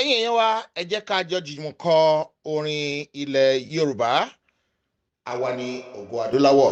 ẹ̀yin èèyàn wa ẹ jẹ́ ká jọ jùmọ̀ kọ orin ilẹ̀ Yorùbá àwa ni ògo adúláwọ̀.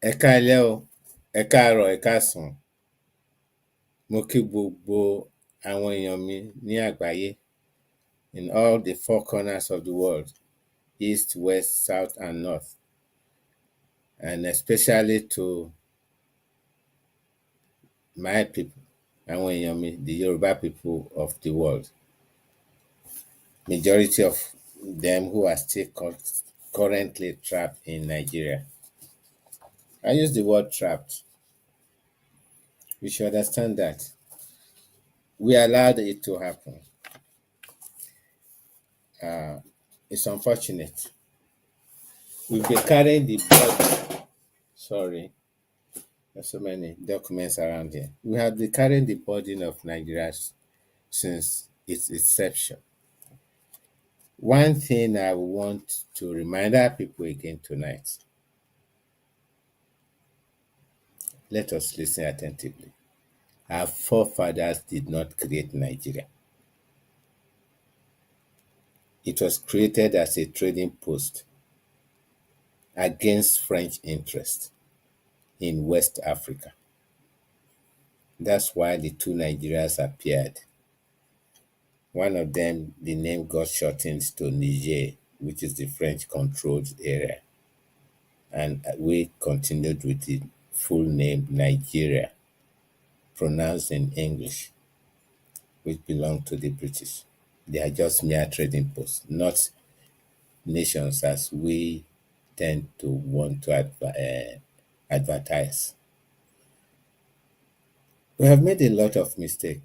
Ẹ káalẹ́ o, ẹ káàárọ̀, ẹ káàsán. Mo kí gbogbo àwọn èèyàn mi ní àgbáyé in all the 4 corners of the world, east, west, south and north, and especially to my people, àwọn èèyàn mi, the Yoruba people of the world. Majority of them who are still currently trapped in Nigeria. I use the word trapped. We should understand that we allowed it to happen. It's unfortunate. We've been carrying the burden. Sorry, there's so many documents around here. We have been carrying the burden of Nigeria since its inception. One thing I want to remind our people again tonight. Let us listen attentively. Our forefathers did not create Nigeria. It was created as a trading post against French interest in West Africa. That's why the 2 Nigerias appeared. One of them, the name got shortened to Niger, which is the French-controlled area. And we continued with the full name Nigeria, pronounced in English, which belonged to the British. They are just mere trading posts, not nations as we tend to want to advertise. We have made a lot of mistakes.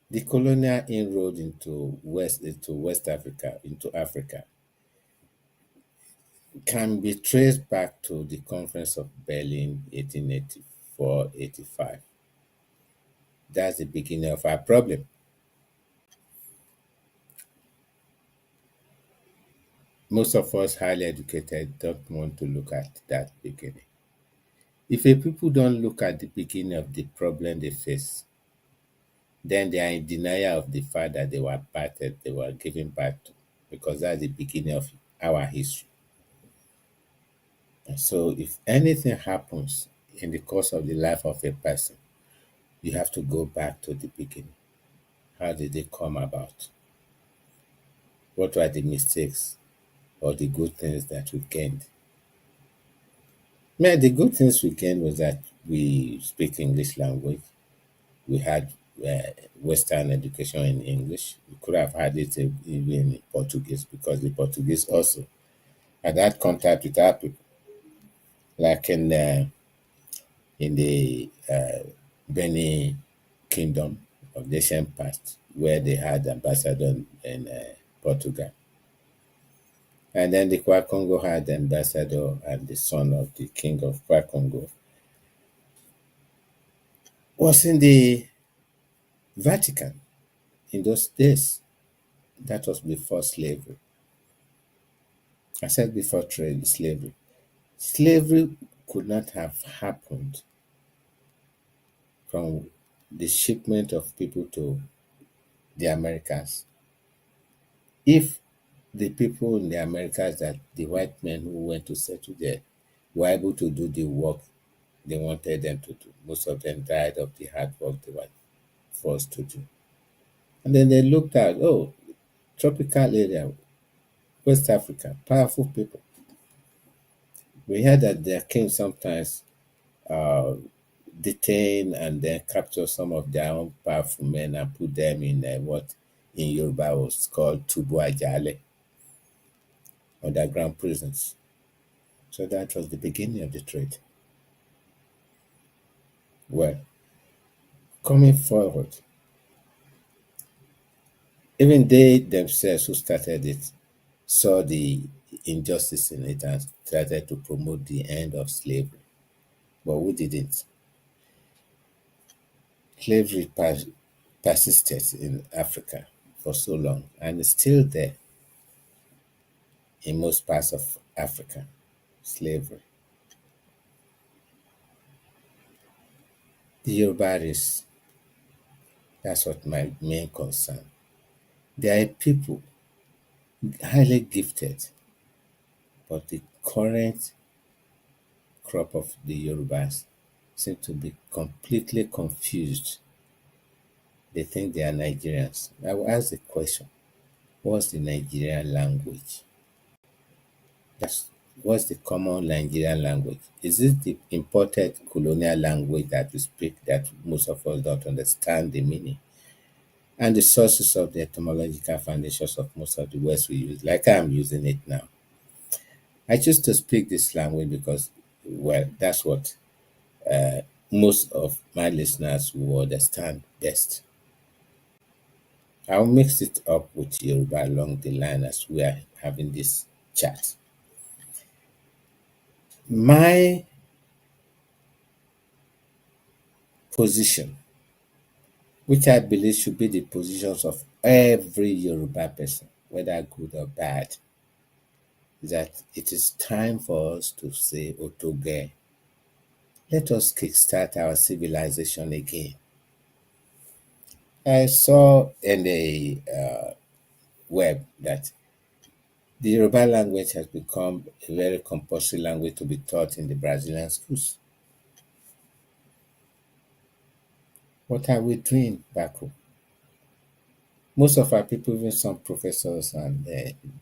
The colonial inroad into West Africa, into Africa, can be traced back to the Conference of Berlin, 1884-85. That's the beginning of our problem. Most of us highly educated don't want to look at that beginning. If a people don't look at the beginning of the problem they face, then they are in denial of the fact that they were battered, they were given back to, because that's the beginning of our history. And so if anything happens in the course of the life of a person, you have to go back to the beginning. How did they come about? What were the mistakes or the good things that we gained? Man, the good things we gained was that we speak English language. We had Western education in English. We could have had it even in Portuguese, because the Portuguese also had that contact with our people. Like in the Benin Kingdom of the ancient past, where they had ambassador in Portugal. And then the Kwa Congo had the ambassador and the son of the king of Kwa Congo was in the Vatican in those days. That was before slavery. I said before trade slavery. Slavery could not have happened from the shipment of people to the Americas if the people in the Americas, that the white men who went to settle there, were able to do the work they wanted them to do. Most of them died of the hard work they were forced to do. And then they looked at, oh, tropical area, West Africa, powerful people. We heard that their king sometimes uh, detain and then capture some of their own powerful men and put them in what in Yoruba was called Tubu Ajale, underground prisons. So that was the beginning of the trade. Well, coming forward, even they themselves who started it saw the injustice in it and started to promote the end of slavery. But we didn't. Slavery persisted in Africa for so long and is still there in most parts of Africa. Slavery. The Yoruba race, that's what my main concern. They are people highly gifted, but the current crop of the Yorubas seem to be completely confused. They think they are Nigerians. I will ask the question, what's the Nigerian language? That's what's the common Nigerian language? Is it the imported colonial language that we speak that most of us don't understand the meaning? And the sources of the etymological foundations of most of the words we use, like I'm using it now. I choose to speak this language because, well, that's what most of my listeners will understand best. I'll mix it up with Yoruba along the line as we are having this chat. My position, which I believe should be the positions of every Yoruba person, whether good or bad, is that it is time for us to say Otoge. Let us kickstart our civilization again. I saw in the web that the Yoruba language has become a very compulsory language to be taught in the Brazilian schools. What are we doing back home? Most of our people, even some professors and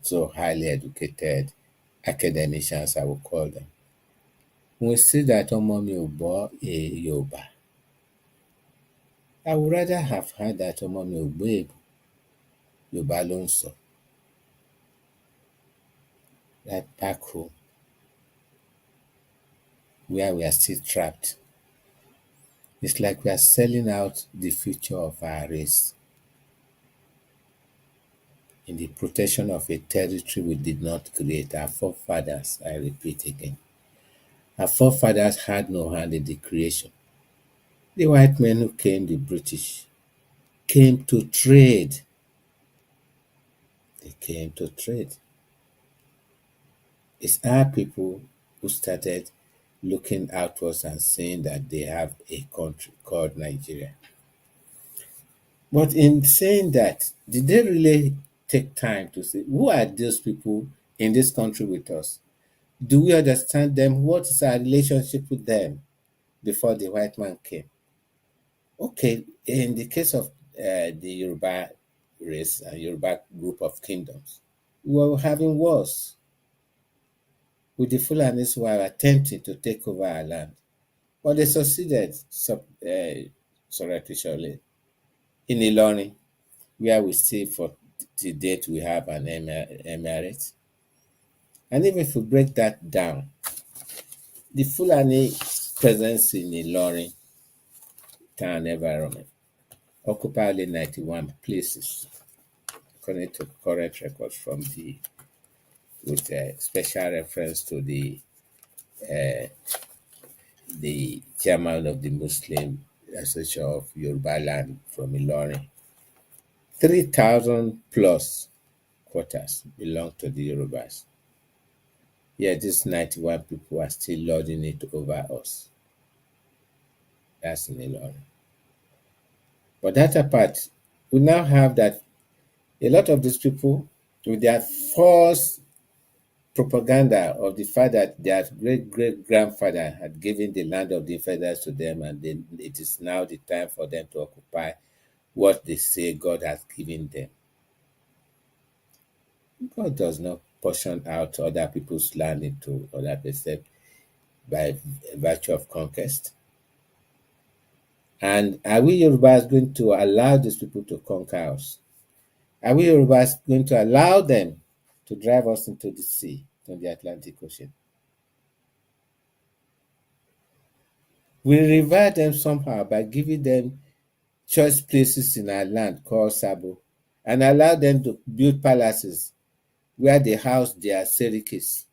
so highly educated academicians, I would call them, we see that ọmọ mi ò gbọ́ Yorùbá. I would rather have heard that ọmọ mi ò gbọ́ èbò, Yorùbá ló ń sọ. That back home, where we are still trapped, it's like we are selling out the future of our race in the protection of a territory we did not create. Our forefathers, I repeat again, our forefathers had no hand in the creation. The white men who came, the British, came to trade. They came to trade. It's our people who started looking outwards and saying that they have a country called Nigeria. But in saying that, did they really take time to say, who are those people in this country with us? Do we understand them? What is our relationship with them before the white man came? Okay, in the case of the Yoruba race and Yoruba group of kingdoms, we were having wars with the Fulanis who were attempting to take over our land. But they succeeded surreptitiously in Ilorin, where we see for the date we have an emirate. And even if we break that down, the Fulani presence in Ilorin town environment occupy only 91 places, according to current records from the with a special reference to the chairman of the Muslim Association of Yoruba Land from Ilorin. 3,000 plus quarters belong to the Yorubas. Yet these 91 people are still lording it over us. That's in Ilorin. But that apart, we now have that a lot of these people, with their false propaganda of the fact that their great great grandfather had given the land of the infidels to them, and then it is now the time for them to occupy what they say God has given them. God does not portion out other people's land into other places by virtue of conquest. And are we Yorubas going to allow these people to conquer us? Are we Yorubas going to allow them to drive us into the sea, to the Atlantic Ocean? We revere them somehow by giving them choice places in our land called Sabo and allow them to build palaces where they house their serikis,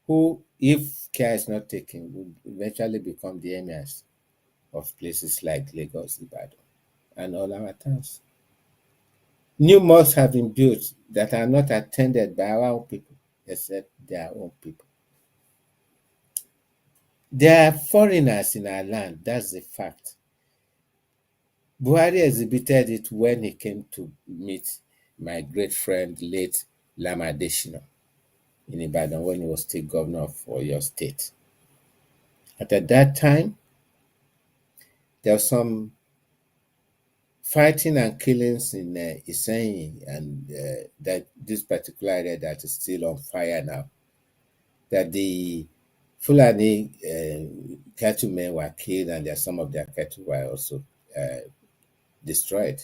who, if care is not taken, will eventually become the emirs of places like Lagos, Ibadan, and all our towns. New mosques have been built that are not attended by our own people, except their own people. There are foreigners in our land, that's the fact. Buhari exhibited it when he came to meet my great friend, late Lama Adesina, in Ibadan when he was still governor of Oyo State. At that time, there was some fighting and killings in Isenyi, and that this particular area that is still on fire now, that the Fulani cattlemen were killed, and some of their cattle were also destroyed.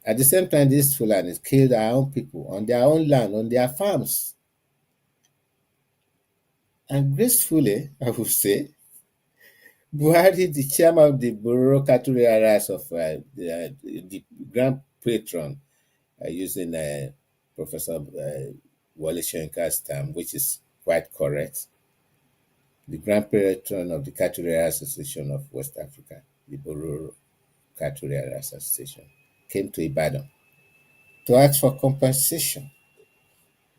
At the same time, these Fulanis killed our own people on their own land, on their farms. And gracefully, I would say, Buhari, the chairman of the Bororo Cattle Areas of the grand patron, using Professor Wale Soyinka's term, which is quite correct, the grand patron of the Cattle Areas Association of West Africa, the Bororo Cattle Areas Association, came to Ibadan to ask for compensation.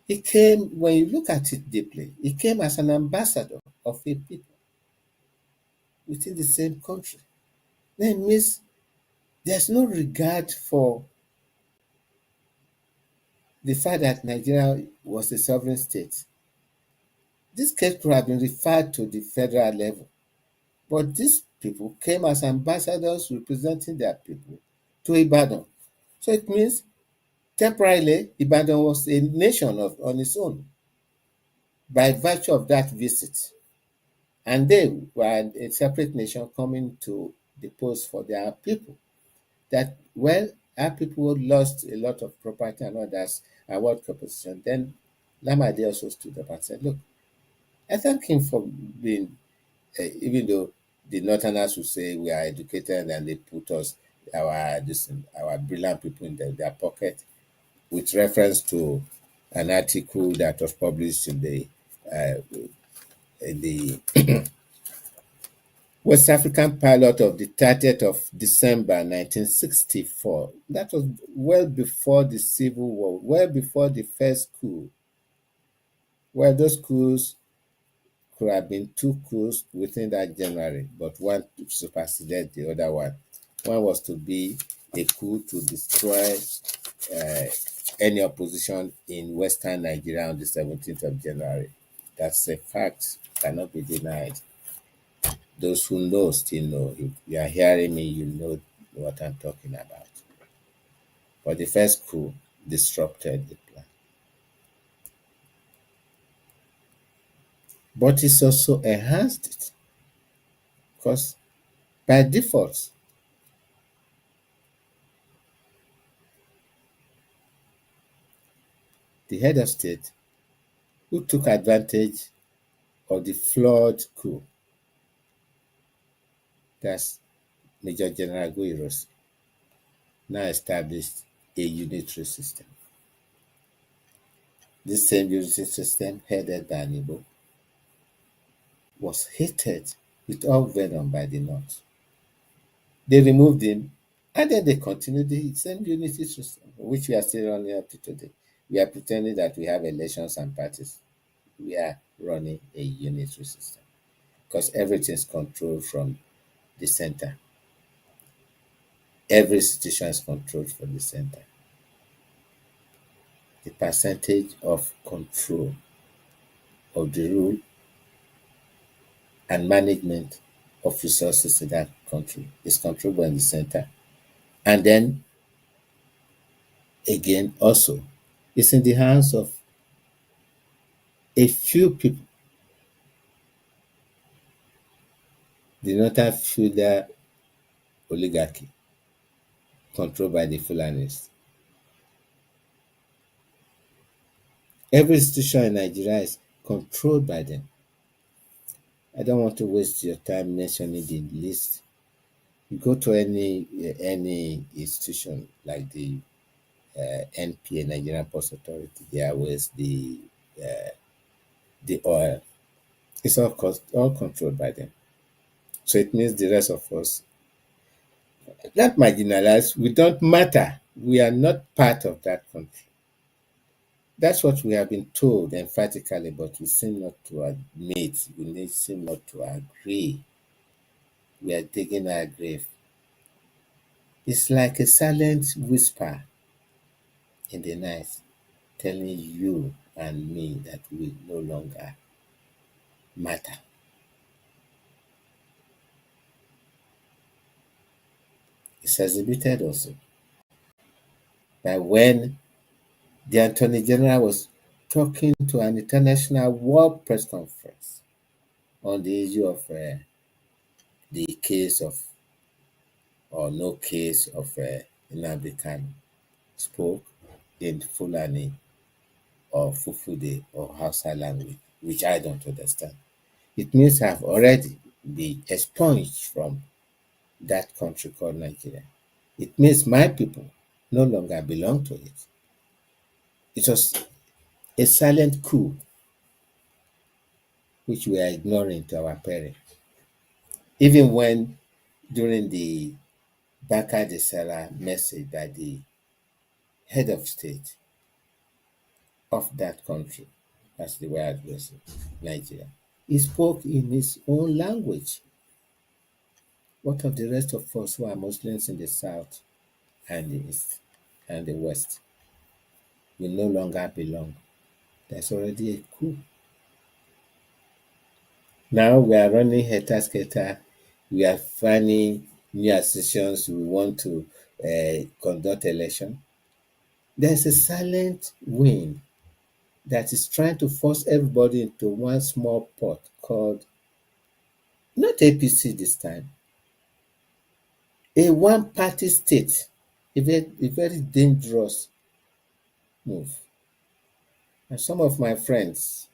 He came, when you look at it deeply, he came as an ambassador of a people within the same country. Then it means there's no regard for the fact that Nigeria was a sovereign state. This case could have been referred to the federal level, but these people came as ambassadors representing their people to Ibadan. So it means temporarily Ibadan was a nation on its own by virtue of that visit. And they were a separate nation coming to the post for their people. That, well, our people lost a lot of property and others, and what compensation. Then Lamade also stood up and said, look, I thank him for being, even though the Northerners will say we are educated and they put us, our brilliant people in their pocket, with reference to an article that was published in the West African pilot of the 30th of December 1964. That was well before the Civil War, well before the first coup. Well, those coups could have been two coups within that January, but one superseded the other one. One was to be a coup to destroy any opposition in Western Nigeria on the 17th of January. That's a fact, cannot be denied. Those who know still know. If you are hearing me, you know what I'm talking about. But the first coup disrupted the plan. But it's also enhanced it. Because by default, the head of state who took advantage of the flawed coup, that's Major General Guiros, now established a unitary system. This same unity system, headed by an Igbo, was hated with all venom by the North. They removed him, and then they continued the same unity system, which we are still running up to today. We are pretending that we have elections and parties. We are running a unitary system because everything is controlled from the center. Every institution is controlled from the center. The percentage of control of the rule and management of resources in that country is controlled by the center. And then again, also, it's in the hands of a few people. The northern feudal oligarchy, controlled by the Fulanis. Every institution in Nigeria is controlled by them. I don't want to waste your time mentioning the list. You go to any institution like the NPA, Nigerian Post Authority, the airways, the oil. It's all controlled by them. So it means the rest of us, not marginalized, we don't matter. We are not part of that country. That's what we have been told emphatically, but we seem not to admit, seem not to agree. We are digging our grave. It's like a silent whisper in the night telling you and me that we no longer matter. It's exhibited also by when the Attorney General was talking to an international world press conference on the issue of the case of or no case of Nnamdi Kanu, spoke in Fulani or Fufude or Hausa language, which I don't understand. It means I've already been expunged from that country called Nigeria. It means my people no longer belong to it. It was a silent coup which we are ignoring to our peril. Even when during the Baka de Sara message by the head of state of that country, that's the way I address it, Nigeria, he spoke in his own language. What of the rest of us who are Muslims in the south and the east and the west? We no longer belong. There's already a coup. Now we are running helter-skelter. We are finding new associations. We want to conduct election. There's a silent wind that is trying to force everybody into one small pot called, not APC this time, a one-party state, a very dangerous move. And some of my friends,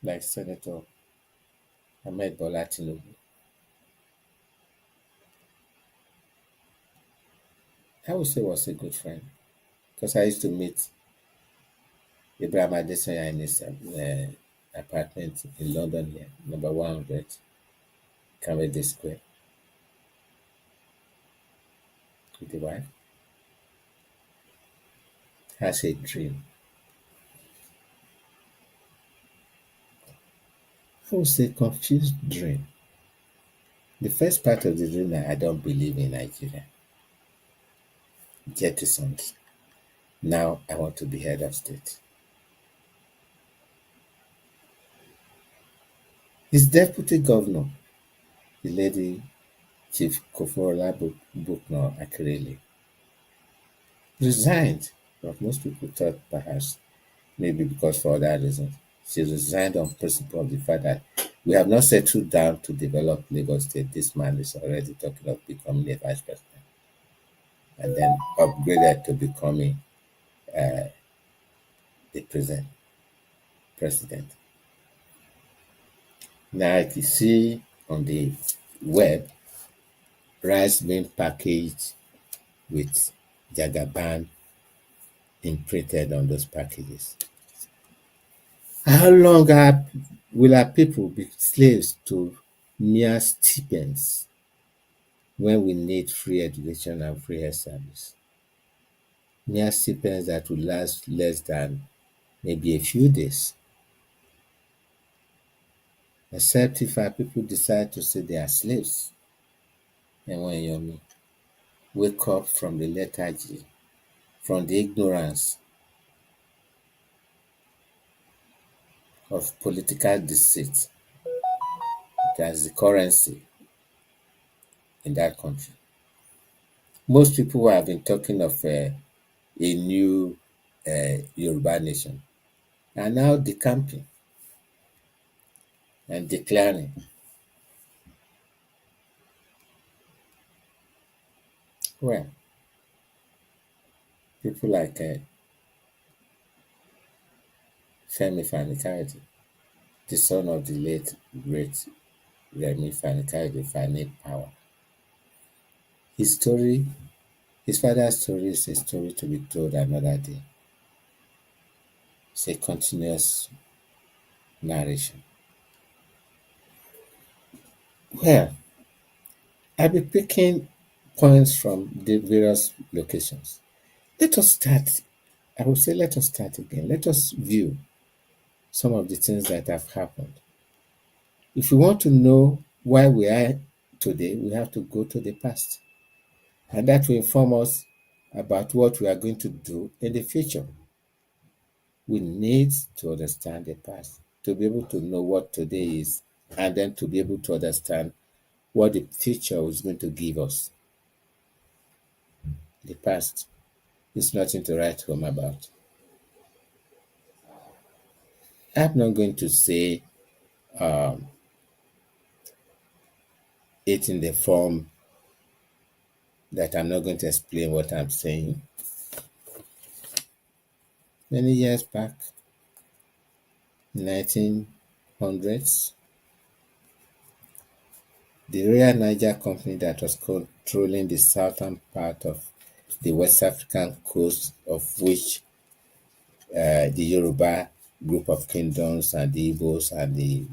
like Senator Ahmed Bola Tinubu, I would say was a good friend because I used to meet Ibrahim Adesanya in his apartment in London here, number 100, Canada Square, with the wife. Has a dream. I would say confused dream. The first part of the dream that I don't believe in Nigeria. Jettisoned. Now I want to be head of state. His deputy governor, the lady Chief Koforola Bukno Akirele, resigned. But most people thought perhaps maybe because for other reasons. She resigned on principle of the fact that we have not settled down to develop Lagos State. This man is already talking of becoming a vice president and then upgraded to becoming the president. Now, if you see on the web, rice being packaged with Jagaban imprinted on those packages. How long will our people be slaves to mere stipends when we need free education and free health service? Mere stipends that will last less than maybe a few days, except if our people decide to say they are slaves. And when you wake up from the lethargy, from the ignorance of political deceit, that's the currency in that country. Most people who have been talking of a new Yoruba nation are now decamping and declaring. Well, people like Femi Fanikaude, the son of the late great Remi Fanikaude, Fani Power. His story, his father's story is a story to be told another day. It's a continuous narration. Well, I'll be picking points from the various locations. Let us start. I will say, let us start again. Let us view some of the things that have happened. If we want to know why we are today, we have to go to the past. And that will inform us about what we are going to do in the future. We need to understand the past to be able to know what today is, and then to be able to understand what the future is going to give us. The past is nothing to write home about. I'm not going to say it in the form that I'm not going to explain what I'm saying. Many years back, 1900s, the Royal Niger Company that was controlling the southern part of the West African coast, of which the Yoruba group of kingdoms and the Igbos and the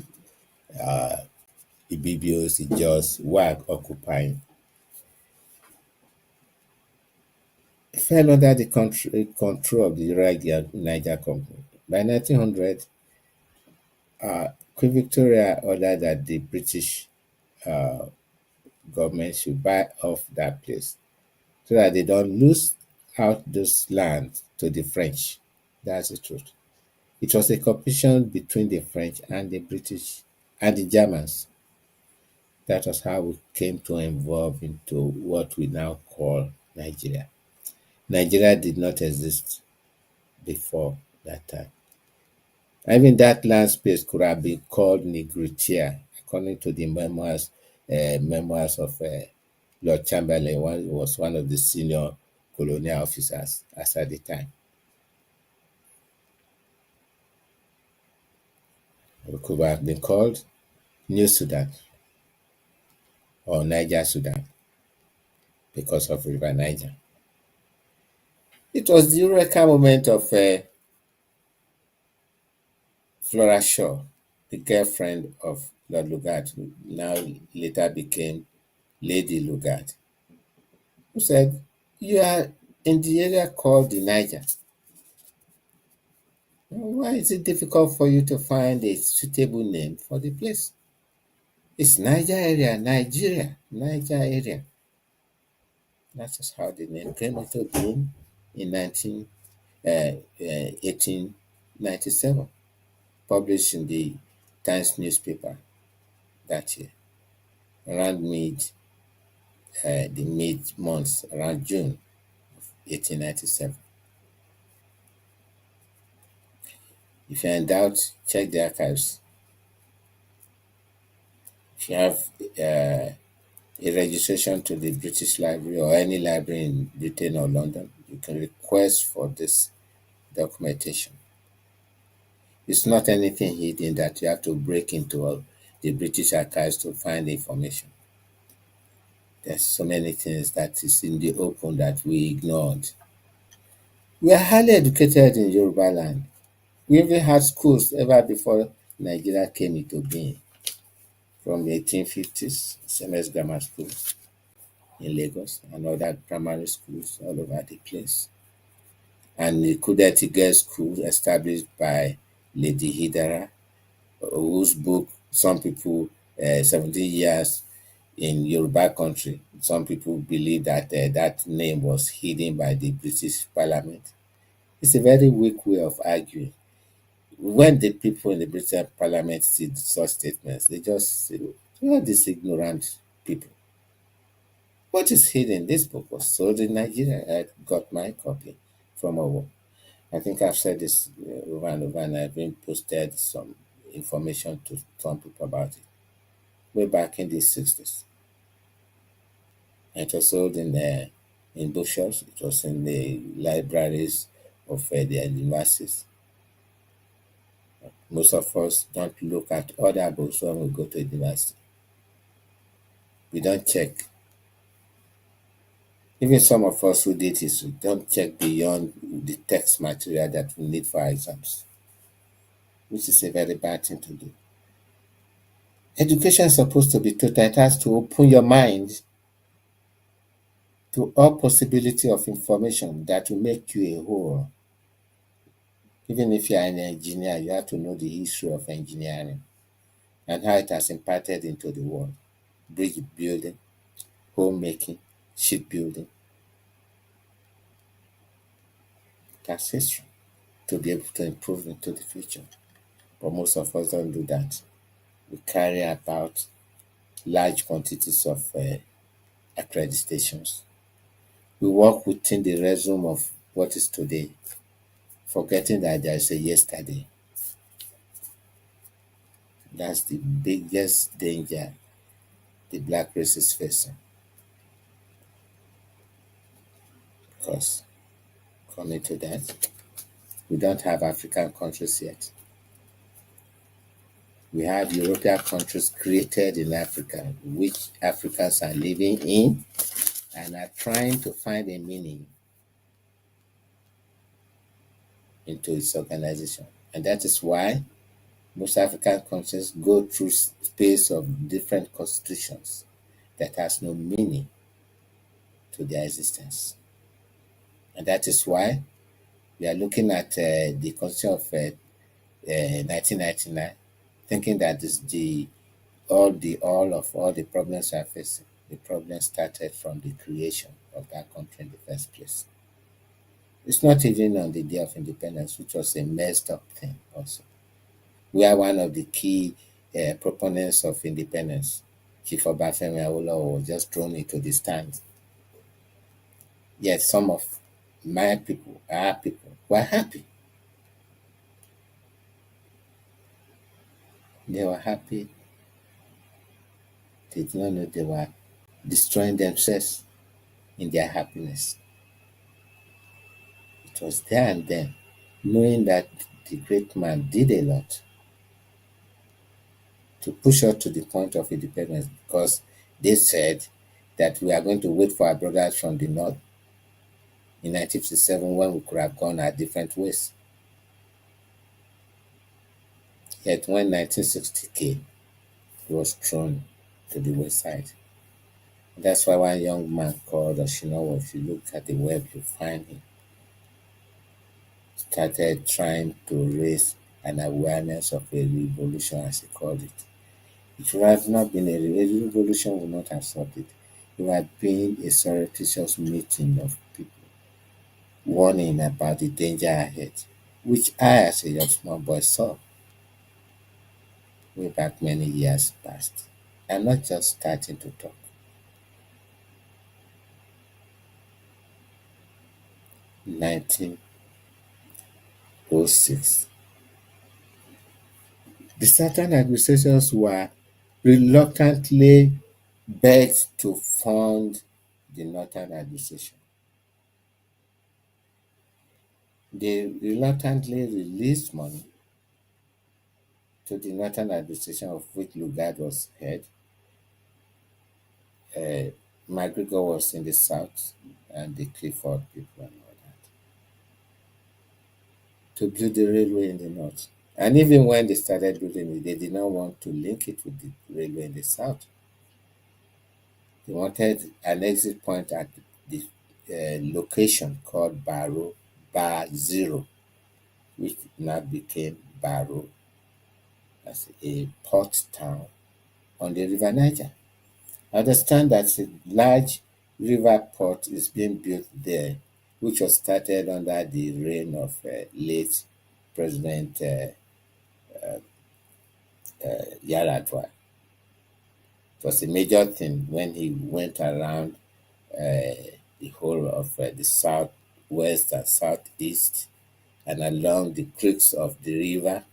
Ibibios, the Jaws were occupying, fell under the control of the Royal Niger Company. By 1900, Queen Victoria ordered that the British government should buy off that place so that they don't lose out those lands to the French. That's the truth. It was a competition between the French and the British and the Germans. That was how we came to evolve into what we now call Nigeria. Nigeria did not exist before that time. Even that land space could have been called Nigritia, according to the memoirs of Lord Chamberlain, who was one of the senior colonial officers as at the time. It could have been called New Sudan or Niger Sudan because of River Niger. It was the eureka moment of Flora Shaw, the girlfriend of Lord Lugard, who now later became Lady Lugard, who said, "You are in the area called the Niger. Why is it difficult for you to find a suitable name for the place? It's Niger area, Nigeria, Niger area." That is how the name came into being in 1897, published in the Times newspaper that year, around the mid months, around June 1897. If you're in doubt, check the archives. If you have a registration to the British Library or any library in Britain or London, you can request for this documentation. It's not anything hidden that you have to break into the British archives to find information. There's so many things that is in the open that we ignored. We are highly educated in Yoruba land. We even had schools ever before Nigeria came into being. From the 1850s, SMS Grammar School in Lagos and other primary schools all over the place. And the Kudeti Girls School established by Lady Hidara, whose book some people 17 years in Yoruba country. Some people believe that that name was hidden by the British Parliament. It's a very weak way of arguing. When the people in the British Parliament see such statements, they just say, "You are these ignorant people." What is hidden? This book was sold in Nigeria. I got my copy from a. I think I've said this over and over, and I've even posted some information to some people about it way back in the 60s. It was sold in bookshops. It was in the libraries of the universities. Most of us don't look at other books when we go to university. We don't check. Even some of us who did history don't check beyond the text material that we need for our exams, which is a very bad thing to do. Education is supposed to be total. It has to open your mind to all possibility of information that will make you a whole. Even if you are an engineer, you have to know the history of engineering and how it has impacted into the world. Bridge building, homemaking, shipbuilding. That's history to be able to improve into the future. But most of us don't do that. We carry about large quantities of accreditations. We work within the realm of what is today, forgetting that there is a yesterday. That's the biggest danger the black race is facing. Because coming to that, we don't have African countries yet. We have European countries created in Africa, which Africans are living in and are trying to find a meaning into its organization. And that is why most African countries go through space of different constitutions that has no meaning to their existence. And that is why we are looking at the Constitution of 1999, thinking that is the all of all the problems we are facing. The problem started from the creation of that country in the first place. It's not even on the day of independence, which was a messed up thing also. We are one of the key proponents of independence. Chief Obafemi Awolowo was just thrown into the stand. Yet some of my people, our people, were happy. They were happy. They did not know they were destroying themselves in their happiness. It was there and then, knowing that the great man did a lot to push us to the point of independence, because they said that we are going to wait for our brothers from the north in 1957 when we could have gone our different ways. Yet when 1960 came, he was thrown to the wayside. That's why one young man called Oshinowo, if you look at the web, you find him, started trying to raise an awareness of a revolution, as he called it. It would have not been a revolution, would not have solved it. It would have been a surreptitious meeting of people warning about the danger ahead, which I, as a young small boy, saw way back many years past. I'm not just starting to talk. 1906. The Southern administrations were reluctantly begged to fund the Northern administration. They reluctantly released money to the Northern administration, of which Lugard was head. McGregor was in the south, and the Clifford people and all that. to build the railway in the north. And even when they started building it, they did not want to link it with the railway in the south. They wanted an exit point at the location called Bar Zero, which now became Baro, as a port town on the River Niger. I understand that a large river port is being built there, which was started under the reign of late President Yaradua. It was a major thing when he went around the whole of the southwest and southeast and along the creeks of the river,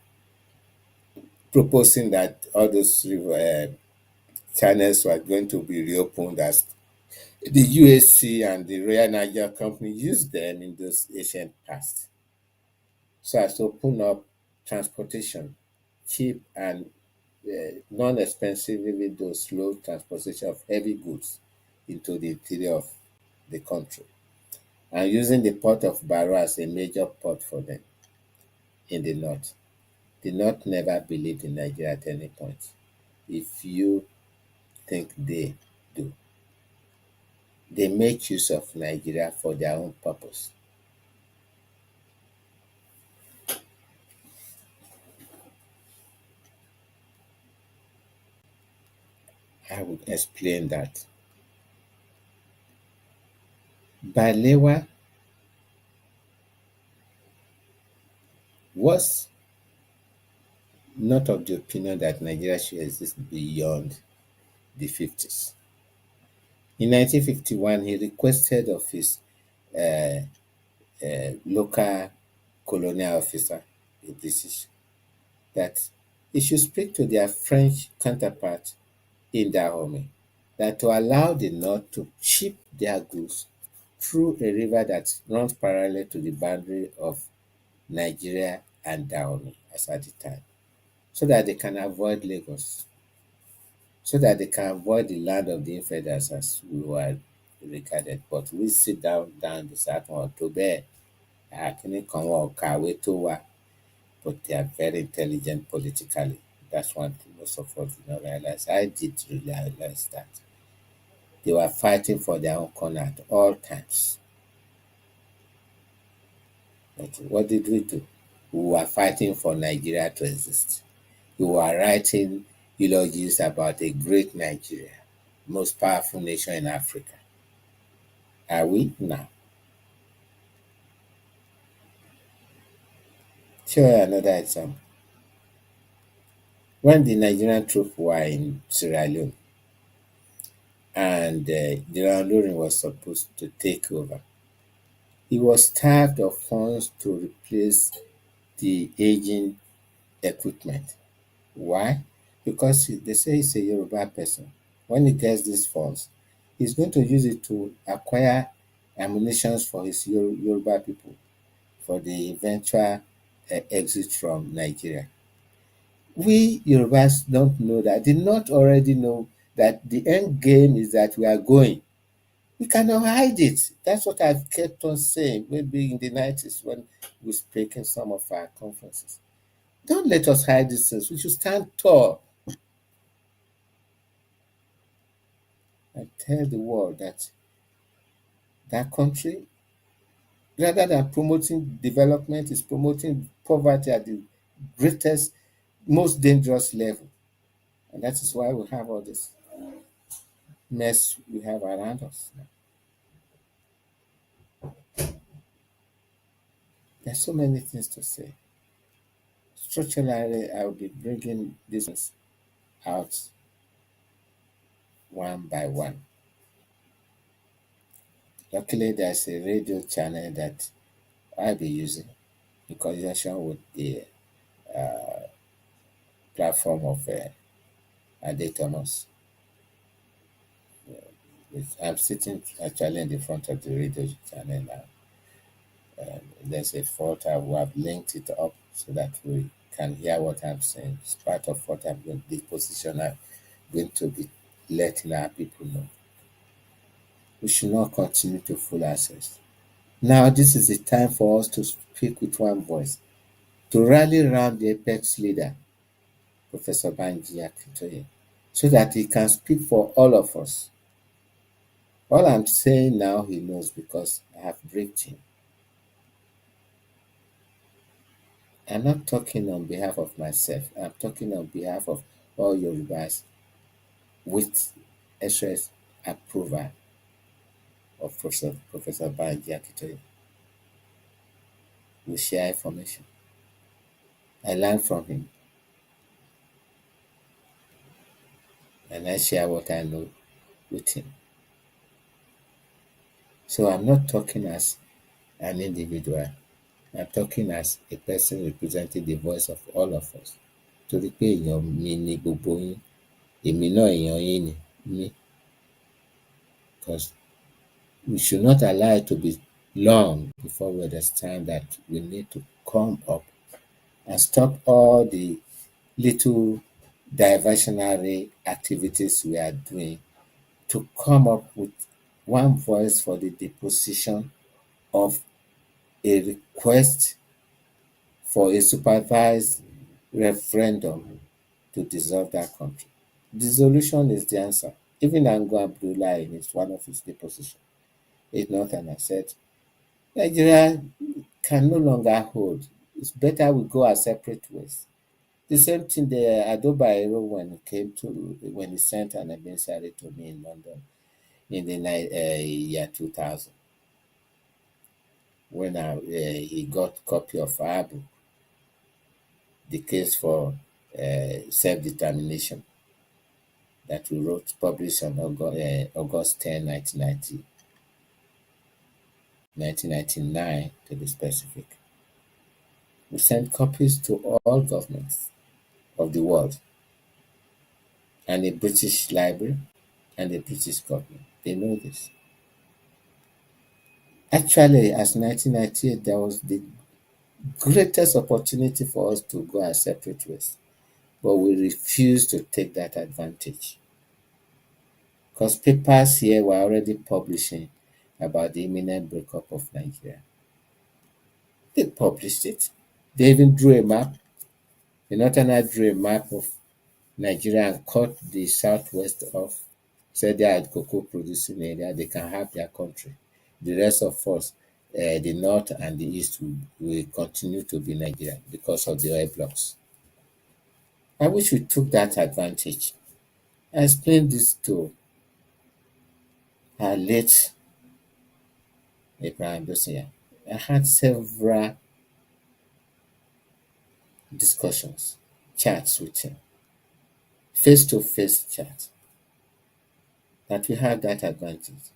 proposing that all those river channels were going to be reopened as the UAC and the Royal Niger Company used them in those ancient past. So as to open up transportation, cheap and non-expensive, even though slow transportation of heavy goods into the interior of the country, and using the port of Baro as a major port for them in the north. The north never believed in Nigeria at any point. If you think they do, they make use of Nigeria for their own purpose. I will explain that. Balewa was not of the opinion that Nigeria should exist beyond the 50s. In 1951, he requested of his local colonial officer, a British, that he should speak to their French counterpart in Dahomey, that to allow the North to ship their goods through a river that runs parallel to the boundary of Nigeria and Dahomey as at the time, so that they can avoid Lagos, so that they can avoid the land of the infidels as we were regarded. But we sit down the south one to bear. Akini kan wọn ò kàwé tó wa, but they are very intelligent politically. That's one thing most of us did not realize. I did realize that. They were fighting for their own corner at all times. But what did we do? We were fighting for Nigeria to exist. We were writing eulogies about a great Nigeria, most powerful nation in Africa. Are we now? Show you another example. When the Nigerian troops were in Sierra Leone and General Loring was supposed to take over, he was starved of funds to replace the aging equipment. Why? Because they say he's a Yoruba person. When he gets these funds, he's going to use it to acquire ammunition for his Yoruba people for the eventual exit from Nigeria. We Yorubas don't know that. Did not already know that the end game is that we are going. We cannot hide it. That's what I've kept on saying, maybe in the 90s when we speak in some of our conferences. Don't let us hide these things. We should stand tall and tell the world that that country, rather than promoting development, is promoting poverty at the greatest, most dangerous level. And that is why we have all this mess we have around us now. There's so many things to say. Structurally, I will be bringing this out one by one. Luckily, there's a radio channel that I'll be using in conjunction with the platform of Ade Thomas. I'm sitting actually in the front of the radio channel now. There's a photo. We have linked it up so that we can hear what I'm saying. It's part of what I'm going, the position I'm going to be letting our people know. We should not continue to fool ourselves. Now, this is the time for us to speak with one voice. to rally around the apex leader, Professor Banji Akintoye, so that he can speak for all of us. All I'm saying now he knows because I have briefed him. I'm not talking on behalf of myself. I'm talking on behalf of all Yorubas with express approval of Professor Banji Akintoye. We share information. I learn from him and I share what I know with him. So I'm not talking as an individual. I'm talking as a person representing the voice of all of us. Torí pé èèyàn mi ni gbogbo yín, èmi náà èèyàn yín ni mí. Because we should not allow it to be long before we understand that we need to come up and stop all the little diversionary activities we are doing to come up with one voice for the deposition of a request for a supervised referendum to dissolve that country. Dissolution is the answer. Even Ango Abdullah in one of his depositions, it's not and I said, Nigeria can no longer hold. It's better we go our separate ways. The same thing the Ado Bayero when he sent an emissary to me in London in the year 2000 when he got copy of our book, The Case for Self-Determination, that we wrote, published on August 10, 1999 to be specific. We sent copies to all governments of the world and the British Library and the British government. They know this. Actually, as 1998, there was the greatest opportunity for us to go our separate ways, but we refused to take that advantage because papers here were already publishing about the imminent breakup of Nigeria. They published it. They even drew a map. The Northerners drew a map of Nigeria and cut the southwest off. Said they are cocoa producing area, they can have their country. The rest of us, the north and the east, will continue to be Nigeria because of the oil blocks. I wish we took that advantage. I explained this to our late Abraham Dosia. I had several discussions, chats with him, face-to-face chats, that we have that advantage.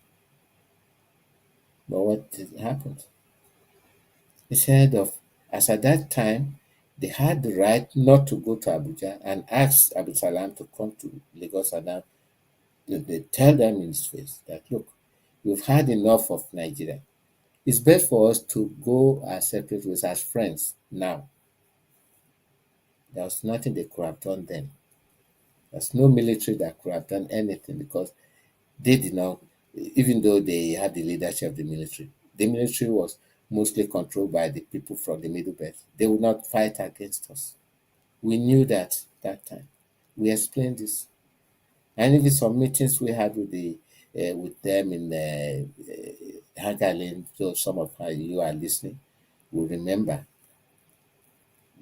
But what happened? He said as at that time, they had the right not to go to Abuja and ask Abu Salam to come to Lagos and now they tell them in his face that, look, we've had enough of Nigeria. It's best for us to go our separate ways as friends now. There was nothing they could have done then. There's no military that could have done anything because they did not, even though they had the leadership of the military was mostly controlled by the people from the Middle Belt. They would not fight against us. We knew that time. We explained this. And even some meetings we had with them in Hagalin, so some of you are listening will remember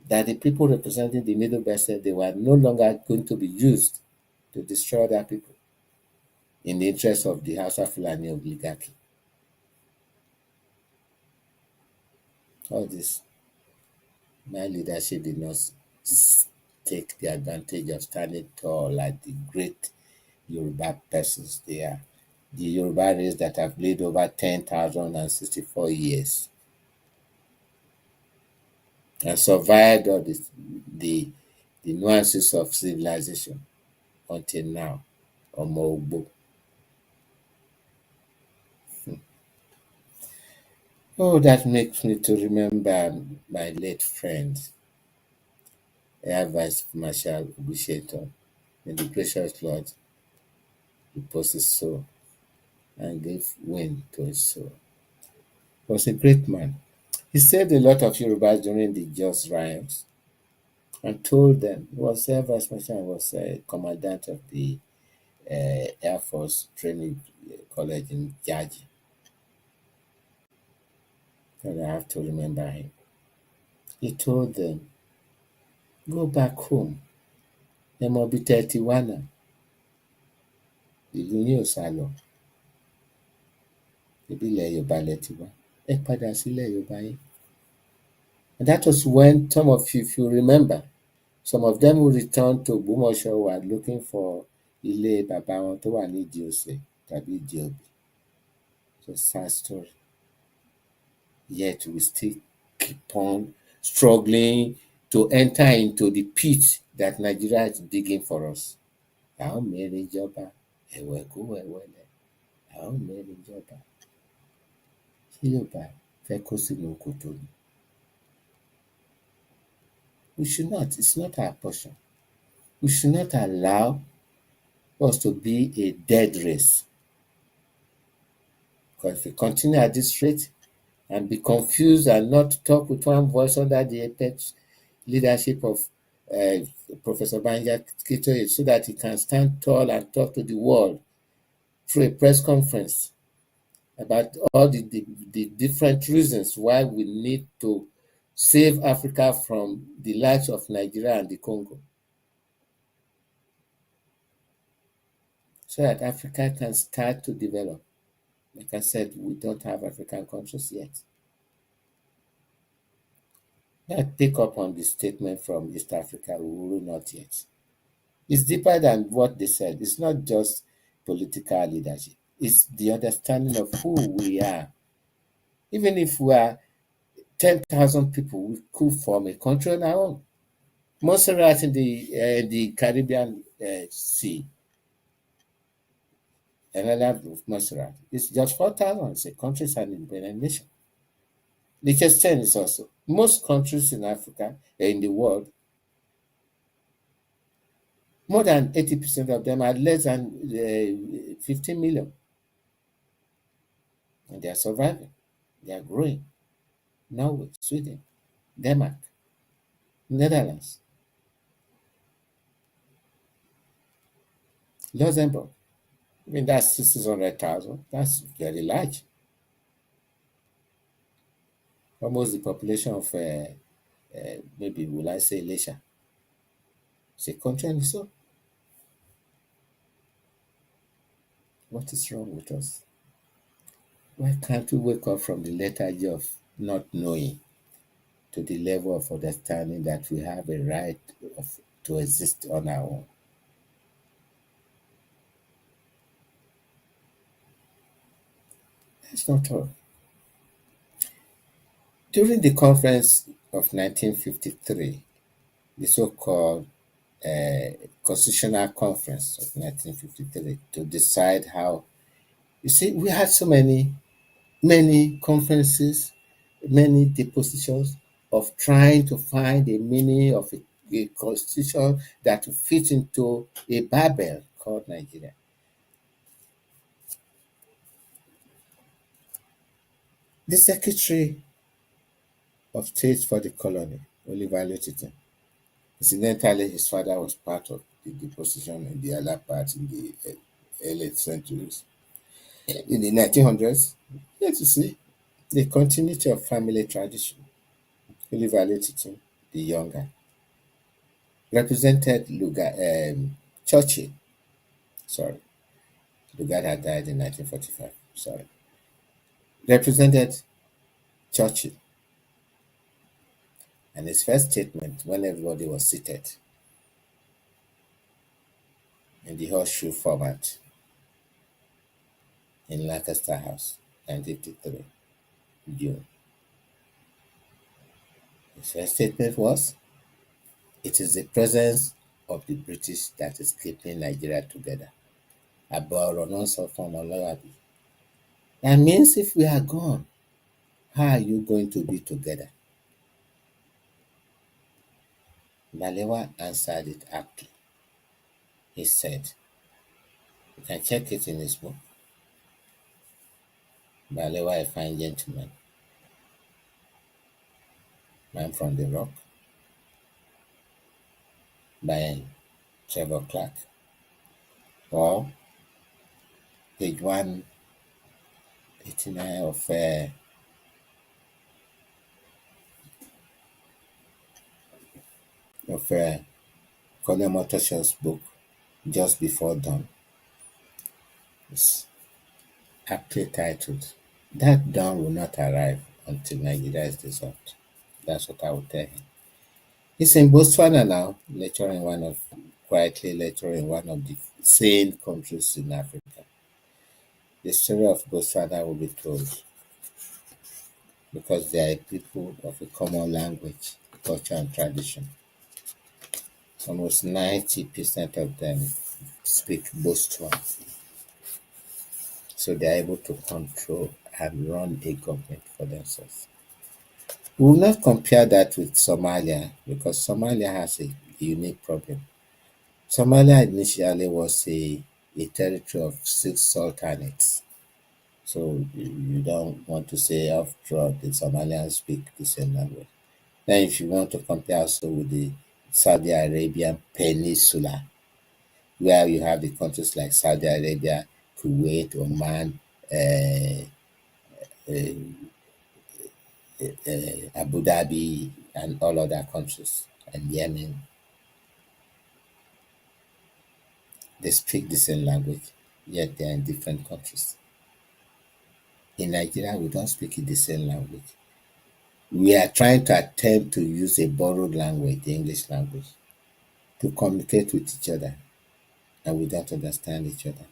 that the people representing the Middle Belt said they were no longer going to be used to destroy other people in the interest of the Hausa Fulani oligarchy. All this, my leadership did not take the advantage of standing tall like the great Yoruba persons they are. The Yoruba race that have lived over 10,064 years and survived all the nuances of civilization until now. Omo Ogbo. Oh, that makes me to remember my late friend, Air Vice Marshal Ubisheto. May the gracious Lord repose his soul and give wind to his soul. He was a great man. He saved a lot of Yorubas during the Jos riots and told them, he was Air Vice Marshal and was commandant of the Air Force Training College in Jaji. And I have to remember him. He told them, go back home. Ẹ mọ ibi tẹ́ ẹ ti wá náà. Ìlú yín ò sá lọ. Ṣebí ilẹ̀ Yorùbá lẹ ti wá. Ẹ padà sílẹ̀ Yorùbá yín. And that was when some of you, if you remember, some of them who returned to Ògbómọ̀ṣọ́ were looking for ilé bàbá wọn tó wà ní Ìdí-Òsè tàbí Ìdí-Òbí. It's a sad story. Yet we still keep on struggling to enter into the pit that Nigeria is digging for us. A ó mẹ́rin jọba, ẹ̀wẹ̀ kó wẹ̀wẹ̀lẹ̀. A ó mẹ́rin jọba. Ṣé Yorùbá fẹ́ kó sínú kòtò ni? We should not, it's not our portion. We should not allow us to be a dead race. Because if we continue at this rate and be confused and not talk with one voice under the apex leadership of Professor Banja Kitoye so that he can stand tall and talk to the world through a press conference about all the different reasons why we need to save Africa from the likes of Nigeria and the Congo, so that Africa can start to develop. Like I said, we don't have African countries yet. I pick up on the statement from East Africa, Uhuru, not yet. It's deeper than what they said. It's not just political leadership. It's the understanding of who we are. Even if we are 10,000 people, we could form a country on our own. Montserrat in the Caribbean Sea, another of Montserrat, it's just 4,000. It's a country, it's an independent nation. Liechtenstein is also. Most countries in Africa, in the world, more than 80% of them are less than 15 million. And they are surviving. They are growing. Norway, Sweden, Denmark, Netherlands, Luxembourg. I mean, that's 600,000. That's very large. Almost the population of, maybe, will I say, Elisha. It's a country on its own. What is wrong with us? Why can't we wake up from the lethargy of not knowing to the level of understanding that we have a right to exist on our own? That's not all. During the conference of 1953, the so-called Constitutional Conference of 1953, to decide how, you see, we had so many conferences, many depositions of trying to find a meaning of a constitution that will fit into a Babel called Nigeria. The Secretary of State for the colony, Oliver Lutyten, incidentally, his father was part of the deposition in the other part in the early centuries. In the 1900s, you see the continuity of family tradition. Oliver Lutyten, the younger, represented Churchill. Sorry, Lugard had died in 1945. Sorry. Represented Churchill. And his first statement, when everybody was seated in the horseshoe format in Lancaster House, 1953, June. His first statement was, "It is the presence of the British that is keeping Nigeria together." That means if we are gone, how are you going to be together? Balewa answered it aptly. He said, you can check it in his book. Balewa, a fine gentleman. Man from the Rock by Trevor Clark, or page 189 of Colin Motosho's book, Just Before Dawn. It's aptly titled, That Dawn Will Not Arrive Until Nigeria is Dissolved. That's what I would tell him. He's in Botswana now, quietly lecturing one of the sane countries in Africa. The story of Botswana will be told because they are people of a common language, culture, and tradition. Almost 90% of them speak Botswana, so they are able to control and run a government for themselves. We will not compare that with Somalia because Somalia has a unique problem. Somalia initially was a territory of 6 sultanates. So you don't want to say after all the Somalians speak the same language. Then if you want to compare also with the Saudi Arabian Peninsula, where you have the countries like Saudi Arabia, Kuwait, Oman, Abu Dhabi, and all other countries, and Yemen, they speak the same language, yet they are in different countries. In Nigeria, we don't speak the same language. We are trying to attempt to use a borrowed language, the English language, to communicate with each other, and we don't understand each other.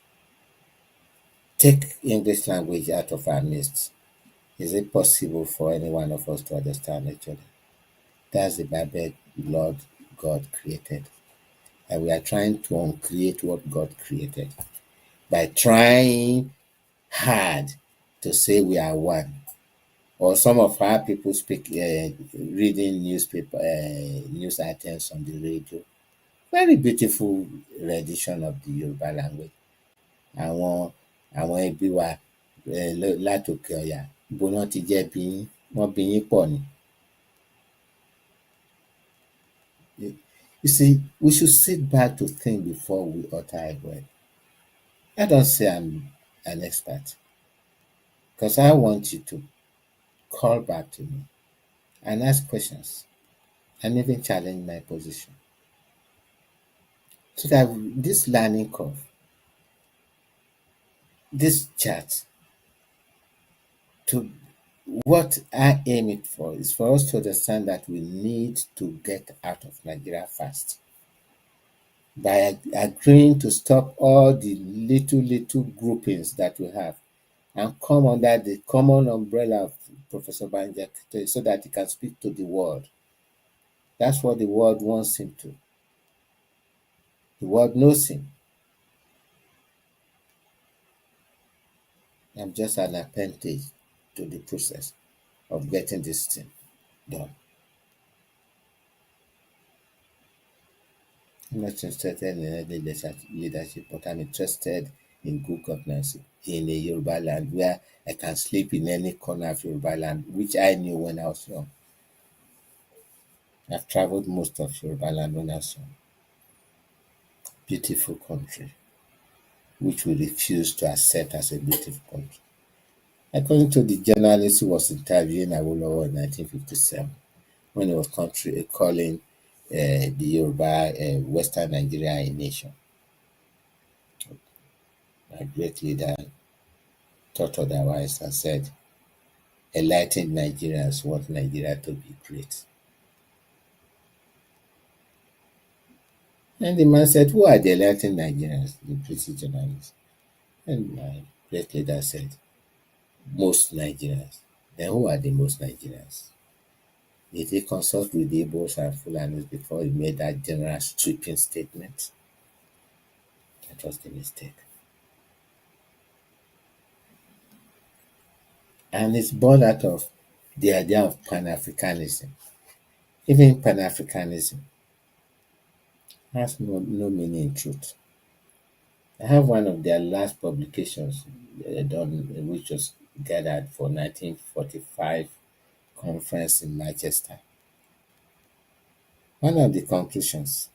Take English language out of our midst. Is it possible for any one of us to understand each other? That's the barbed blood God created. And we are trying to uncreate what God created by trying hard to say we are one. Or some of our people reading news items on the radio. Very beautiful rendition of the Yoruba language. Àwọn àwọn ẹbí wa látòkè ọ̀yà ibo náà ti jẹ́ bí yín, wọ́n bí yín pọ̀ ni. You see, we should sit back to think before we utter a word. I don't say I'm an expert because I want you to call back to me and ask questions and even challenge my position. So that this learning curve, this chat, to what I aim it for is for us to understand that we need to get out of Nigeria fast by agreeing to stop all the little groupings that we have and come under the common umbrella of Professor Banja so that he can speak to the world. That's what the world wants him to. The world knows him. I'm just an appendage to the process of getting this thing done. I'm not interested in any leadership, but I'm interested in good governance in a Yoruba land where I can sleep in any corner of Yoruba land, which I knew when I was young. I've traveled most of Yoruba land when I was young. Beautiful country, which we refuse to accept as a beautiful country. According to the journalist who was interviewing Awolowo in 1957, when he was calling the Yoruba Western Nigeria a nation, a great leader thought otherwise and said, enlightened Nigerians want Nigeria to be great. And the man said, who are the enlightened Nigerians? The British journalist. And my great leader said, most Nigerians. Then who are the most Nigerians? Did he consult with the Igbos and Fulanis before he made that general sweeping statement? That was the mistake. And it's born out of the idea of Pan-Africanism. Even Pan-Africanism has no meaning in truth. I have one of their last publications done, which was gathered for 1945 conference in Manchester. One of the conclusions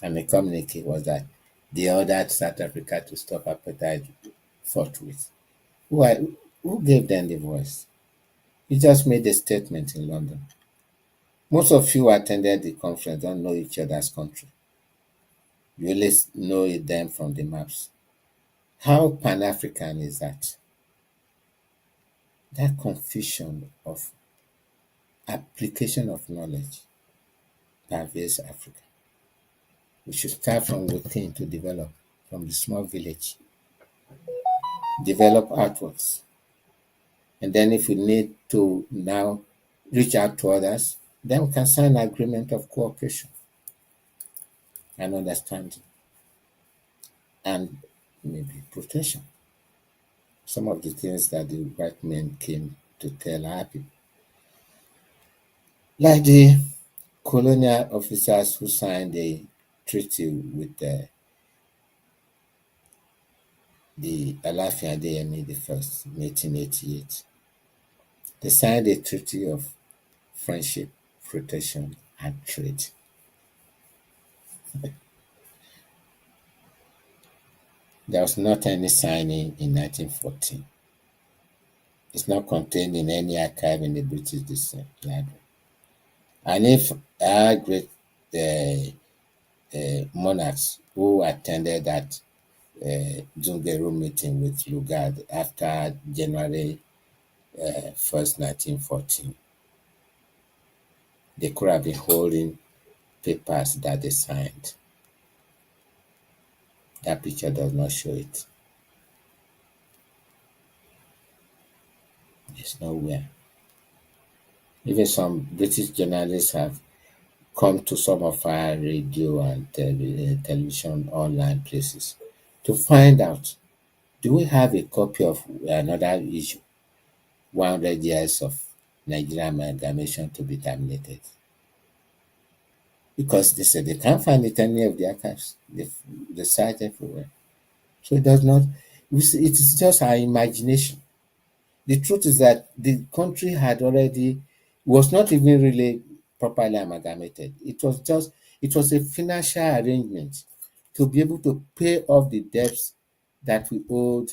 and the communique was that they ordered South Africa to stop apartheid forthwith. Who gave them the voice? He just made a statement in London. Most of you who attended the conference don't know each other's country. You only know them from the maps. How Pan-African is that? That confusion of application of knowledge pervades Africa. We should start from within to develop, from the small village, develop outwards. And then if we need to now reach out to others, then we can sign an agreement of cooperation and understanding and maybe protection. Some of the things that the white men came to tell our people. Like the colonial officers who signed a treaty with the Alaafin Adeyemi I in 1888. They signed a treaty of friendship, protection, and trade. There was not any signing in 1914. It's not contained in any archive in the British Library. And if our great monarchs who attended that Zungeru meeting with Lugard after January 1st, 1914, they could have been holding papers that they signed. That picture does not show it. It's nowhere. Even some British journalists have come to some of our radio and television online places to find out, do we have a copy of another issue, 100 years of Nigerian amalgamation to be terminated? Because they said they can't find it in any of the archives. They cite everywhere. So it does not, it is just our imagination. The truth is that the country had already, was not even really properly amalgamated. It was a financial arrangement to be able to pay off the debts that we owed,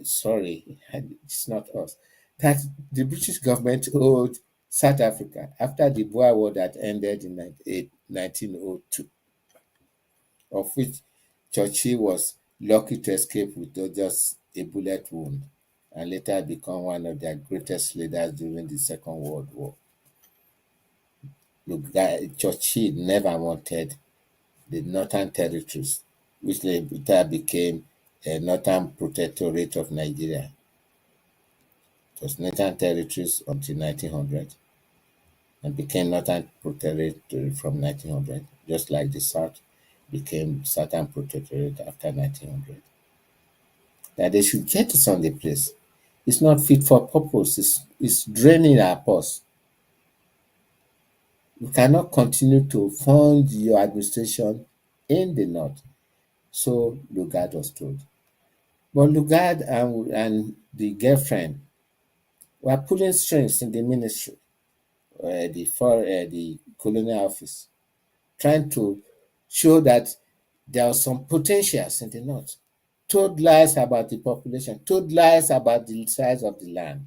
sorry, it's not us, that the British government owed South Africa after the Boer War that ended in 1902, of which Churchill was lucky to escape with just a bullet wound and later become one of their greatest leaders during the Second World War. Churchill never wanted the Northern Territories, which later became a Northern Protectorate of Nigeria. It was Northern Territories until 1900 and became Northern Protectorate from 1900, just like the South became Southern Protectorate after 1900. That they should get us on the place. It's not fit for purpose. It's draining our purse. We cannot continue to fund your administration in the north. So Lugard was told. But Lugard and the girlfriend were pulling strings in the ministry, the colonial office, trying to show that there was some potentials in the north. Told lies about the population, told lies about the size of the land.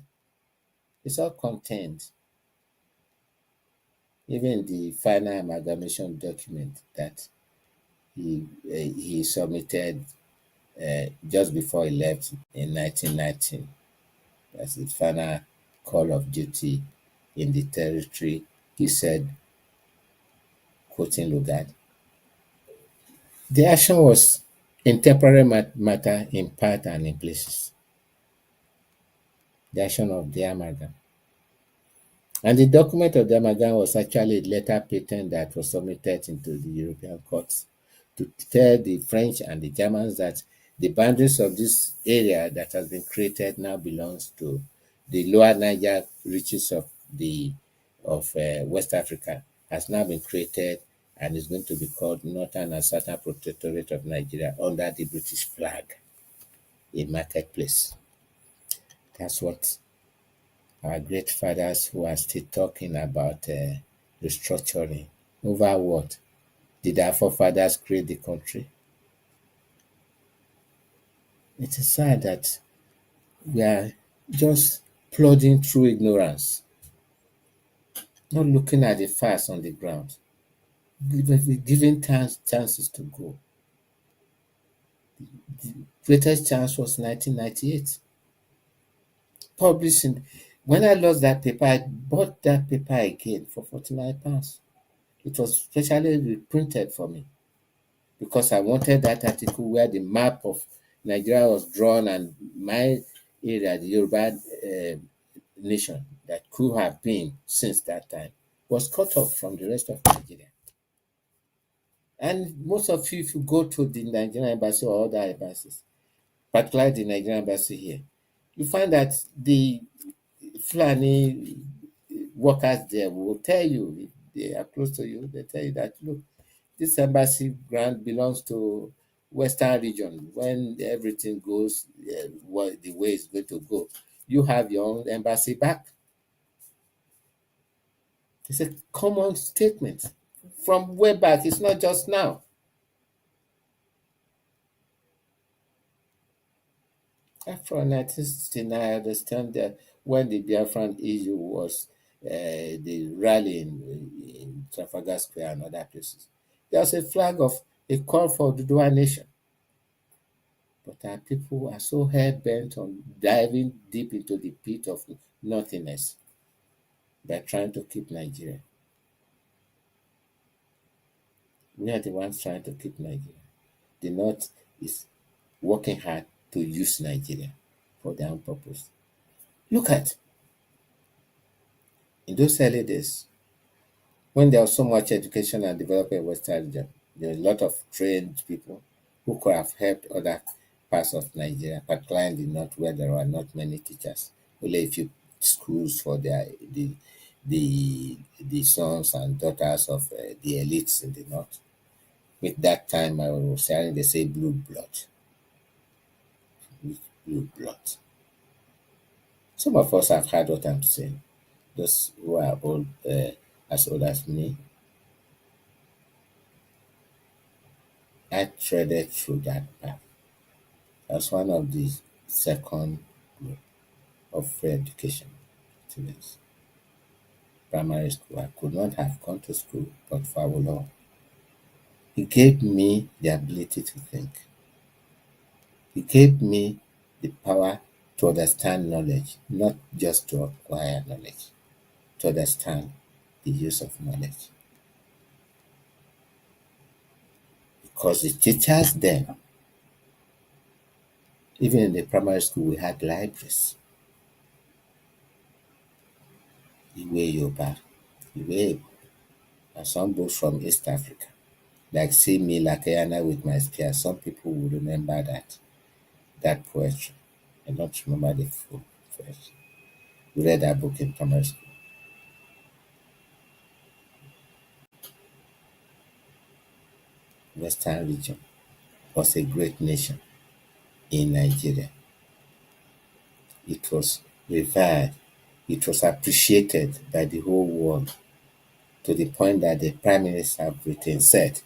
It's all contained. Even the final amalgamation document that he submitted just before he left in 1919, that's his final call of duty in the territory. He said, quoting Lugard, the action was in temporary matter in part and in places. The action of the amalgam. And the document of the amalgam was actually a letter patent that was submitted into the European courts to tell the French and the Germans that the boundaries of this area that has been created now belongs to the lower Niger reaches of West Africa, has now been created and is going to be called Northern and Southern Protectorate of Nigeria under the British flag, a marketplace. That's what our great fathers who are still talking about restructuring. Over what? Did our forefathers create the country? It is sad that we are just plodding through ignorance, not looking at the facts on the ground, giving chances to go. The greatest chance was 1998. Publishing. When I lost that paper, I bought that paper again for £49. It was specially reprinted for me because I wanted that article where the map of Nigeria was drawn and my area, the Yoruba nation that could have been since that time, was cut off from the rest of Nigeria. And most of you, if you go to the Nigerian embassy or other embassies, particularly the Nigerian embassy here, you find that the Fulani workers there will tell you, if they are close to you, they tell you that, look, this embassy grant belongs to Western region. When everything goes the way it's going to go, you have your own embassy back. It's a common statement from way back. It's not just now. After 1969, I understand that when the Biafran issue was the rally in Trafalgar Square and other places, there was a flag of a call for Duduwa nation. But our people are so hell-bent on diving deep into the pit of nothingness by trying to keep Nigeria. We are the ones trying to keep Nigeria. The North is working hard to use Nigeria for their own purpose. Look at, in those early days, when there was so much education and development in Western region, there were a lot of trained people who could have helped other parts of Nigeria, particularly in the north where there were not many teachers, only a few schools for the sons and daughters of the elites in the north. With that time, I was hearing they say blue blood. Blue blood. Some of us have heard what I'm saying. Those who are old, as old as me, I treaded through that path. As one of the second group of free education students. Primary school. I could not have gone to school but for Awolowo. He gave me the ability to think. He gave me the power to understand knowledge, not just to acquire knowledge, to understand the use of knowledge. Because the teachers then, even in the primary school, we had libraries. Iwe Yoruba, Iwe, and some books from East Africa. Like See Me Lakayana with My Spear. Some people will remember that poetry. I don't remember the full poetry. We read that book in primary school. Western region was a great nation in Nigeria. It was revered. It was appreciated by the whole world to the point that the Prime Minister of Britain said,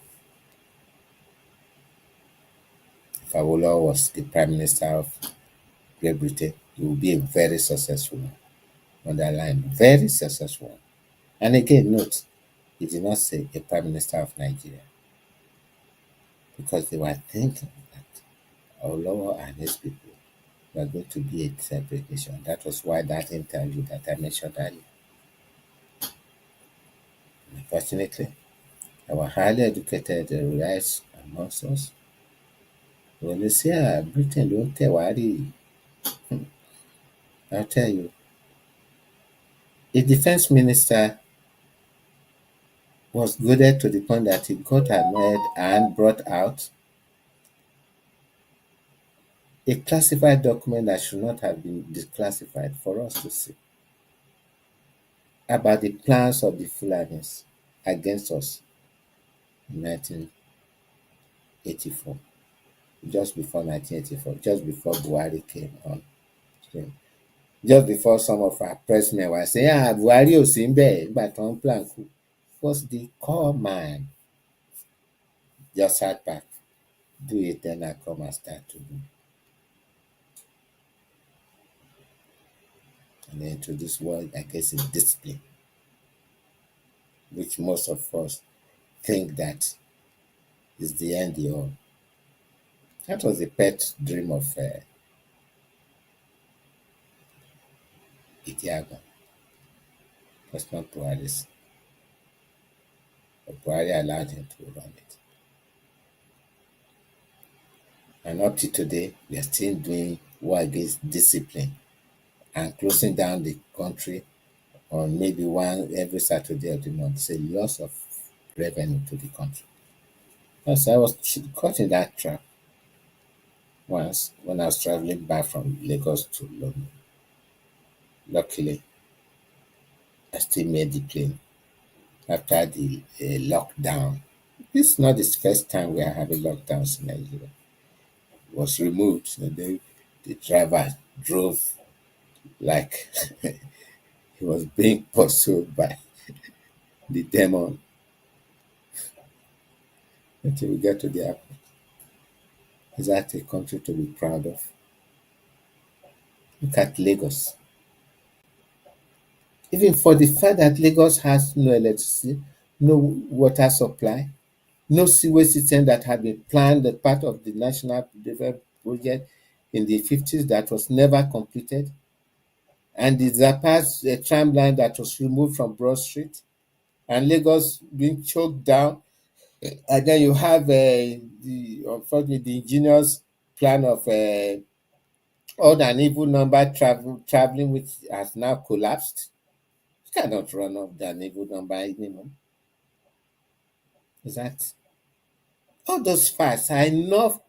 if Awolowo was the Prime Minister of Great Britain, he would be a very successful one. Underline, very successful one. And again, note, he did not say a Prime Minister of Nigeria because they were thinking that Awolowo and his people were going to be a separate nation. That was why that interview that I mentioned earlier. Unfortunately, our highly educated elites amongst us, when they say, Britain don't tell worry, I'll tell you, a defense minister was goaded to the point that he got annoyed and brought out a classified document that should not have been declassified for us to see about the plans of the Fulanis against us in 1984, just before 1984, just before Buhari came on stream. Just before some of our pressmen were saying, Buhari ò sí ńbẹ̀ nígbà tó ń plan coup. was the core man. Just sat back, do it, then I come and start to do. And then introduce what I guess is discipline, which most of us think that is the end all. That was a pet dream of Itiago. That's not Buhari's. But Buhari allowed him to run it. And up to today, we are still doing war against discipline and closing down the country on maybe one every Saturday of the month. It's a loss of revenue to the country. Yes, I was caught in that trap once when I was traveling back from Lagos to London. Luckily, I still made the plane after the lockdown. This is not the first time we are having lockdowns in Nigeria. It was removed, and then the driver drove like he was being pursued by the demon until we get to the airport. Is that a country to be proud of? Look at Lagos. Even for the fact that Lagos has no electricity, no water supply, no sewage system that had been planned as part of the national development project in the 50s that was never completed, and the Zappa's tram line that was removed from Broad Street, and Lagos being choked down. And then you have the unfortunately the ingenious plan of odd and even number traveling, which has now collapsed. You cannot run off the even number anymore. Is that all those facts are enough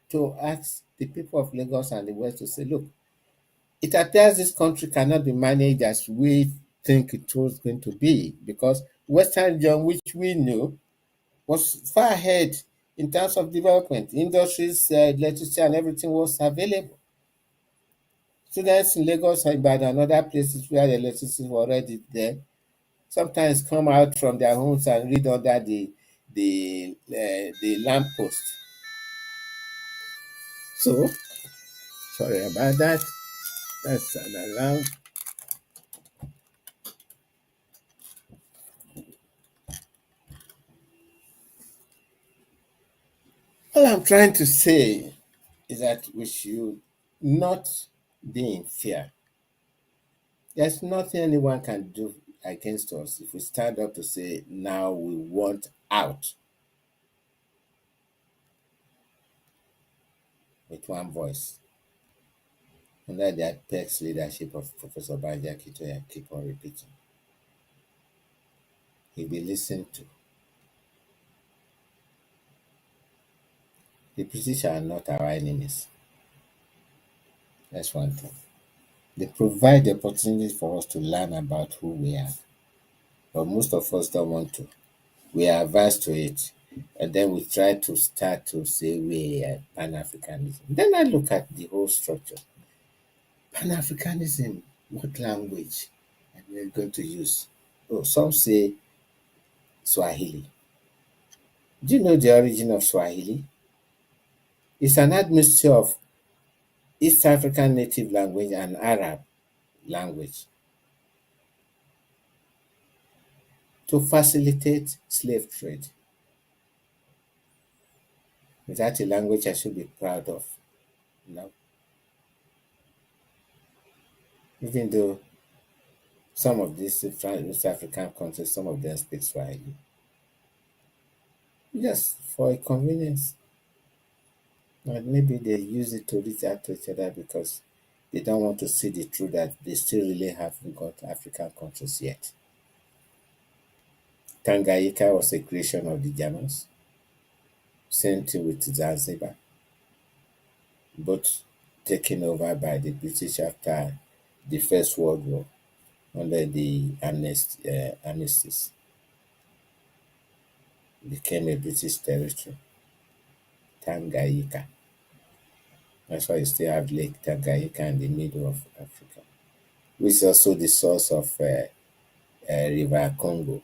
to ask the people of Lagos and the West to say, look, it appears this country cannot be managed as we think it was going to be, because Western region, which we knew, was far ahead in terms of development. Industries, electricity, and everything was available. Students in Lagos and Ibadan and other places where the electricity was already there sometimes come out from their homes and read under the lamppost. So sorry about that. That's an alarm. All I'm trying to say is that we should not be in fear. There's nothing anyone can do against us if we stand up to say, now we want out with one voice. Under the apex leadership of Professor Banja Kitoya, keep on repeating. He'll be listened to. The British are not our enemies. That's one thing. They provide the opportunity for us to learn about who we are. But most of us don't want to. We are averse to it. And then we try to start to say we are Pan-Africanism. Then I look at the whole structure. Pan-Africanism, what language are we going to use? Oh, some say Swahili. Do you know the origin of Swahili? It's an admixture of East African native language and Arab language to facilitate slave trade. Is that a language I should be proud of? No. Even though some of these East African countries, some of them speak Swahili. Just for a convenience. And maybe they use it to reach out to each other because they don't want to see the truth that they still really haven't got African countries yet. Tanganyika was a creation of the Germans. Same thing with Zanzibar. Both taken over by the British after the First World War under the armistice. Became a British territory. Tanganyika. That's why you still have Lake Tanganyika in the middle of Africa, which is also the source of River Congo.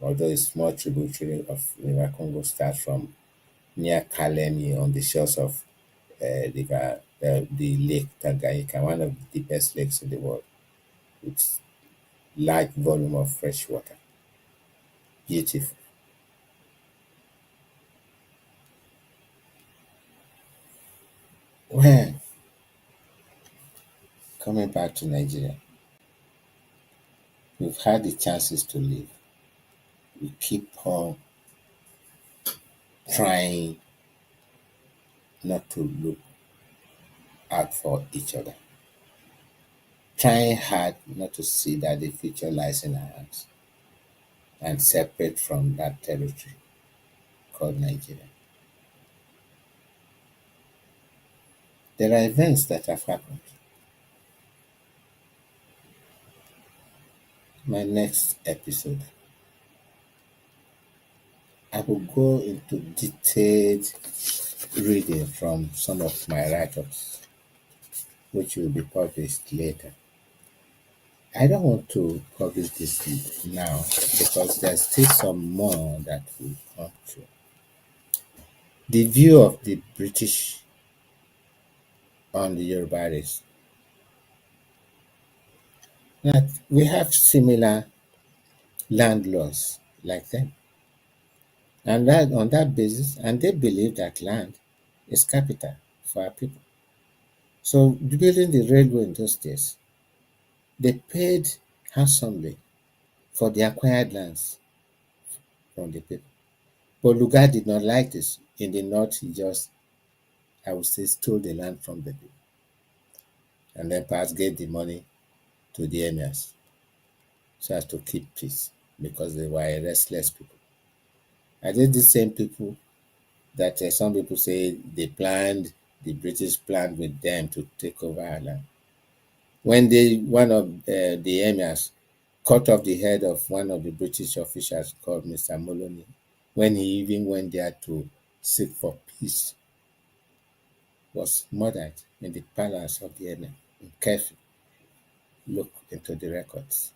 although a small tributary of River Congo starts from near Kalemi on the shores of the lake Tanganyika, one of the deepest lakes in the world, with large volume of fresh water. Beautiful. Well, coming back to Nigeria, we've had the chances to live. We keep on trying not to look out for each other, trying hard not to see that the future lies in our hands and separate from that territory called Nigeria. There are events that have happened. My next episode, I will go into detailed reading from some of my write-ups, which will be published later. I don't want to publish this now because there's still some more that will come through. The view of the British on the Yoruba race. That we have similar land laws like them. And that on that basis, and they believe that land is capital for our people. So building the railway in those days, they paid handsomely for the acquired lands from the people. But Lugard did not like this. In the north, he just, I would say, stole the land from the people. And then perhaps gave the money to the emirs so as to keep peace because they were a restless people. Are they the same people that some people say the British planned with them to take over our land? When one of the emirs cut off the head of one of the British officials called Mr. Moloney, when he even went there to seek for peace, was murdered in the palace of the emir in Kefi. Look into the records.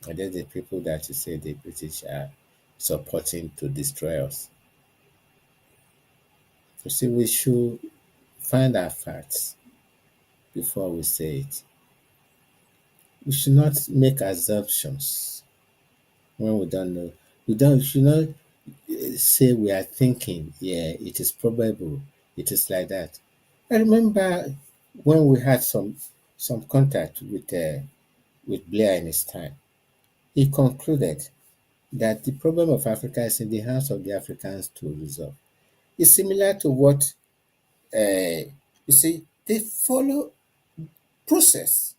Are they the people that you say the British are supporting to destroy us? You see, we should find our facts before we say it. We should not make assumptions when we don't know. We should not say we are thinking, yeah, it is probable, it is like that. I remember when we had some contact with Blair in his time. He concluded that the problem of Africa is in the hands of the Africans to resolve. It's similar to what you see. They follow process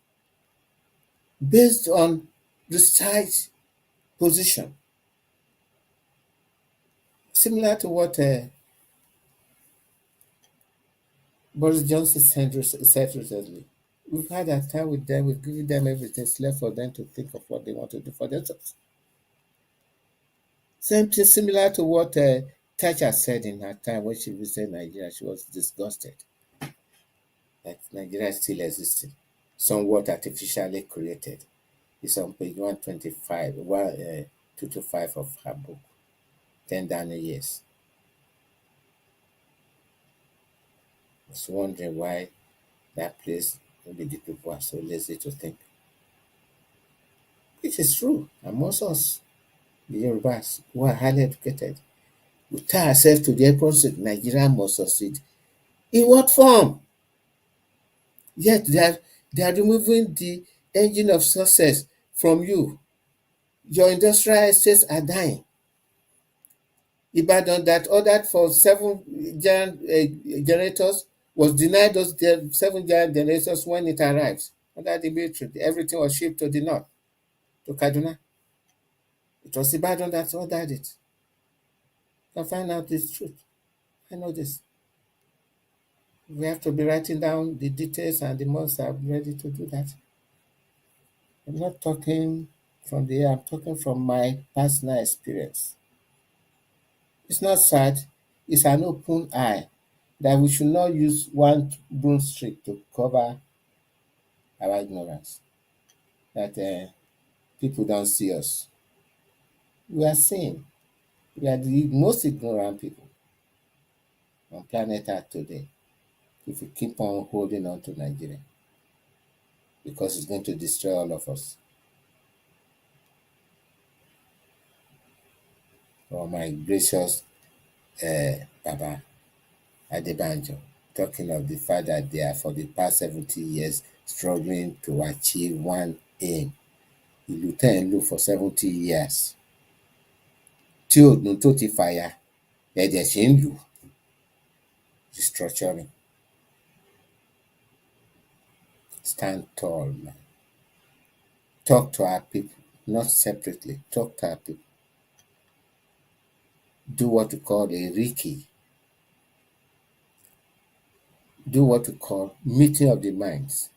based on research position, similar to what Boris Johnson said recently. We've had a time with them, we've given them everything, it's left for them to think of what they want to do for themselves. Same thing similar to what Thatcher said in her time when she visited Nigeria. She was disgusted that Nigeria is still existing, somewhat artificially created. It's on page 125, 225 of her book, 10 Daniel Years. I was wondering why that place, maybe the people are so lazy to think. It is true, amongst us, the Yorubas, who are highly educated, we tie ourselves to the airport that Nigeria must succeed. In what form? Yet they are removing the engine of success from you. Your industrial estates are dying. Ibadan that ordered for 7 giant generators was denied those 7 giant generators when it arrived under the military. Everything was shipped to the north, to Kaduna. It was Ibadan that ordered it. You can find out this truth. I know this. We have to be writing down the details and the months I'm ready to do that. I'm not talking from the air, I'm talking from my personal experience. It's not sad, it's an open eye that we should not use one broomstick to cover our ignorance, that people don't see us. We are seeing we are the most ignorant people on planet Earth today if we keep on holding on to Nigeria because it's going to destroy all of us. Oh, my gracious Baba Adebanjo, talking of the fact that they are for the past 70 years struggling to achieve one aim. Ìlú tẹ́ ń lò for 70 years tí òdùn tó ti fàya ẹ̀dẹ̀ ṣe ń lù restructuring. Stand tall, man. Talk to our people, not separately. Talk to our people. Do what we call a Ricky. Do what we call meeting of the minds.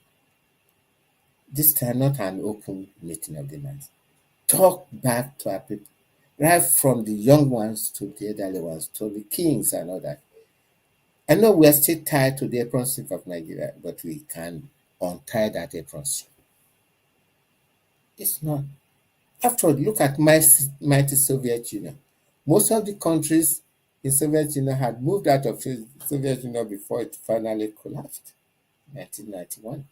This time, not an open meeting of the minds. Talk back to our people, right from the young ones to the elderly ones, to the kings and all that. I know we are still tied to the apron string of Nigeria, but we can untie that apron string. It's not. After all, look at mighty Soviet Union. Most of the countries in Soviet Union had moved out of Soviet Union before it finally collapsed, 1991.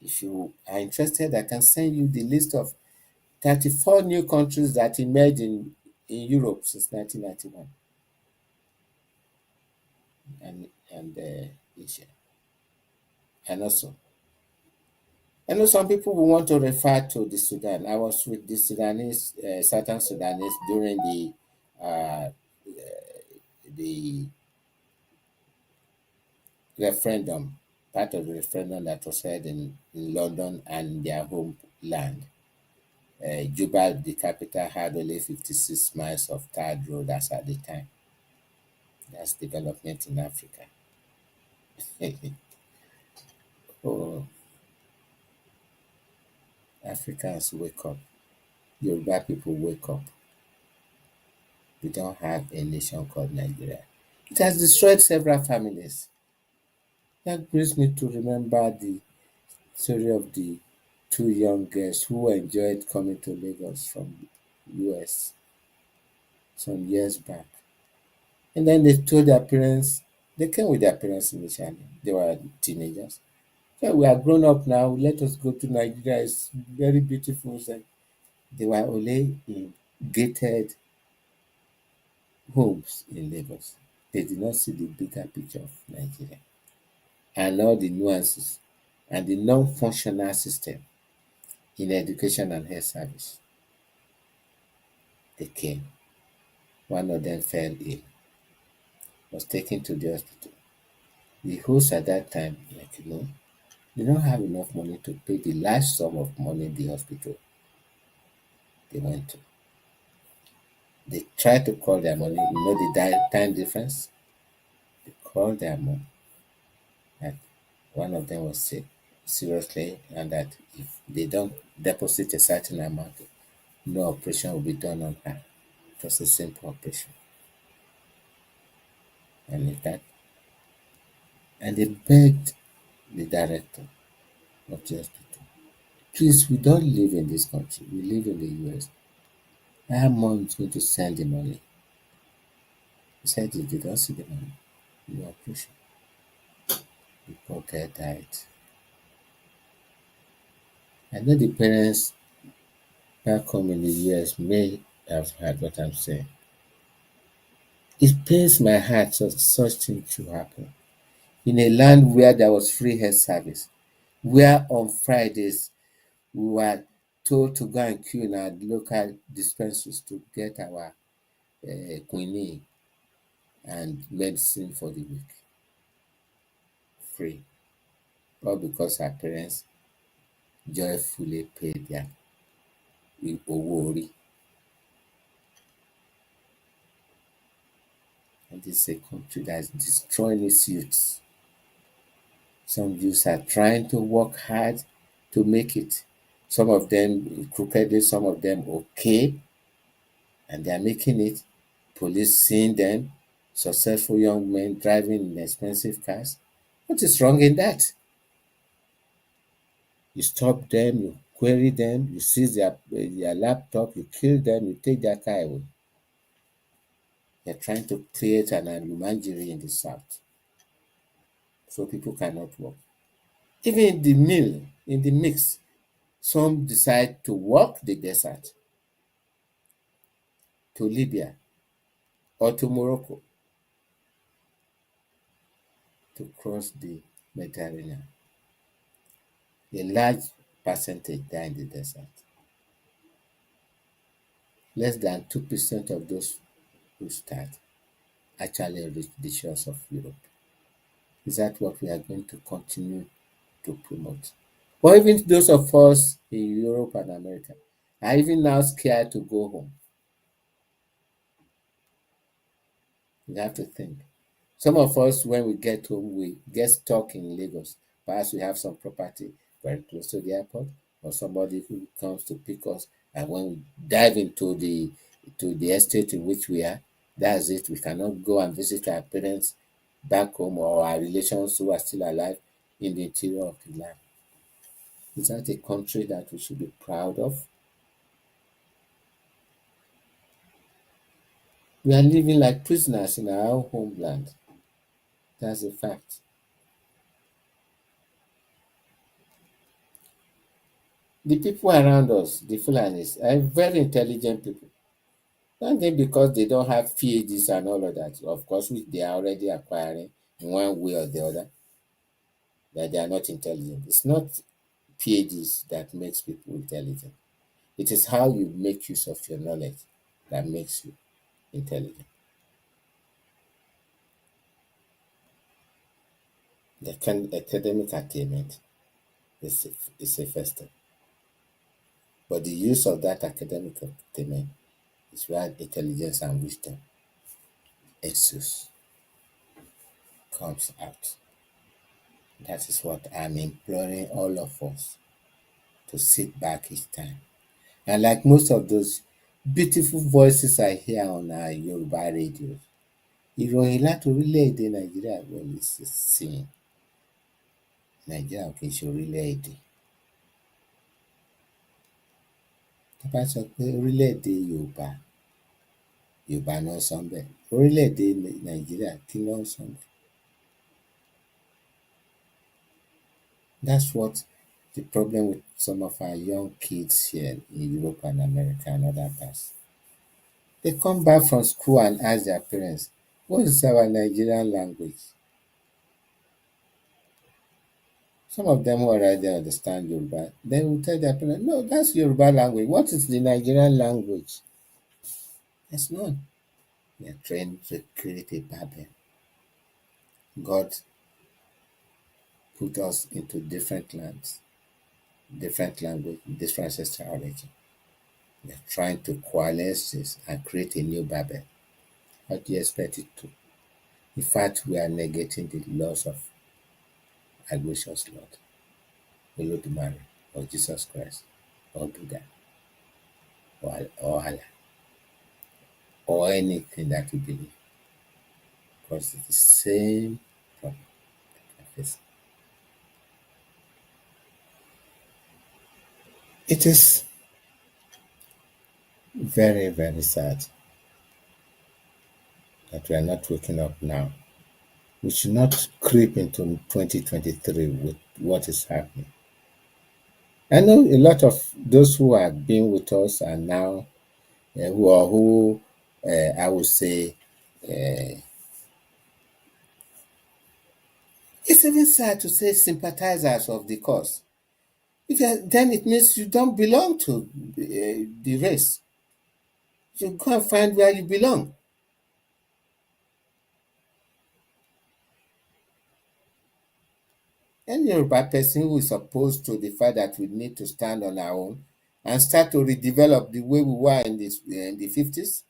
If you are interested, I can send you the list of 34 new countries that emerged in Europe since 1991 and Asia. And also, I know some people will want to refer to the Sudan. I was with the Sudanese, Southern Sudanese during the referendum, part of the referendum that was held in London and their homeland. Juba, the capital, had only 56 miles of tarred road as at the time. That's development in Africa. Oh, Africans, wake up. Yoruba people, wake up. We don't have a nation called Nigeria. It has destroyed several families. That brings me to remember the story of the two young girls who enjoyed coming to Lagos from US some years back. And then they told their parents, they came with their parents initially. They were teenagers. Yeah, we are grown up now. Let us go to Nigeria. It's very beautiful. So they were only in gated homes in Lagos. They did not see the bigger picture of Nigeria and all the nuances and the non-functional system in education and health service. They came. One of them fell ill, was taken to the hospital. The host at that time, they don't have enough money to pay the large sum of money the hospital they went to. They tried to call their money, the time difference. They called their mom. And one of them was sick seriously, and that if they don't deposit a certain amount, no operation will be done on her. It was a simple operation. And they begged the director of the hospital, please, we don't live in this country. We live in the US. Our mom is going to send the money. He said if they don't see the money, no operation. The poor girl died. I know the parents back home in the US may have heard what I'm saying. It pains my heart that such things should happen. In a land where there was free health service, where on Fridays we were told to go and queue in our local dispensaries to get our quinine and medicine for the week. Free. All because our parents joyfully paid their owó orí. And this is a country that is destroying its youths. Some youths are trying to work hard to make it. Some of them crookedly, some of them okay, and they are making it. Police seeing them, successful young men driving in expensive cars. What is wrong in that? You stop them, you query them, you seize their laptop, you kill them, you take their car away. They're trying to create an Alumangiri in the south so people cannot work. Even in the mill, in the mix, some decide to walk the desert to Libya or to Morocco to cross the Mediterranean. A large percentage die in the desert. Less than 2% of those who start actually reach the shores of Europe. Is that what we are going to continue to promote? Or even those of us in Europe and America are even now scared to go home. We have to think. Some of us, when we get home, we get stuck in Lagos. Perhaps we have some property very close to the airport, or somebody who comes to pick us. And when we dive into the estate in which we are, that's it. We cannot go and visit our parents back home or our relations who are still alive in the interior of the land. Is that a country that we should be proud of? We are living like prisoners in our own homeland. That's a fact. The people around us, the Fulanis, are very intelligent people. Don't think because they don't have PhDs and all of that, of course, which they are already acquiring in one way or the other, that they are not intelligent. It's not PhDs that makes people intelligent. It is how you make use of your knowledge that makes you intelligent. The academic attainment is a first step. But the use of that academic attainment is where intelligence and wisdom ensues, comes out. That is what I'm imploring all of us to sit back each time. And like most of those beautiful voices I hear on our Yoruba radio, ìròyìn láti orílẹ̀-èdè Nàìjíríà ló ní sísìn. Nàìjíríà kì í ṣe orílẹ̀-èdè. Tá bá sọ pé orílẹ̀-èdè Yorùbá, Yorùbá náà sọ ńbẹ̀. Orílẹ̀-èdè Nàìjíríà kí ló ń sọ ńbẹ̀? That's what the problem with some of our young kids here in Europe and America and other parts. They come back from school and ask their parents, what is our Nigerian language? Some of them who already understand Yoruba, they will tell their parents, no, that's Yoruba language. What is the Nigerian language? There's none. We are trained to create a Babel. God put us into different lands, different language, different ancestral origin. We are trying to coalesce this and create a new Babel. How do you expect it to? In fact, we are negating the laws of our gracious Lord, Olodumare, or Jesus Christ, or Buddha, or Allah, or anything that we believe. Because it's the same problem that we face. It is very, very sad that we are not waking up now. We should not creep into 2023 with what is happening. I know a lot of those who have been with us are now, who I would say, it's even sad to say sympathizers of the cause. Then it means you don't belong to the race. You go and find where you belong. Any Yoruba person who is opposed to the fact that we need to stand on our own and start to redevelop the way we were in the 50s,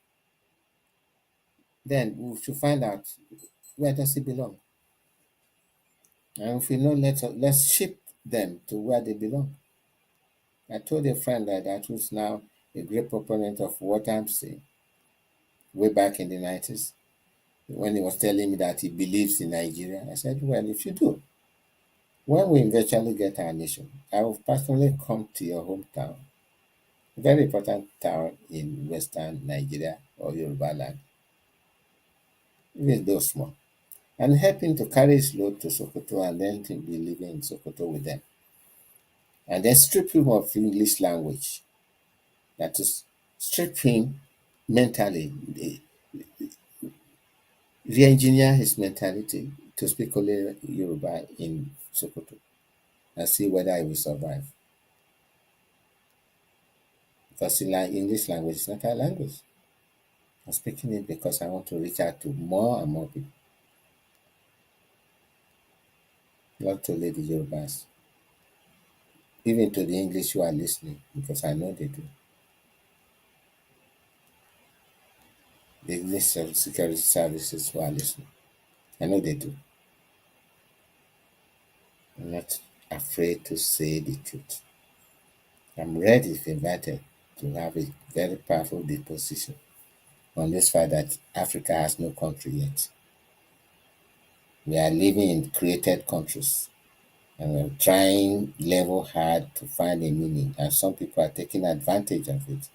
then we should find out where does it belong. And if we know, let's shift them to where they belong. I told a friend that who's now a great proponent of what I'm saying way back in the 90s, when he was telling me that he believes in Nigeria. I said, well, if you do, When we eventually get our nation, I will personally come to your hometown, very important town in western Nigeria or Yoruba land, even though small, and help him to carry his load to Sokoto and then to be living in Sokoto with them. And then strip him of English language. That is, strip him mentally, re-engineer his mentality to speak only Yoruba in Sokoto and see whether he will survive. Because English language is not our language. I'm speaking it because I want to reach out to more and more people, not only the Yorubas, even to the English who are listening, because I know they do. The English security services who are listening, I know they do. I'm not afraid to say the truth. I'm ready, if invited, to have a very powerful deposition on this fact that Africa has no country yet. We are living in created countries and we're trying level hard to find a meaning, and some people are taking advantage of it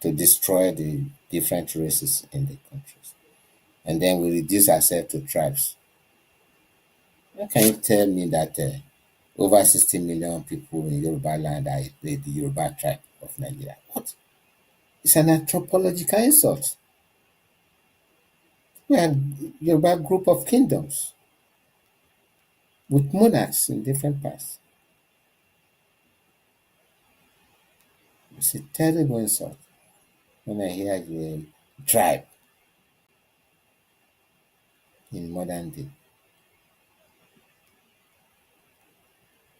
to destroy the different races in the countries. And then we reduce ourselves to tribes. How can you tell me that over 60 million people in Yoruba land are the Yoruba tribe of Nigeria? What? It's an anthropological insult. We are Yoruba group of kingdoms with monarchs in different parts. It's a terrible insult when I hear you tribe in modern day.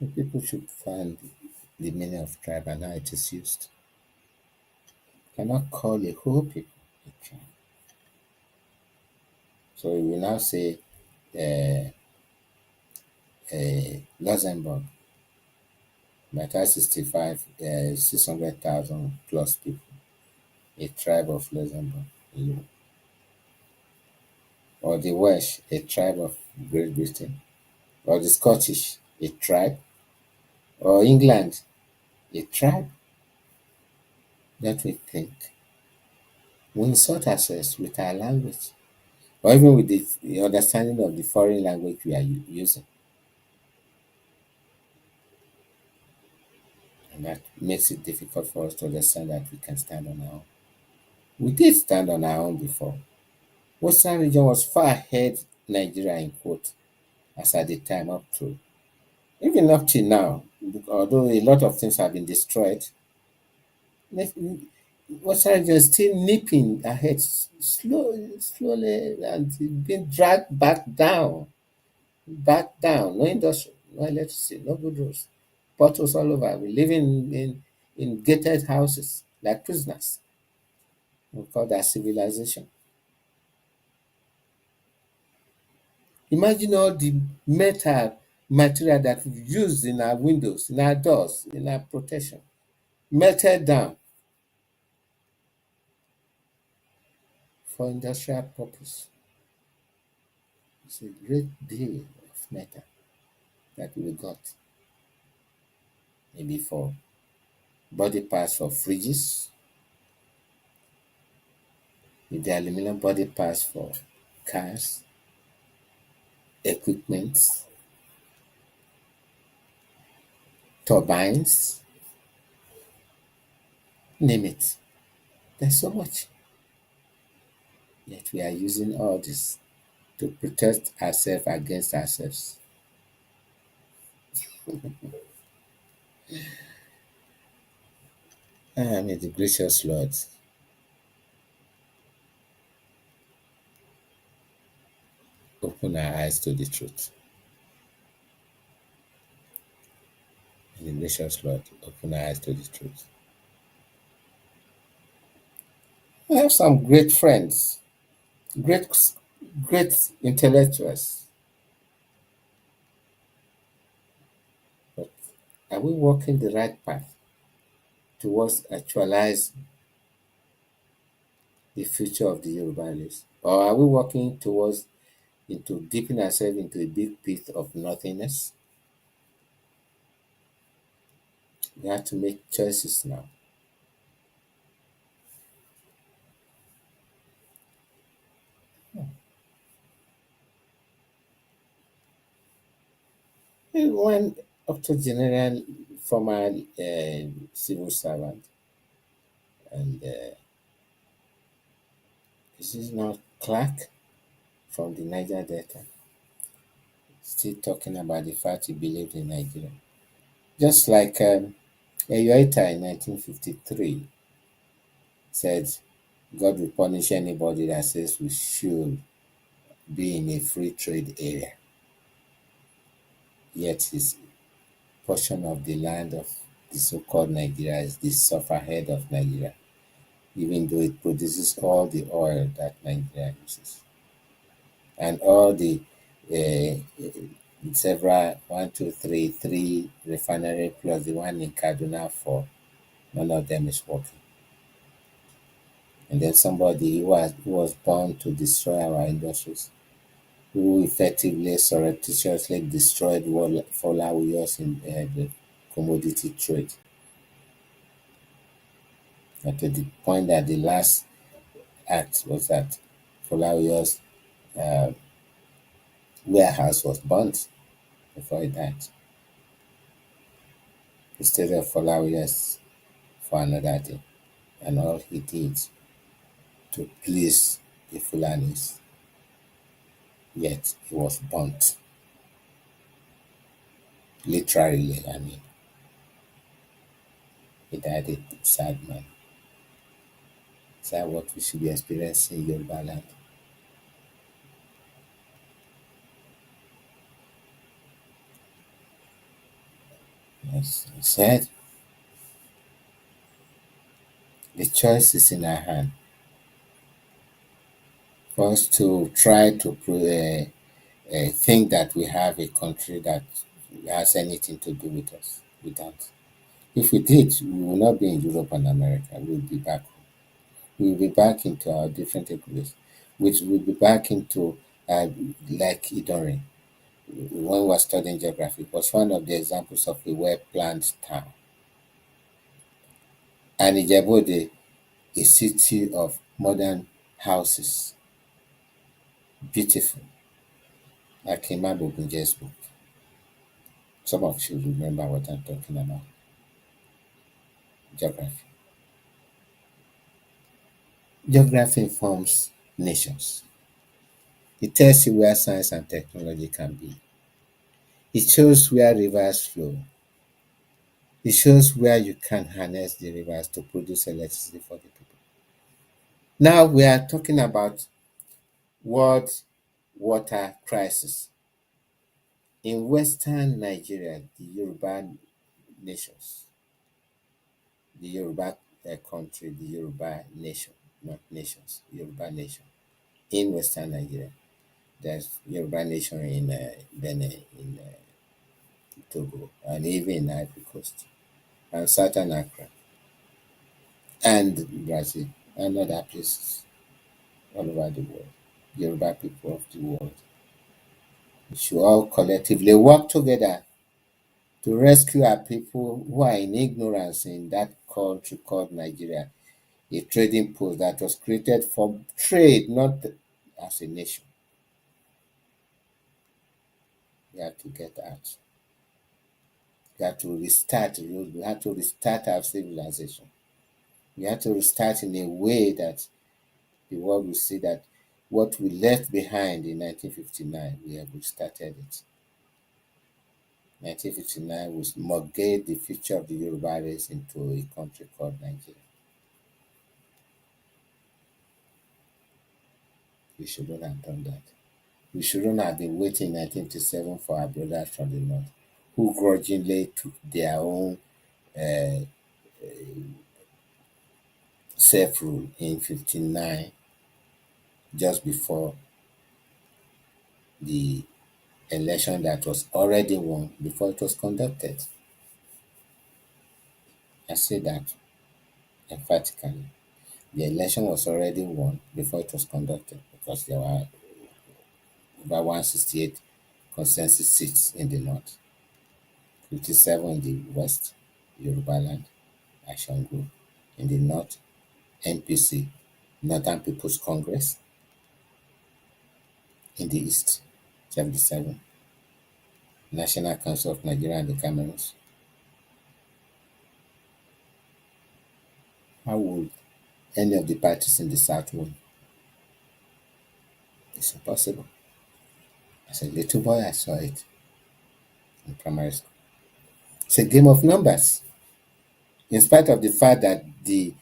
The people should find the meaning of tribe and how it is used. You cannot call a whole people a tribe. So we will now say Luxembourg might have 600,000 plus people, a tribe of Luxembourg, or the Welsh, a tribe of Great Britain, or the Scottish, a tribe, or England, a tribe. That we think we insult ourselves with our language, or even with the understanding of the foreign language we are using. And that makes it difficult for us to understand that we can stand on our own. We did stand on our own before. Western region was far ahead Nigeria in quote, as at the time up to, even up till now, although a lot of things have been destroyed, Western region is still nipping ahead slowly and being dragged back down. No industry, no electricity, no good roads, potholes all over. We live in gated houses like prisoners. We call that civilization. Imagine all the metal material that we've used in our windows, in our doors, in our protection, melted down for industrial purpose. It's a great deal of metal that we got. Maybe for body parts for fridges, with the aluminum body parts for cars, equipment, turbines, name it. There's so much. Yet we are using all this to protect ourselves against ourselves. May the gracious Lord open our eyes to the truth. May the gracious Lord open our eyes to the truth. I have some great friends, great, great intellectuals. But are we walking the right path towards actualize the future of the Yoruba race? Or are we walking towards into dipping ourselves into a big pit of nothingness? We have to make choices now. One octogenarian former civil servant, and this is now Clark from the Niger Delta, still talking about the fact he believed in Nigeria. Just like Eyoita in 1953 said, God will punish anybody that says we should be in a free trade area. Yet his portion of the land of the so-called Nigeria is the suffer head of Nigeria, even though it produces all the oil that Nigeria uses. And all the several, one, two, three refinery plus the one in Kaduna, four, none of them is working. And then somebody who was born to destroy our industries, who effectively surreptitiously destroyed Folawiyos in the commodity trade. And to the point that the last act was that Folawiyos warehouse was burnt before he died. He stayed there for Folawiyos for another day. And all he did to please the Fulanis, yet he was burnt. Literally, I mean. He died a sad man. Is that what we should be experiencing in Yoruba land? Yes, he said, the choice is in our hand. For us to try to think that we have a country that has anything to do with us. We don't. If we did, we will not be in Europe and America. We'll be back home. We'll be back into our different equities, which will be back into like Idorin. When we were studying geography, it was one of the examples of a well-planned town. And Ijebode, a city of modern houses, beautiful, like Imam Ogunje's book. Some of you remember what I'm talking about. Geography. Geography informs nations. It tells you where science and technology can be. It shows where rivers flow. It shows where you can harness the rivers to produce electricity for the people. Now we are talking about world water crisis. In Western Nigeria, the Yoruba nations, the Yoruba country, the Yoruba nation, not nations, Yoruba nation, in Western Nigeria. There's Yoruba nation in Benin, in Togo, and even in Ivory Coast, and Southern Accra, and Brazil, and other places all over the world. Yoruba people of the world. We should all collectively work together to rescue our people who are in ignorance in that country called Nigeria, a trading post that was created for trade, not as a nation. We have to get out. We have to restart. We have to restart our civilization. We have to restart in a way that the world will see that what we left behind in 1959, we have restarted it. 1959 was mortgage the future of the Yoruba race into a country called Nigeria. We shouldn't have done that. We shouldn't have been waiting in 1957 for our brothers from the north, who grudgingly took their own self-rule in 59, just before the election that was already won before it was conducted. I say that emphatically. The election was already won before it was conducted because there were over 168 consensus seats in the north, 57 in the west, Yoruba Land Action Group. In the north, NPC, Northern People's Congress. In the east, 77, National Council of Nigeria and the Cameroons. How would any of the parties in the south win? It's impossible. As a little boy, I saw it in primary school. It's a game of numbers. In spite of the fact that the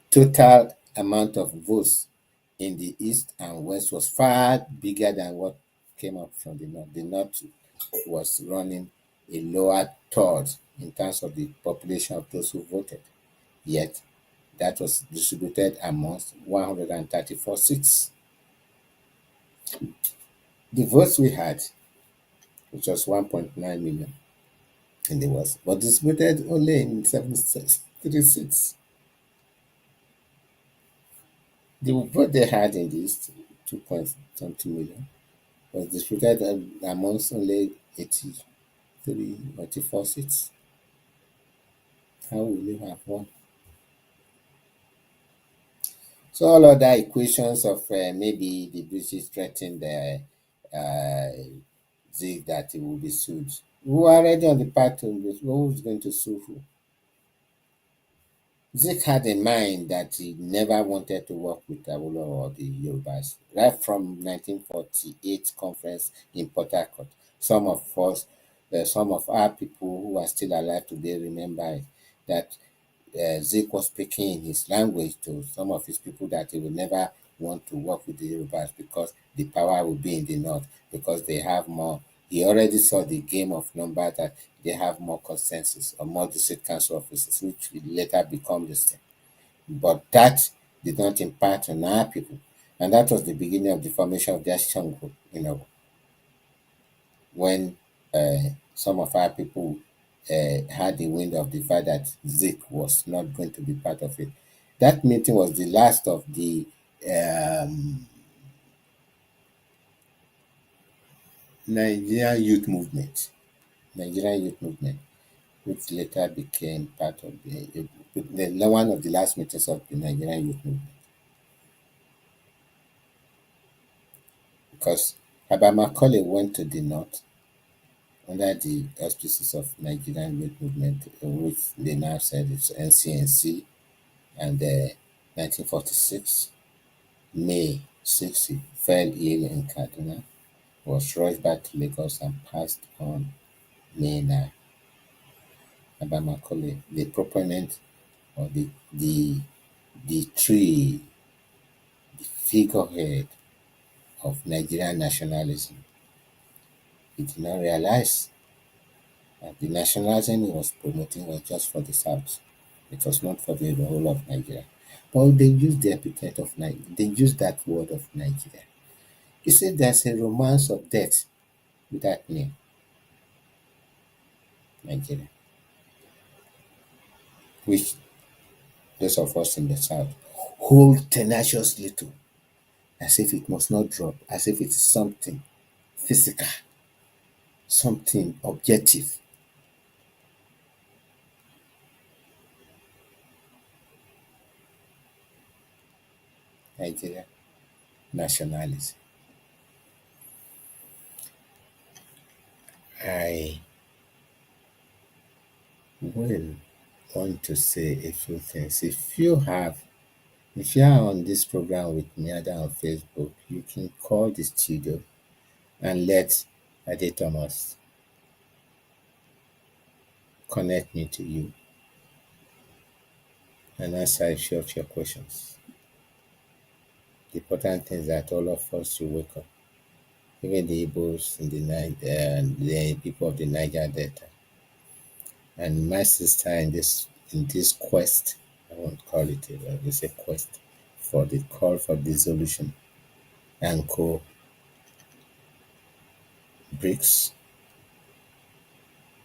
total amount of votes in the east and west was far bigger than what came up from the north. The north was running a lower third in terms of the population of those who voted. Yet, that was distributed amongst 134 seats. The votes we had, which was 1.9 million in the west, was distributed only in 73 seats. The vote they had in the east, 2.20 million, was distributed amongst only 83, 84 seats. How will you have won? So all other equations of maybe the British threatened Zig that he will be sued. We were already on the path to who was going to sue who. Zig had in mind that he never wanted to work with Awolowo or the Yorubas. Right from 1948 conference in Port Harcourt, some of us, some of our people who are still alive today remember that Zeke was speaking in his language to some of his people that he will never want to work with the Yorubas because the power will be in the north, because they have more. He already saw the game of number that they have more consensus or more district council offices, which will later become the same. But that did not impact on our people. And that was the beginning of the formation of the action group, when some of our people had the wind of the fact that Zeke was not going to be part of it. That meeting was the last of the Nigerian youth movement. Which later became part of one of the last meetings of the Nigerian youth movement. Because Baba Macaulay went to the north under the auspices of Nigerian youth movement, which they now said it's NCNC, and 1946, May 6, he fell ill in Kaduna, was rushed back to Lagos and passed on May 9. Baba Macaulay, the proponent or the tree, the figurehead of Nigerian nationalism, he did not realize that the nationalism he was promoting was just for the South. It was not for the whole of Nigeria. But they used the epithet of Nigeria. They used that word of Nigeria. You see, there's a romance of death with that name, Nigeria, which those of us in the South hold tenaciously to, as if it must not drop, as if it is something physical, something objective. Nigeria, nationalism. I will want to say a few things. If you are on this program with me either on Facebook, you can call the studio and let Ade Thomas connect me to you and answer a few of your questions. The important thing is that all of us should wake up, even the Igbos in the night and the people of the Niger Delta. And my sister in this quest, I won't call it it's a quest for the call for dissolution and co BRICS.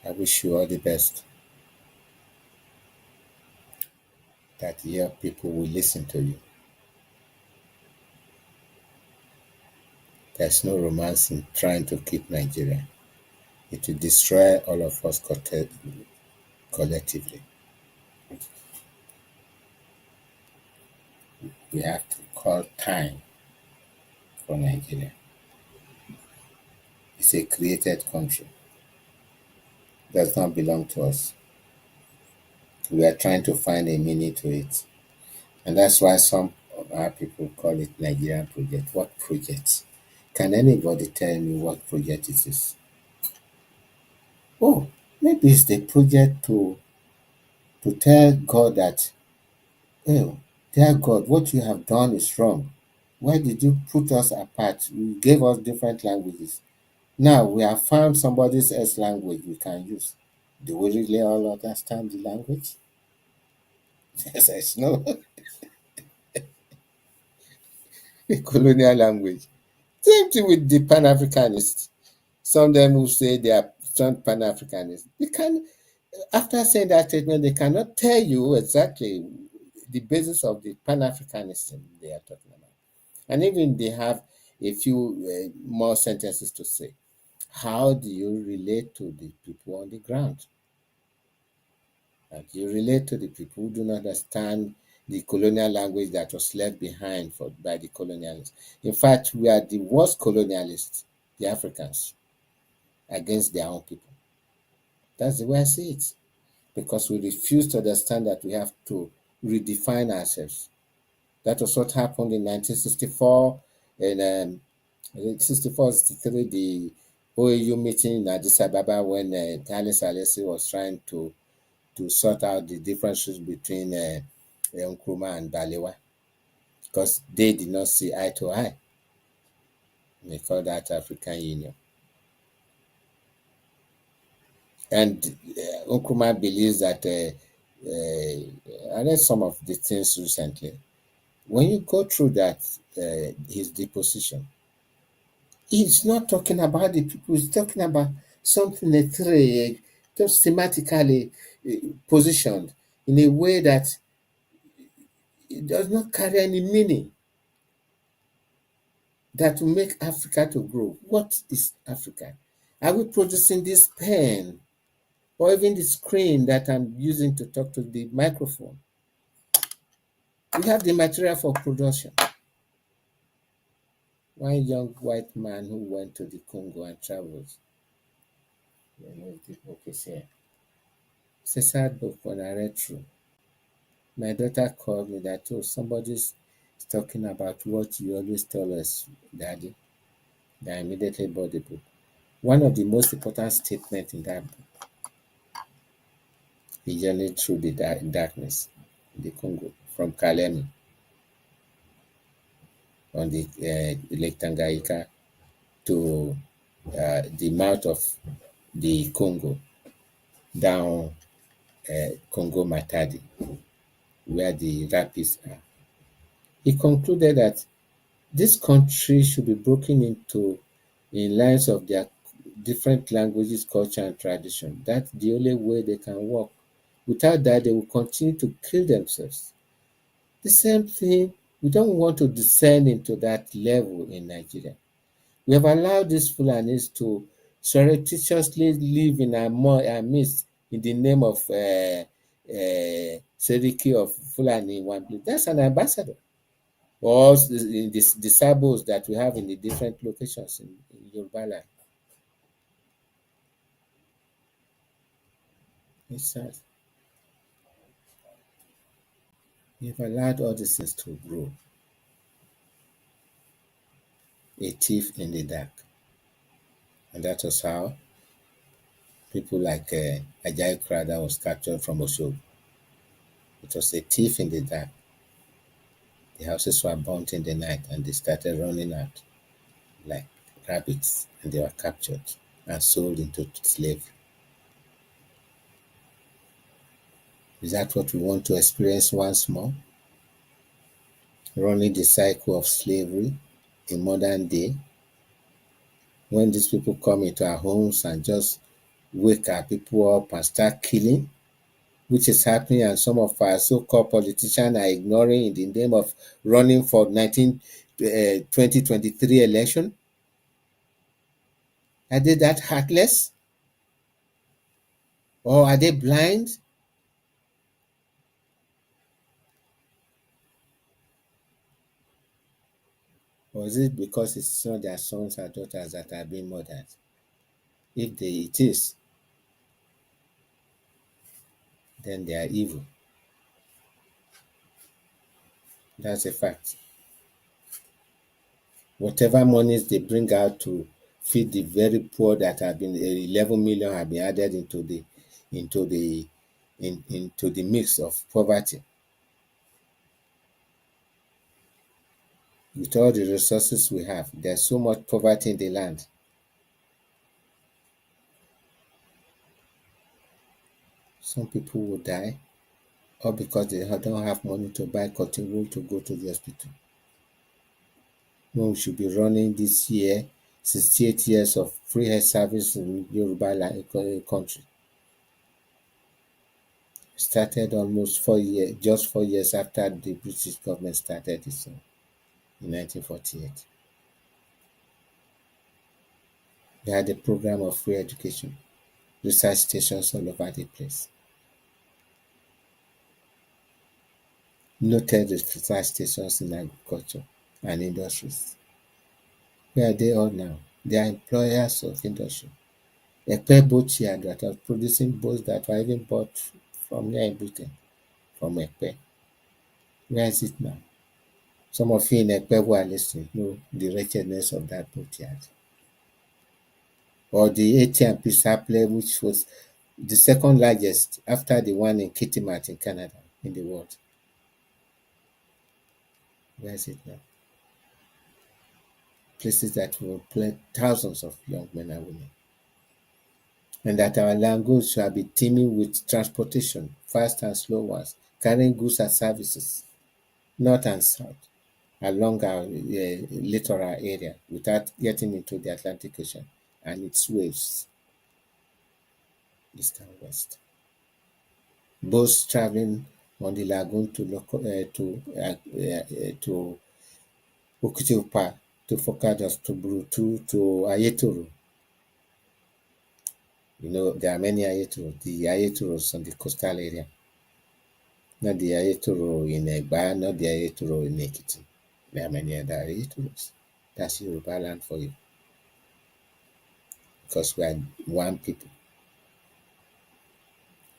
I wish you all the best. That your people will listen to you. There's no romance in trying to keep Nigeria. It will destroy all of us collectively. we have to call time for Nigeria. It's a created country. It does not belong to us. We are trying to find a meaning to it. And that's why some of our people call it Nigerian project. What project? Can anybody tell me what project it is? Oh, maybe it's the project to tell God that, oh, dear God, what you have done is wrong. Why did you put us apart? You gave us different languages. Now we have found somebody else's language we can use. Do we really all understand the language? Yes, it's no colonial language. Same thing with the Pan Africanists. Some of them will say they are some Pan Africanists. They can, after saying that statement, they cannot tell you exactly the basis of the Pan Africanism they are talking about. And even they have a few more sentences to say. How do you relate to the people on the ground? How do you relate to the people who do not understand the colonial language that was left behind by the colonialists? In fact, we are the worst colonialists, the Africans, against their own people. That's the way I see it. Because we refuse to understand that we have to redefine ourselves. That was what happened in 1964 and 64, 63, the OAU meeting in Addis Ababa when Haile Selassie was trying to sort out the differences between Nkrumah and Balewa because they did not see eye to eye. They call that African Union. And Nkrumah believes that, I read some of the things recently. When you go through that, his deposition, he's not talking about the people, he's talking about something just thematically positioned in a way that it does not carry any meaning that will make Africa to grow. What is Africa? Are we producing this pen or even the screen that I'm using to talk to the microphone? We have the material for production. One young white man who went to the Congo and traveled. The book is here. It's a sad book when I read through. My daughter called me that, oh, somebody's talking about what you always tell us, Daddy. I immediately bought the book. One of the most important statements in that book, he journeyed through the darkness in the Congo from Kalemi on the Lake Tanganyika to the mouth of the Congo down Congo Matadi, where the rapids are. He concluded that this country should be broken into in lines of their different languages, culture, and tradition. That's the only way they can work. Without that, they will continue to kill themselves. The same thing, we don't want to descend into that level in Nigeria. We have allowed these Fulanis to surreptitiously live in our midst in the name of Seriki of Fulani in one place. That's an ambassador. Or in the sabos that we have in the different locations in Yoruba land. It's sad. We have allowed all these things to grow. A thief in the dark. And that was how people like Ajala was captured from Osho. It was a thief in the dark. The houses were burnt in the night and they started running out like rabbits and they were captured and sold into slavery. Is that what we want to experience once more? Running the cycle of slavery in modern day? When these people come into our homes and just wake our people up and start killing, which is happening, and some of our so-called politicians are ignoring in the name of running for 2023 election? Are they that heartless? Or are they blind? Or is it because it's not their sons and daughters that are being murdered? It is, then they are evil. That's a fact. Whatever monies they bring out to feed the very poor that have been 11 million have been added into the into the mix of poverty. With all the resources we have, there's so much poverty in the land. Some people will die, or because they don't have money to buy cotton wool to go to the hospital. When we should be running this year 68 years of free health service in Yoruba country. Started almost 4 years, just 4 years after the British government started this in 1948. They had a program of free education, research stations all over the place. Noted research stations in agriculture and industries. Where are they all now? They are employers of industry. Ekpe boat here that are producing boats that were even bought from here in Britain, from Ekpe. Where is it now? Some of you in Ekpe who are listening know the wretchedness of that boat yard. Or the AT&P supply, which was the second largest after the one in Kitimat in Canada in the world. Where is it now? Places that will employ thousands of young men and women. And that our language shall be teeming with transportation, fast and slow ones, carrying goods and services, north and south, along our littoral area without getting into the Atlantic Ocean and its waves, east and west. Boats traveling on the lagoon to Okitiupa, to Focados, to Brutu, to Ayetoro. You know, there are many Ayetoros. The Ayetoros on the coastal area. Not the Ayetoro in Egba, not the Ayetoro in Ekiti. There are many other Ayetoros. That's Yoruba land for you. Because we are one people.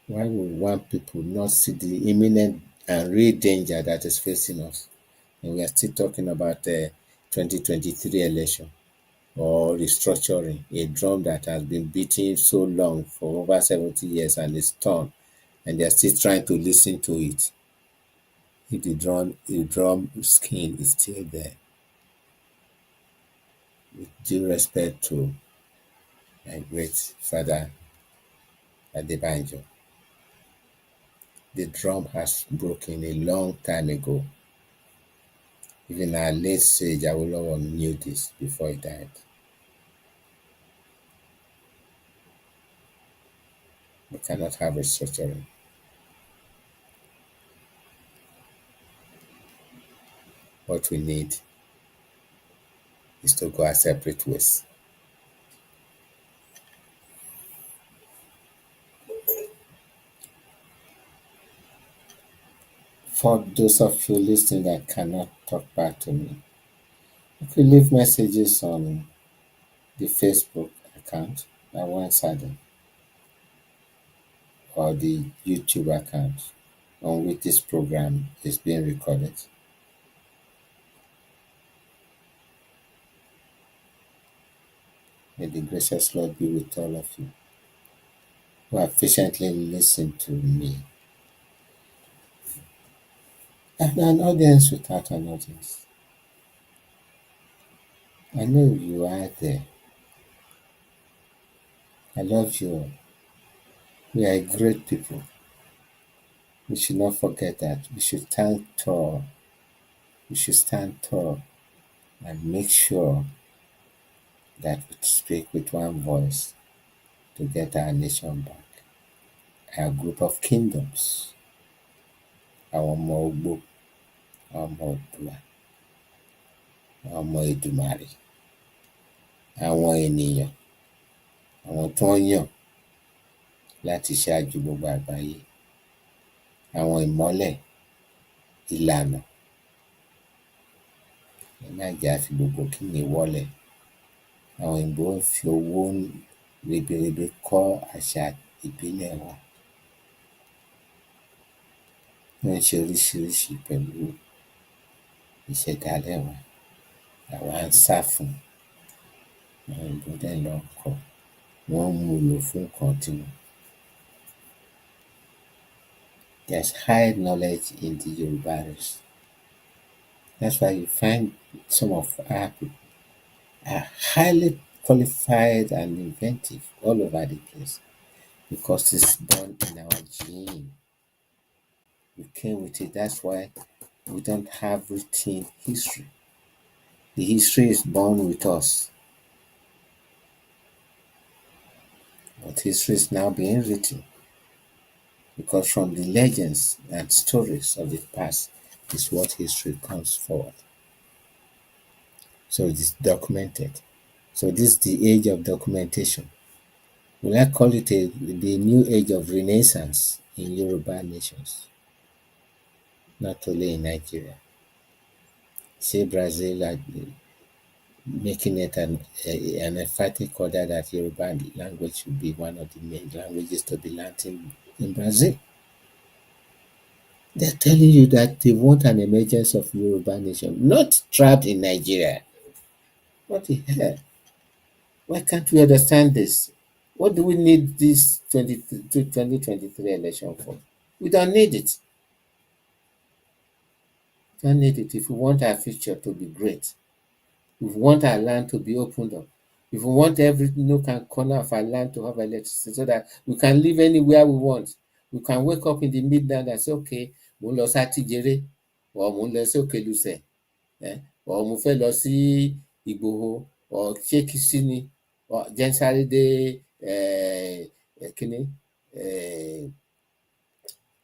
Why would one people not see the imminent and real danger that is facing us? And we are still talking about the 2023 election or restructuring, a drum that has been beating so long for over 70 years and is torn, and they are still trying to listen to it. If the drum skin is still there, with due respect to my great father Adebanjo, the drum has broken a long time ago. Even our late sage Awolowo knew this before he died. We cannot have restructuring. What we need is to go our separate ways. For those of you listening that cannot talk back to me, if you leave messages on the Facebook account, I will answer them, or the YouTube account on which this program is being recorded. May the gracious Lord be with all of you who have patiently listened to me. And an audience without an audience. I know you are there. I love you all. We are a great people. We should not forget that. We should stand tall. We should stand tall and make sure that we speak with one voice to get our nation back. Our group of kingdoms, our ọmọ Ogbo, our ọmọ Oòduà, our ọmọ Èdùmàrè, àwọn ènìyàn, àwọn tó ń yàn láti ṣáájú gbogbo àgbáyé, àwọn ìmọ́lẹ̀, ìlànà, ẹ má jẹ́ á fi gbogbo kíní wọ́lẹ̀. Àwọn òyìnbó ń fi owó ribiribi kọ́ àṣà ìbílẹ̀ wa. Wọ́n ń ṣe oríṣiríṣi pẹ̀lú ìṣẹ̀dálẹ̀ wa. Àwa ń sá fún, àwọn òyìnbó dẹ̀ lọ ń kọ́, wọ́n ń mú lò fún nǹkan tiwọn. There's high knowledge in the Yoruba race. That's why you find some of our people are highly qualified and inventive all over the place because it's born in our gene. We came with it. That's why we don't have written history. The history is born with us. But history is now being written because from the legends and stories of the past is what history comes forward. So it is documented. So this is the age of documentation. Will I call it the new age of renaissance in Yoruba nations? Not only in Nigeria. Say Brazil are making it an emphatic order that Yoruba language should be one of the main languages to be learned in Brazil. They're telling you that they want an emergence of Yoruba nation, not trapped in Nigeria. What the hell? Why can't we understand this? What do we need this 2023 election for? We don't need it. We don't need it if we want our future to be great. If we want our land to be opened up. If we want every nook and corner of our land to have electricity so that we can live anywhere we want. We can wake up in the midnight and say, okay, mo ń lọ sí Àtijèrè, or mo ń lọ sí Òkèlùsẹ̀, or mo fẹ́ lọ sí Ìgbòho, or ṣé Kìsí ni, or jẹ́ n sáré dé kíní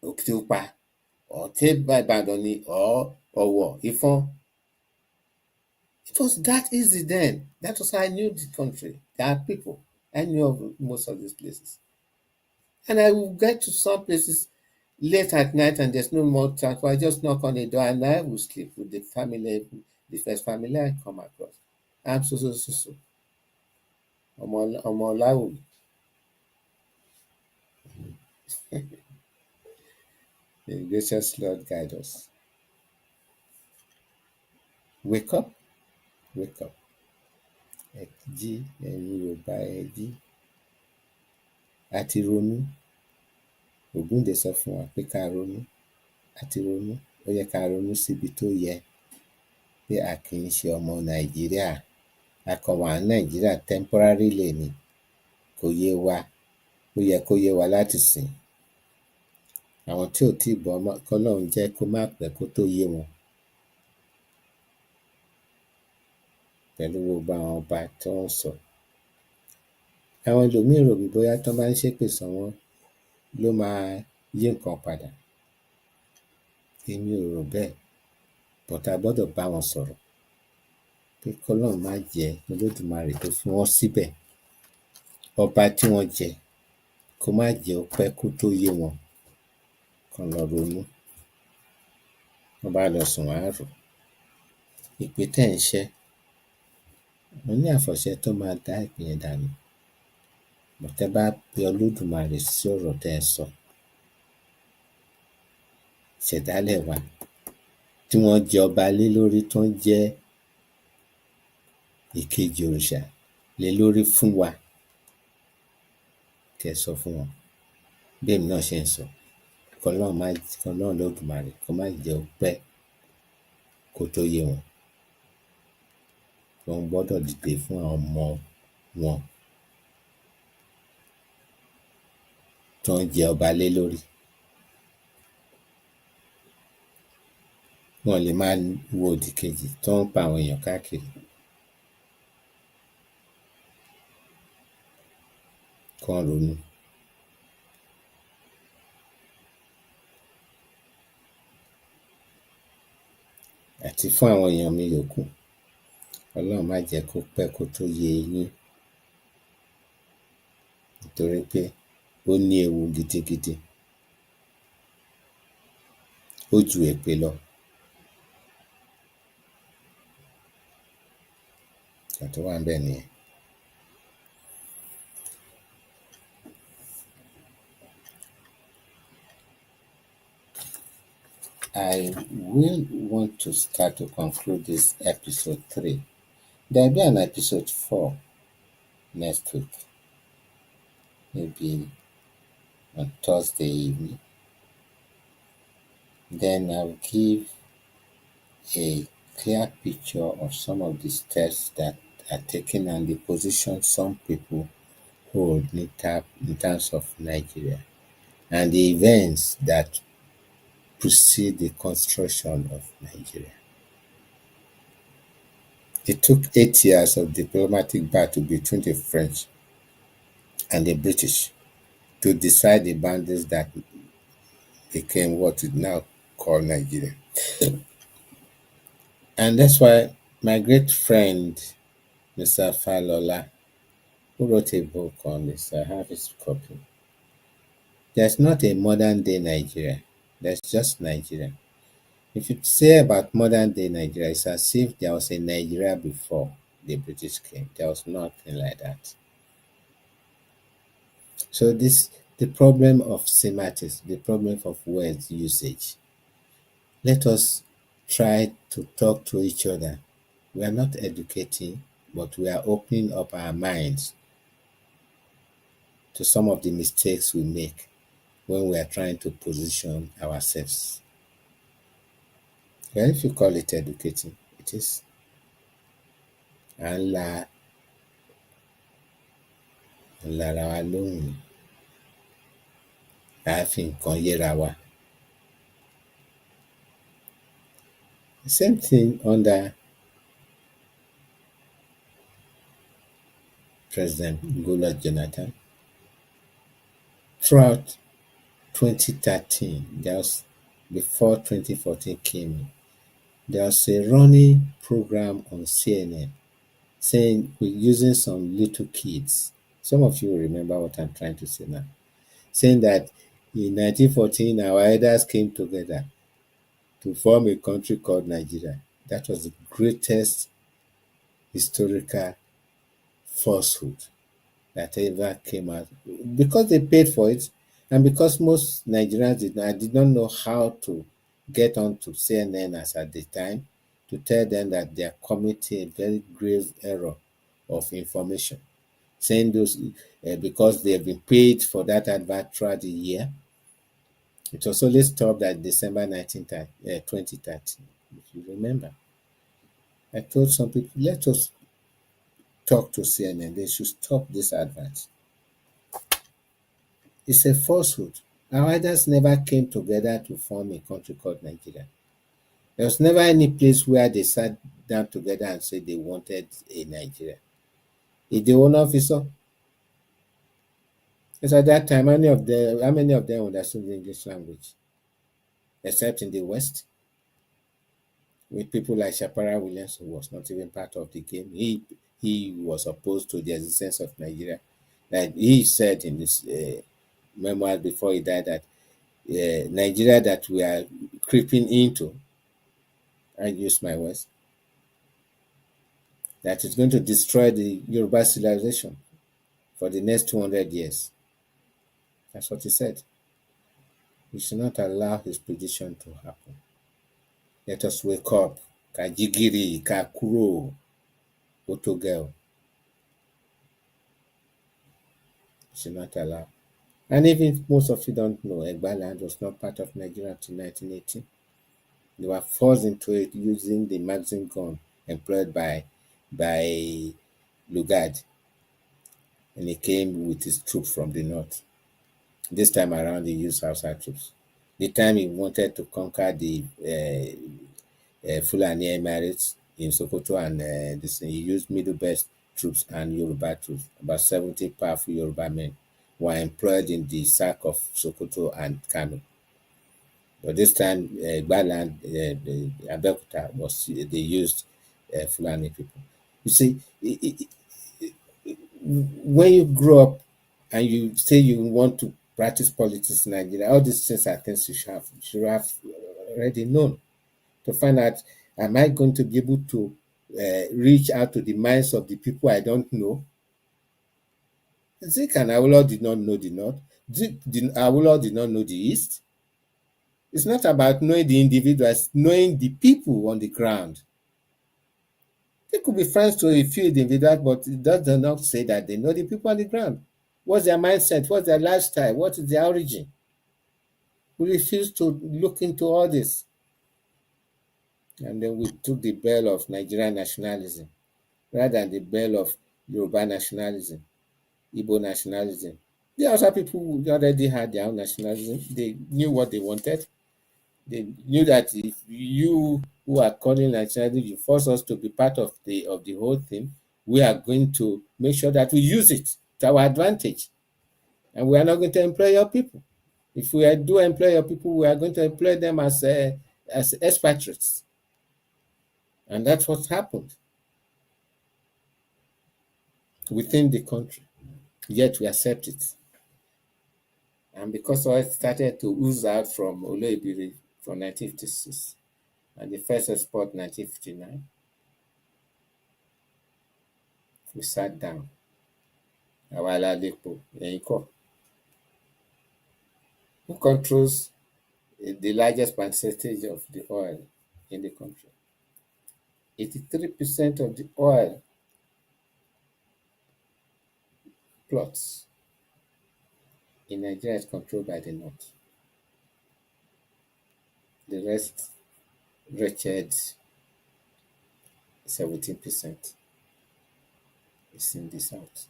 Òkìtìpupa, or ṣé Ìbàdàn ni, or Ọ̀wọ̀, Ìfọ̀n. It was that easy then. That was how I knew the country. There are people. I knew of most of these places. And I will get to some places late at night and there's no more transport. I just knock on the door and I will sleep with the family, the first family I come across. I'm so. Ọmọ The gracious Lord guide us. Wake up. Wake up. Ẹ jí, ẹ̀yin Yorùbá ẹ jí. A ti ronú. Ògúndé sọ fún wa pé ká ronú. A ti ronú. Ó yẹ ká ronú síbi tó yẹ. Pé a kì í ṣe ọmọ Nàìjíríà. A kàn wà ní Nàìjíríà temporarily ni. Kò yé wa. Ó yẹ kó yé wa láti sìn. Àwọn tí ò tíì gbọ́ k'Ọlọ́run jẹ́ kó má pẹ́ kó tó yé wọn. Pẹ̀lú gbogbo àwọn ọba tí wọ́n sọ. Àwọn ẹlòmíì rò bí bóyá tán bá ń ṣépè sọ́wọ́n ló máa yí nǹkan padà. Èmi ò rò bẹ́ẹ̀. But a gbọ́dọ̀ bá wọn sọ̀rọ̀. Pé k'Ọlọ́run má jẹ́ Olódùmarè tó fi wọ́n síbẹ̀. Ọba tí wọ́n jẹ kó má jẹ́ ó pẹ́ kó tó yé wọn. Kán lọ ronú. Wọ́n bá lọ sùn wọ́n á rò. Ìpè tẹ́ ń ṣẹ́. Mo ní àfọ̀ṣẹ tó máa dá ìpè yẹn dànù. But tẹ́ bá pe Olódùmarè sí ọ̀rọ̀ tẹ́ ẹ sọ. Ìṣẹ̀dálẹ̀ wa tí wọ́n jẹ ọba lé lórí tó ń jẹ́ ìkejì òrìṣà lé lórí fún wa. Kẹ́ ẹ sọ fún wọn. Bí èmi náà ṣe ń sọ. K'Ọlọ́run Olódùmarè kó má jẹ́ ó pẹ́ kó tó yé wọn. Wọ́n gbọ́dọ̀ dìde fún àwọn ọmọ wọn tó ń jẹ ọba lé lórí. Wọn lè máa wo òdì kejì tó ń pa àwọn èèyàn káàkiri. Kán ronú. Àti fún àwọn èèyàn mi yòókù. Ọlọ́run má jẹ́ kó pẹ́ kó tó yé yín. Nítorí pé ó ní ewu gidigidi. Ó ju èpè lọ. tó wà ń bẹ̀ nìyẹn. I will want to start to conclude this episode 3. There'll be an episode 4 next week, maybe on Thursday evening. Then I'll give a clear picture of some of the steps that are taken and the position some people hold in terms of Nigeria and the events that precede the construction of Nigeria. It took 8 years of diplomatic battle between the French and the British to decide the boundaries that became what we now call Nigeria. And that's why my great friend, Mr. Falola, who wrote a book on this, I have his copy. There's not a modern day Nigeria, there's just Nigeria. If you say about modern day Nigeria, it's as if there was a Nigeria before the British came. There was nothing like that. So the problem of semantics, the problem of words usage. Let us try to talk to each other. We are not educating, but we are opening up our minds to some of the mistakes we make when we are trying to position ourselves. Well, if you call it educating, it is. And lára wa lóhùn ni a fi nǹkan yéra wa. The same thing under President Goodluck Jonathan. Throughout 2013, before 2014 came, there was a running program on CNN saying we're using some little kids. Some of you will remember what I'm trying to say now. Saying that in 1914, our elders came together to form a country called Nigeria. That was the greatest historical falsehood that ever came out. Because they paid for it, and because most Nigerians did not know how to get onto CNN as at the time to tell them that they are committing a very grave error of information. Saying those because they have been paid for that advert throughout the year. It was only stopped at December 2013, if you remember. I told some people, let us talk to CNN. They should stop this advert. It's a falsehood. Our elders never came together to form a country called Nigeria. There was never any place where they sat down together and said they wanted a Nigeria. It's the owner officer. Because at that time, how many of them understood the English language? Except in the West, with people like Shapara Williams, who was not even part of the game. He was opposed to the existence of Nigeria. Like he said in this memoir before he died that Nigeria that we are creeping into, I use my words, that is going to destroy the Yoruba civilization for the next 200 years. That's what he said. We should not allow his prediction to happen. Let us wake up. Kajigiri, Kakuro, Otogel. Should not allow. And even if most of you don't know, Egba land was not part of Nigeria until 1918. They were forced into it using the magazine gun employed by Lugard. And he came with his troops from the north. This time around, he used outside troops. The time he wanted to conquer the Fulani Emirates in Sokoto and he used Middle Belt troops and Yoruba troops. About 70 powerful Yoruba men were employed in the sack of Sokoto and Kano. But this time, Baland, Abeokuta, they used Fulani people. You see, when you grow up and you say you want to practice politics in Nigeria, all these things are things you should have already known to find out, am I going to be able to reach out to the minds of the people I don't know. Zik and Awolowo did not know the North. Awolowo did not know the East. It's not about knowing the individuals, knowing the people on the ground. They could be friends to a few individuals, but it does not say that they know the people on the ground. What's their mindset? What's their lifestyle? What is their origin? We refuse to look into all this. And then we took the bell of Nigerian nationalism rather than the bell of Yoruba nationalism, Igbo nationalism. The Hausa people who already had their own nationalism. They knew what they wanted. They knew that if you who are calling nationalism, you force us to be part of the whole thing, we are going to make sure that we use it to our advantage. And we are not going to employ your people. If we do employ your people, we are going to employ them as expatriates. And that's what happened within the country. Yet we accept it. And because oil started to ooze out from Oloibiri from 1956 and the first export 1959, we sat down. Awala Lepo, Enko. Who controls the largest percentage of the oil in the country? 83% of the oil plots in Nigeria is controlled by the North. The rest, wretched 17% is in the South,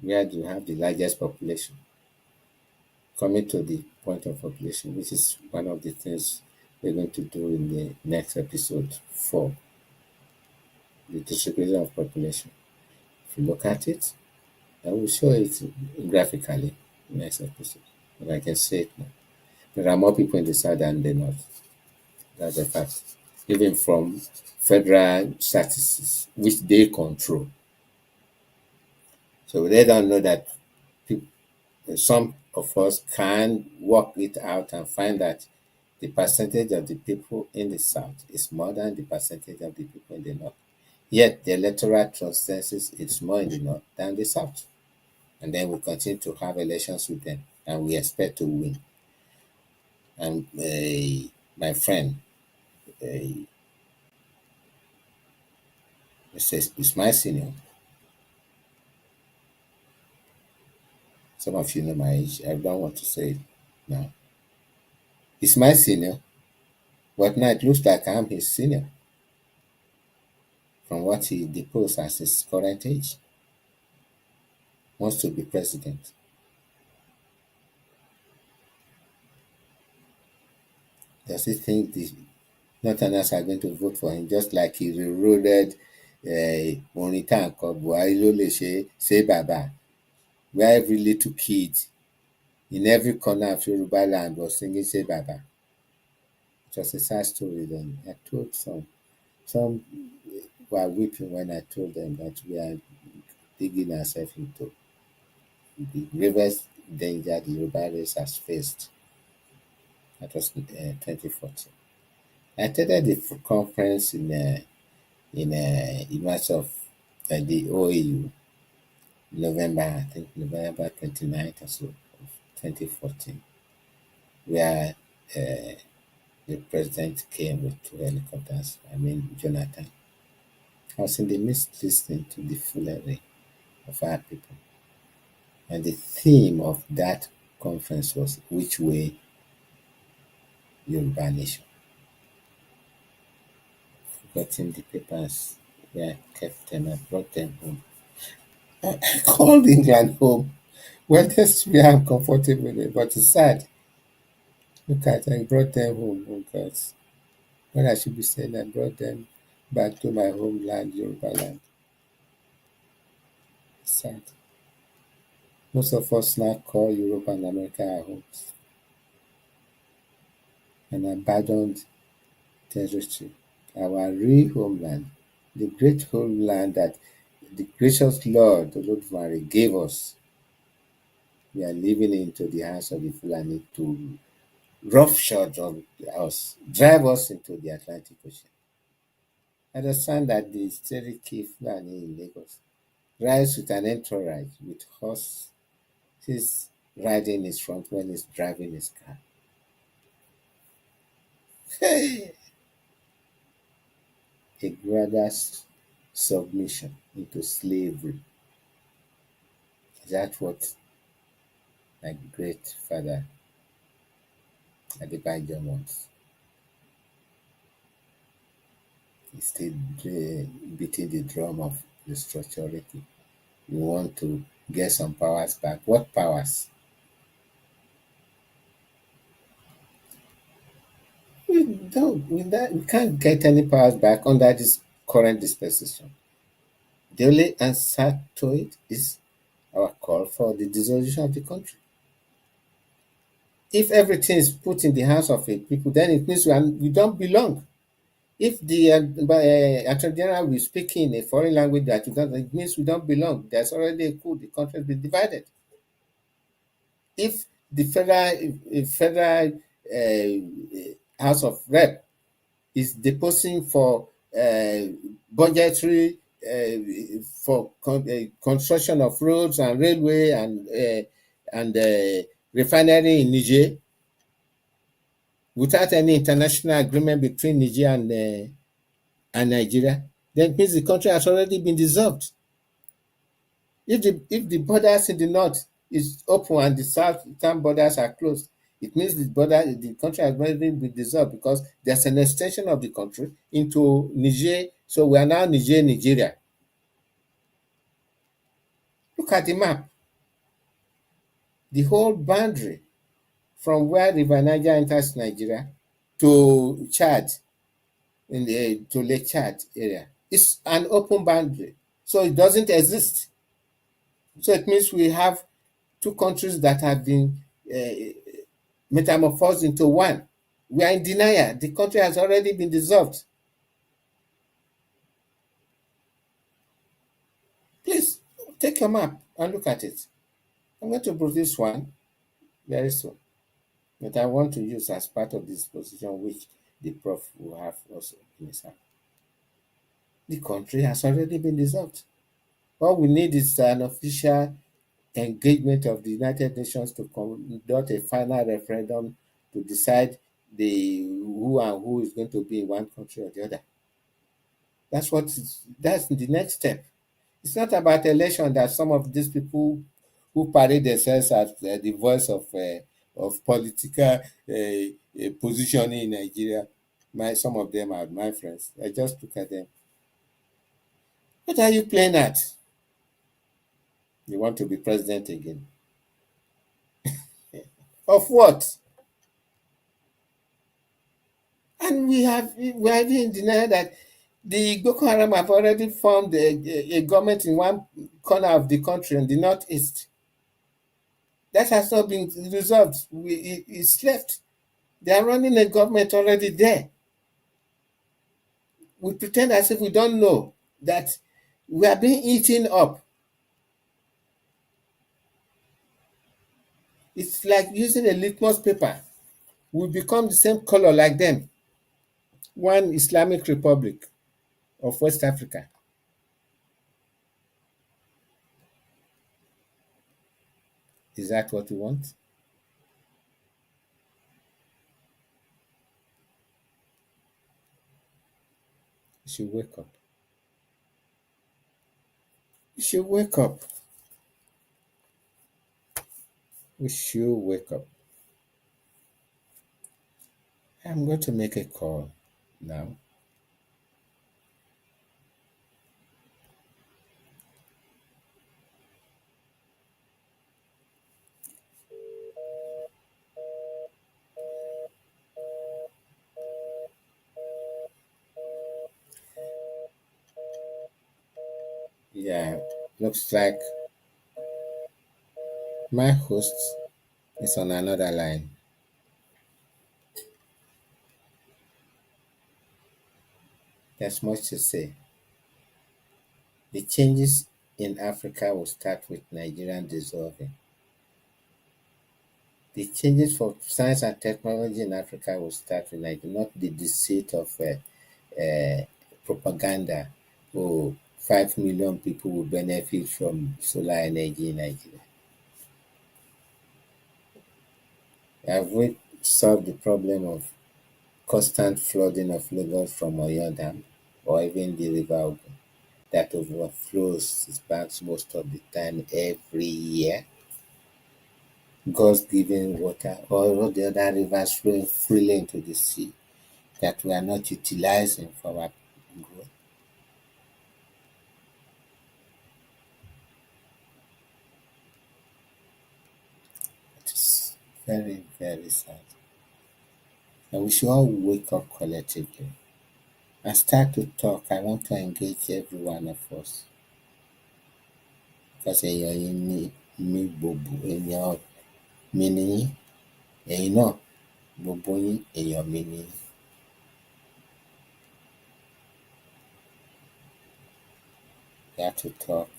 where you have the largest population. Coming to the point of population, which is one of the things we're going to do in the next episode 4, the distribution of population. If you look at it, I will show it graphically in the next episode, but I can say it now. There are more people in the South than the North. That's a fact. Even from federal statistics, which they control. So they don't know that some of us can work it out and find that the percentage of the people in the South is more than the percentage of the people in the North. Yet the electoral consensus is more in the North than the South. And then we continue to have elections with them, and we expect to win. And my friend, is my senior. Some of you know my age. I don't want to say it now. He's my senior, but now it looks like I'm his senior from what he deposed as his current age. Wants to be president. Does he think the Northerners are going to vote for him just like he reloaded orin tá à ń kọ Buhari ló lè ṣe bàbá, where every little kid in every corner of Yoruba land was singing say baba? It was a sad story then. I told some were weeping when I told them that we are digging ourselves into the gravest danger the Yoruba race has faced. That was 2014. I attended the conference in March of the OAU, November 29th or so of 2014, where the president came with 2 helicopters, Jonathan. I was in the midst listening to the foolery of our people. And the theme of that conference was Which Way Yoruba Nation. Forgotten the papers where I kept them, I brought them home. I called England home. Well, that's where I'm comfortable with it, but it's sad. Look at, I brought them home, oh God. When I should be saying I brought them back to my homeland, Yoruba land. Sad. Most of us now call Europe and America our homes. An abandoned territory. Our real homeland. The great homeland that the gracious Lord, the Lord Mary, gave us. We are living into the hands of the Fulani to roughshod on us, drive us into the Atlantic Ocean. Understand that the Cherokee Fulani in Lagos rides with an entourage with horses riding his front when he's driving his car. Hey! A gradual submission into slavery. Is that what my great father Adebanjo wants? He's still beating the drum of restructurality. You want to get some powers back. What powers? We can't get any powers back under this current dispensation. The only answer to it is our call for the dissolution of the country. If everything is put in the hands of a people, then it means we don't belong. If the Attorney General will speak in a foreign language that we don't, it means we don't belong. There's already a coup. The country has been divided. If the federal House of Rep is deposing for budgetary for construction of roads and railway and refinery in Niger without any international agreement between Niger and Nigeria, then it means the country has already been dissolved. If the borders in the north is open and the southern borders are closed, it means the country has already been dissolved because there's an extension of the country into Niger. So we are now Nigeria. Look at the map. The whole boundary from where River Niger enters Nigeria to Chad, to Lake Chad area, is an open boundary. So it doesn't exist. So it means we have two countries that have been metamorphosed into one. We are in denial. The country has already been dissolved. Please take your map and look at it. I'm going to produce one very soon that I want to use as part of this position, which the prof will have also in his hand. The country has already been dissolved. All we need is an official engagement of the United Nations to conduct a final referendum to decide who is going to be in one country or the other. That's the next step. It's not about election that some of these people who parade themselves as the voice of political positioning in Nigeria. Some of them are my friends. I just look at them. What are you playing at? You want to be president again? Of what? And we are in denial that the Boko Haram have already formed a government in one corner of the country, in the northeast. That has not been resolved. It's left. They are running a government already there. We pretend as if we don't know that we are being eaten up. It's like using a litmus paper. We become the same color like them. One Islamic Republic of West Africa. Is that what we want? We should wake up. We should wake up. We should wake up. I'm going to make a call now. Yeah, looks like my host is on another line. There's much to say. The changes in Africa will start with Nigerian dissolving. The changes for science and technology in Africa will start with Nigeria, not the deceit of propaganda. Oh, 5 million people will benefit from solar energy in Nigeria. Have we solved the problem of constant flooding of Lagos from Oyo Dam or even the River Ogun that overflows its banks most of the time every year? God's given water, all the other rivers flowing freely into the sea that we are not utilizing for our growth. It is very, very sad. And we should all wake up collectively and start to talk. I want to engage every one of us. Because èèyàn yìí ní mí gbogbo èèyàn mi ni yín, ẹ̀yin náà gbogbo yín èèyàn mi ni yín. We have to talk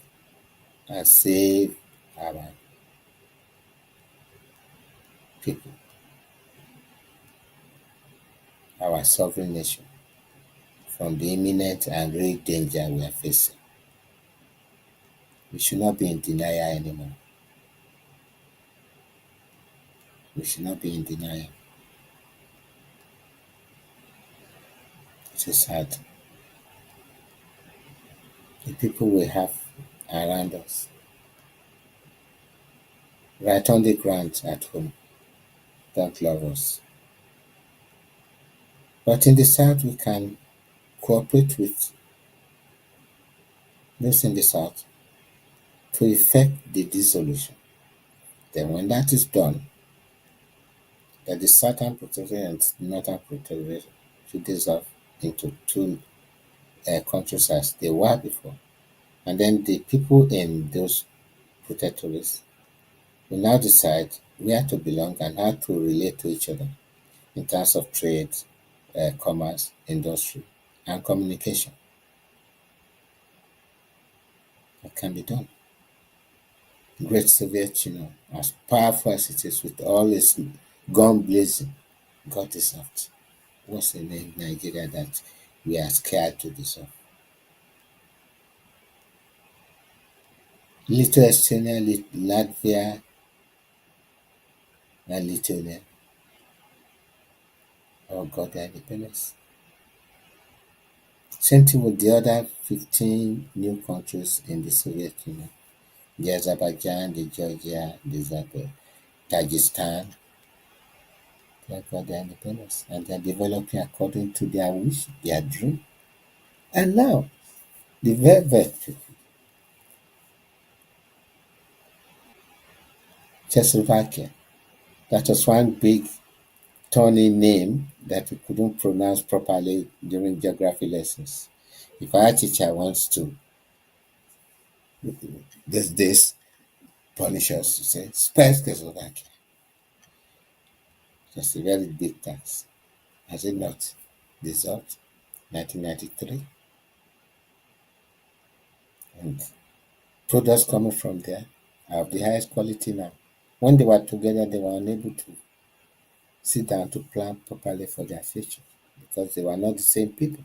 and save our people, our sovereign nation, from the imminent and real danger we are facing. We should not be in denial anymore. We should not be in denial. It is sad. The people we have around us, right on the ground at home, don't love us. But in the South, we can cooperate with those in the South to effect the dissolution. Then when that is done, that the Southern Protectorate and Northern Protectorate should dissolve into two countries as they were before. And then the people in those protectorates will now decide where to belong and how to relate to each other in terms of trade, commerce, industry, and communication. That can be done. Great Soviet Union, as powerful as it is with all its gun blazing, got dissolved. What's the name Nigeria that we are scared to dissolve? Little Estonia, Latvia, and Lithuania all got their independence. Same thing with the other 15 new countries in the Soviet Union. The Azerbaijan, the Georgia, the Tajikistan, they have got their independence and they're developing according to their wish, their dream. And now, the velvet people, Czechoslovakia, that was one big thorny name that we couldn't pronounce properly during geography lessons. If our teacher wants to, this punish us to say, spell Czechoslovakia. That's a very big tax. Has it not dissolved? 1993. And products coming from there are of the highest quality now. When they were together, they were unable to sit down to plan properly for their future because they were not the same people.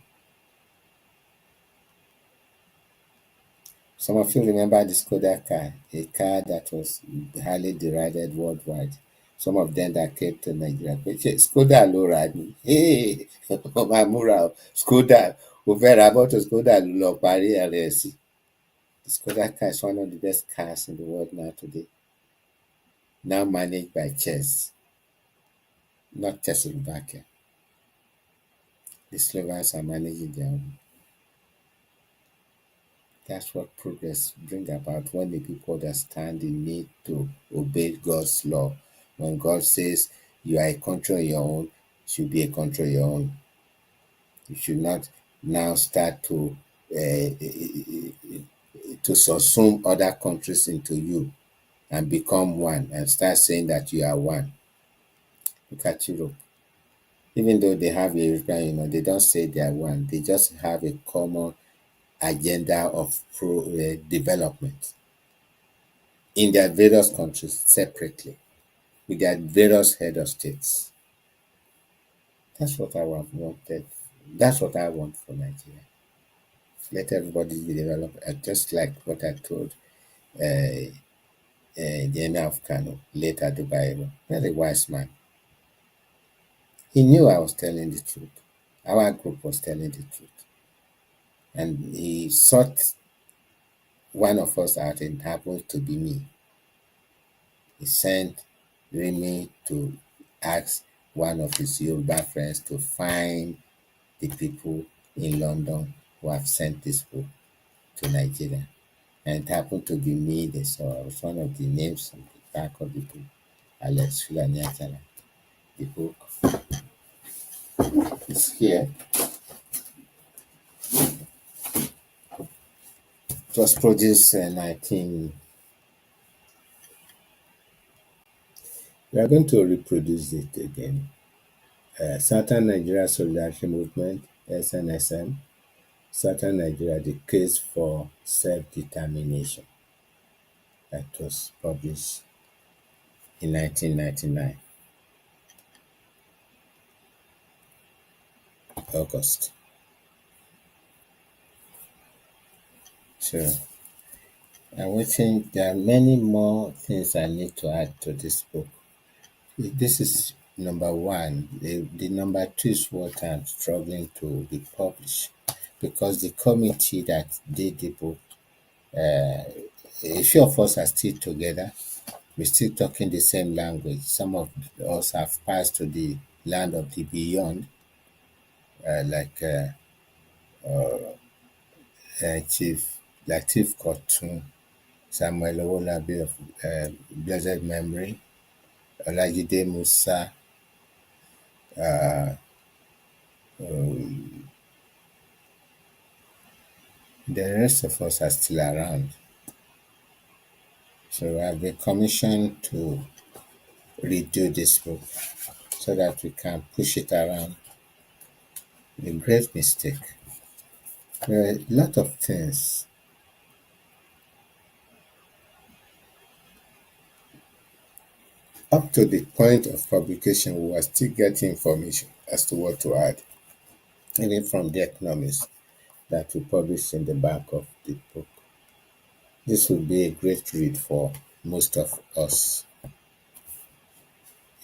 Some of you remember the Skoda car, a car that was highly derided worldwide. Some of them that came to Nigeria. Skoda ló rà ni. Hey, Mamura, Skoda, Uvera bought Skoda ló parí rẹ̀ sí. The Skoda car is one of the best cars in the world now today. Now managed by Czechs, not Czechoslovakia. The Slovaks are managing their own. That's what progress brings about when the people understand the need to obey God's law. When God says you are a country on your own, you should be a country on your own. You should not now start to subsume other countries into you and become one and start saying that you are one. Look at Europe. Even though they have a European Union, they don't say they are one. They just have a common agenda of development in their various countries separately with their various head of states. That's what I wanted. That's what I want for Nigeria. Let everybody develop, just like what I told the Emir of Kano, later Dubai, very wise man. He knew I was telling the truth. Our group was telling the truth. And he sought one of us out, and it happened to be me. He sent Remy to ask one of his Yoruba friends to find the people in London who have sent this book to Nigeria. And it happened to be me. They saw I was one of the names on the back of the book, Alex Fulani Ajala. The book is here. It was produced in 19. We are going to reproduce it again. Southern Nigeria Solidarity Movement, SNSM. Southern Nigeria, the case for self-determination. That was published in 1999, August. So I think there are many more things I need to add to this book. This is number one. The number two is what I'm struggling to republish, because the committee that did the book, a few of us are still together. We're still talking the same language. Some of us have passed to the land of the beyond, like Chief Latif Kotun, Samuel Owolabi of blessed memory, Olajide Musa, the rest of us are still around. So I've been commissioned to redo this book so that we can push it around. A great mistake. There are a lot of things. Up to the point of publication, we were still getting information as to what to add, even from the economists that we published in the back of the book. This will be a great read for most of us.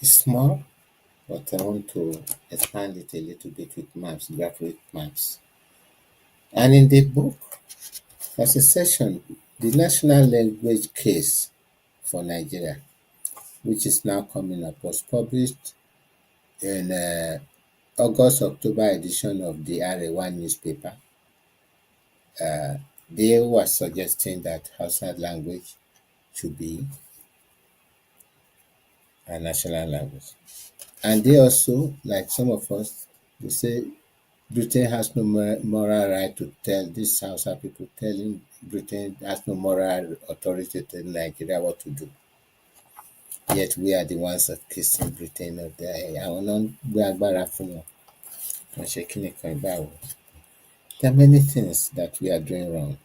It's small, but I want to expand it a little bit with maps, graphic maps. And in the book, there's a section, the national language case for Nigeria, which is now coming up, was published in August-October edition of the Arewa newspaper. They were suggesting that Hausa language should be a national language. And they also, like some of us, they say Britain has no moral right to tell these Hausa people, telling Britain has no moral authority to tell Nigeria what to do. Yet we are the ones accusing Britain of àwọn náà ń gbé agbára fún wọn. Wọ́n ṣe kíni kan ìbáwo. There are many things that we are doing wrong.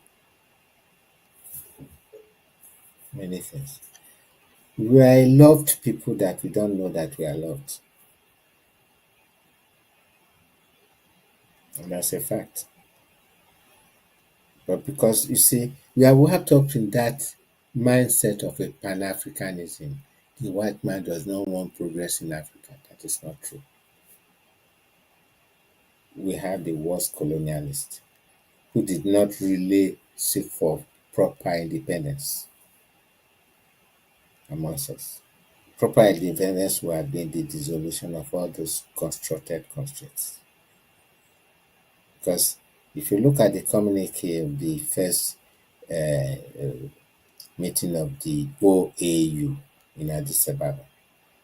Many things. We are loved people that we don't know that we are loved. And that's a fact. But because, you see, we are wrapped up in that mindset of a Pan-Africanism. The white man does not want progress in Africa. That is not true. We have the worst colonialists who did not really seek for proper independence amongst us. Proper independence would have been the dissolution of all those constructed constraints. Because if you look at the communique of the first meeting of the OAU in Addis Ababa,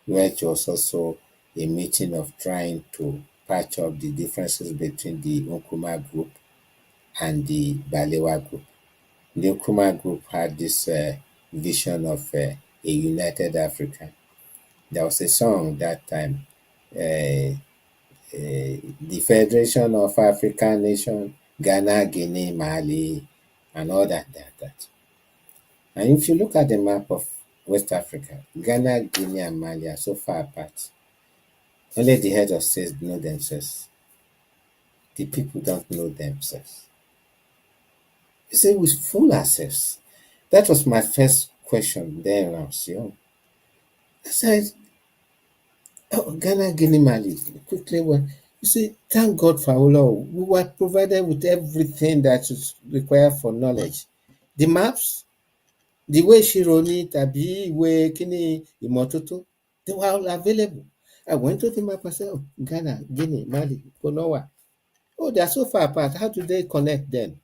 where it was also a meeting of trying to patch up the differences between the Nkrumah group and the Balewa group. The Nkrumah group had this vision of a united Africa. There was a song that time, the Federation of African Nations, Ghana, Guinea, Mali, and all that. And if you look at the map of West Africa, Ghana, Guinea, and Mali are so far apart. Only the head of states know themselves. The people don't know themselves. You see, we fool ourselves. That was my first question then when I was young. I said, oh, Ghana, Guinea, Mali, quickly. Well, you see, thank God for our law. We were provided with everything that is required for knowledge. The maps, the way Shironi, Tabi, way Kini, Imototo, they were all available. I went to the map and said, oh, Ghana, Guinea, Mali, Konowa. Oh, they are so far apart. How do they connect then?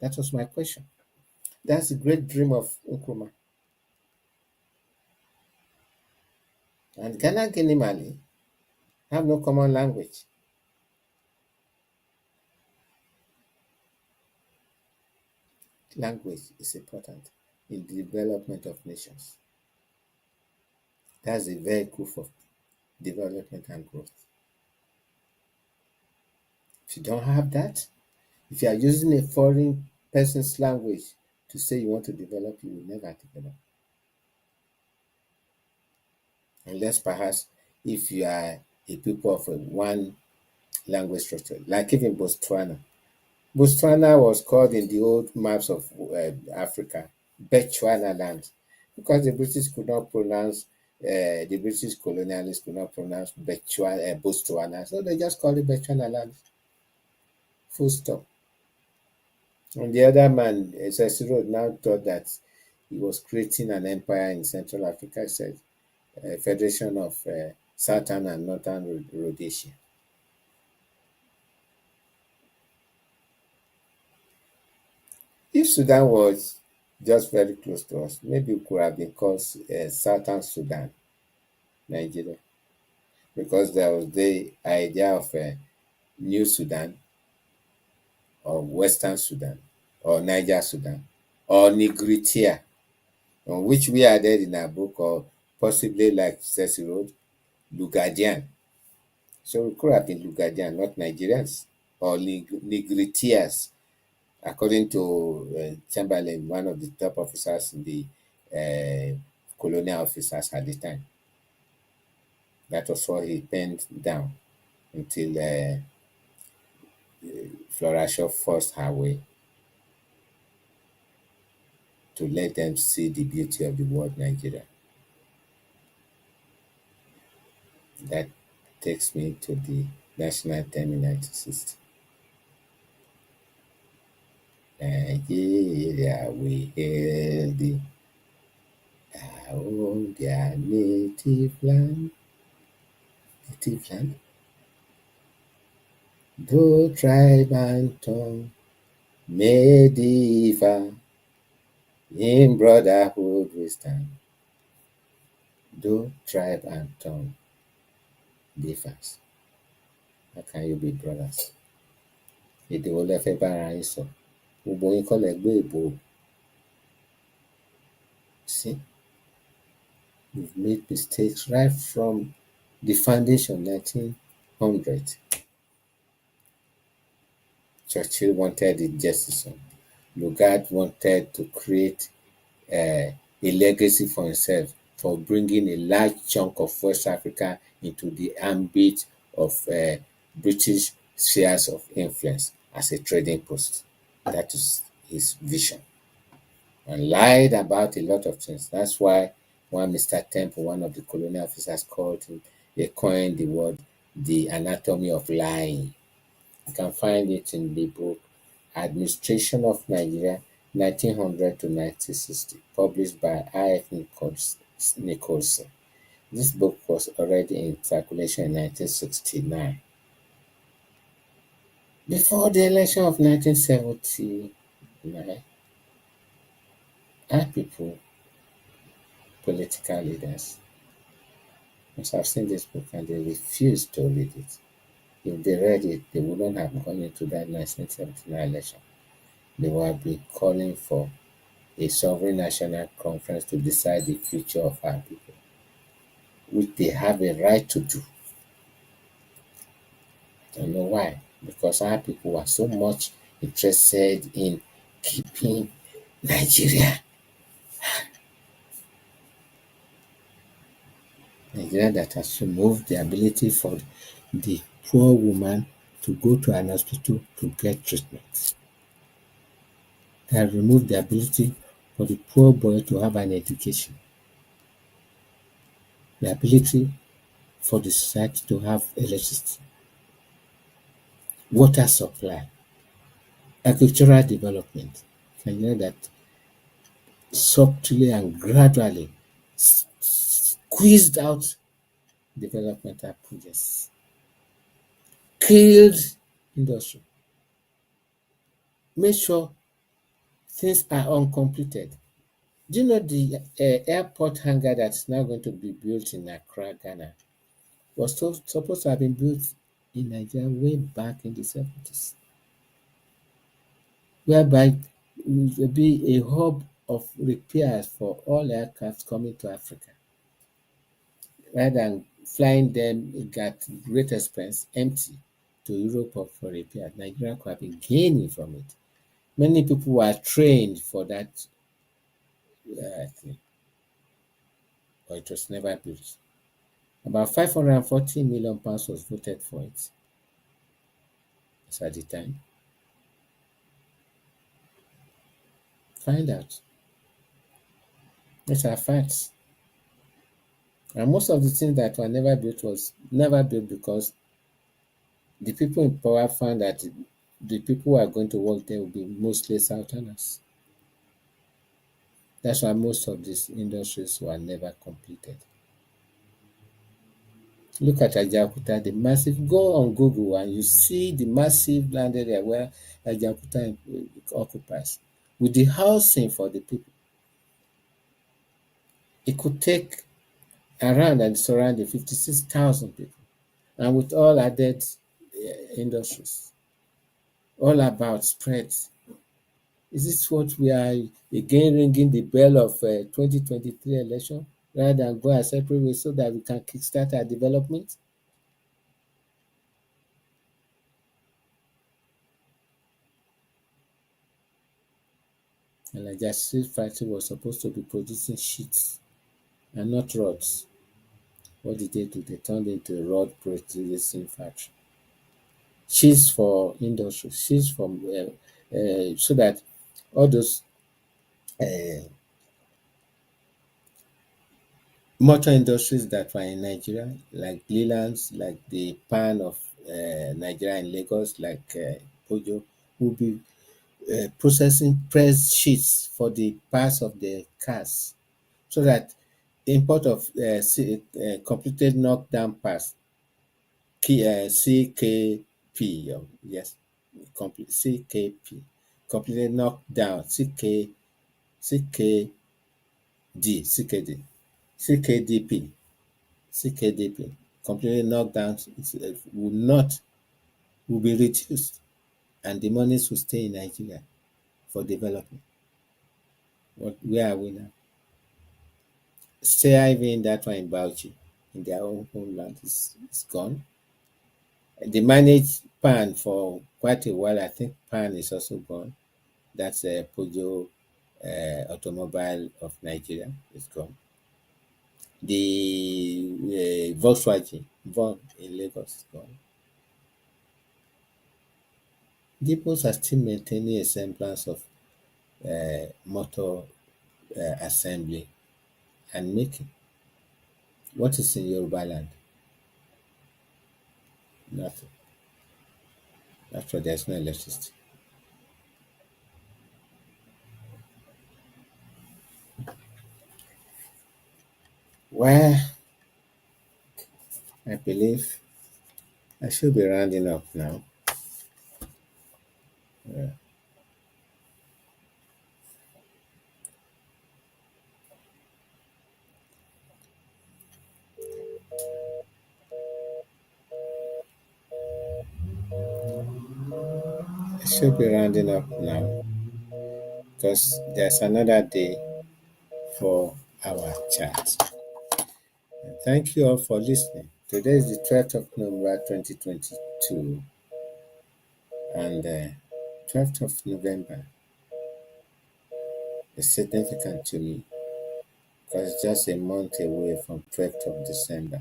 That was my question. That's the great dream of Nkrumah. And Ghana, Guinea, Mali have no common language. Language is important in the development of nations. That's a vehicle for development and growth. If you don't have that, if you are using a foreign person's language to say you want to develop, you will never develop. Unless perhaps if you are a people of a one language structure, like even Botswana. Botswana was called in the old maps of Africa Bechuana land because the British could not pronounce, the British colonialists could not pronounce Botswana, so they just called it Bechuana land. Full stop. And the other man, Cicero, now thought that he was creating an empire in Central Africa, said a federation of Southern and Northern Rhodesia. If Sudan was just very close to us, maybe it could have been called Southern Sudan, Nigeria, because there was the idea of New Sudan or Western Sudan or Niger Sudan or Nigritia, on which we added in our book, or possibly like Cecil wrote, Lugadian. So it could have been Lugadian, not Nigerians, or Nigritias, according to Chamberlain, one of the top officers in the colonial officers at the time. That was what he penned down until Flora Shaw forced her way to let them see the beauty of the word Nigeria. That takes me to the national anthem in 1960. Nigeria, we hail thee, our own their native land. Native land? Though tribe and tongue may differ, in brotherhood we stand. Though tribe and tongue differs, how can you be brothers? Èdè wo lẹ fẹ́ bára yín sọ? Gbogbo yín kọ́ lẹ gbé ìbò. See, we've made mistakes right from the foundation, 1900. Churchill wanted the Jefferson. Lugard wanted to create a legacy for himself for bringing a large chunk of West Africa into the ambit of British spheres of influence as a trading post. That is his vision. And lied about a lot of things. That's why one Mr. Temple, one of the colonial officers, called him, they coined the word the anatomy of lying. You can find it in the book Administration of Nigeria, 1900 to 1960, published by I.F. Nicholson. This book was already in circulation in 1969. Before the election of 1979, our people, political leaders, must have seen this book and they refused to read it. If they read it, they wouldn't have gone into that 1979 election. They would be calling for a sovereign national conference to decide the future of our people, which they have a right to do. I don't know why. Because our people were so much interested in keeping Nigeria. Nigeria that has removed the ability for the poor woman to go to an hospital to get treatment. that removed the ability for the poor boy to have an education, the ability for the society to have electricity, water supply, agricultural development. And you know that subtly and gradually squeezed out developmental projects, killed industry, made sure things are uncompleted. Do you know the airport hangar that's now going to be built in Accra, Ghana, was supposed to have been built in Nigeria way back in the 70s, whereby it will be a hub of repairs for all aircraft coming to Africa, rather than flying them at great expense empty to Europe or for repair. Nigeria could have been gaining from it. Many people were trained for that thing, but it was never built. About £540 million was voted for it as at the time. Find out. These are facts. And most of the things that were never built was never built because the people in power found that the people who are going to work there will be mostly Southerners. That's why most of these industries were never completed. Look at Ajakuta, the massive, go on Google and you see the massive land area where Ajakuta occupies. With the housing for the people, it could take around and surrounding 56,000 people. And with all added industries, all about spread. Is this what we are again ringing the bell of 2023 election rather than go our separate ways so that we can kickstart our development? And like that steel factory was supposed to be producing sheets and not rods. What did they do? They turned into a rod producing factory. Sheets for industry, sheets from so that all those uh, motor industries that were in Nigeria, like Leland's, like the pan of Nigeria in Lagos, like Pojo, will be processing press sheets for the parts of the cars, so that import of completed knockdown parts, CKP, yes, complete CKP, completed knockdown, CKD, CKDP, CKDP, completely knocked down, will be reduced, and the monies will stay in Nigeria for development. Where are we now? Stay even that one in Bauchi, in their own homeland, is gone. They managed Pan for quite a while. I think Pan is also gone. That's Pojo Automobile of Nigeria is gone. The Volkswagen Von in Lagos is gone. Depots are still maintaining a semblance of motor assembly and making. What is in Yoruba land? Nothing. After there's no electricity. Well, I believe I should be rounding up now. I should be rounding up now because there's another day for our chat. And thank you all for listening. Today is the 12th of November 2022, and 12th of November is significant to me because it's just a month away from 12th of December.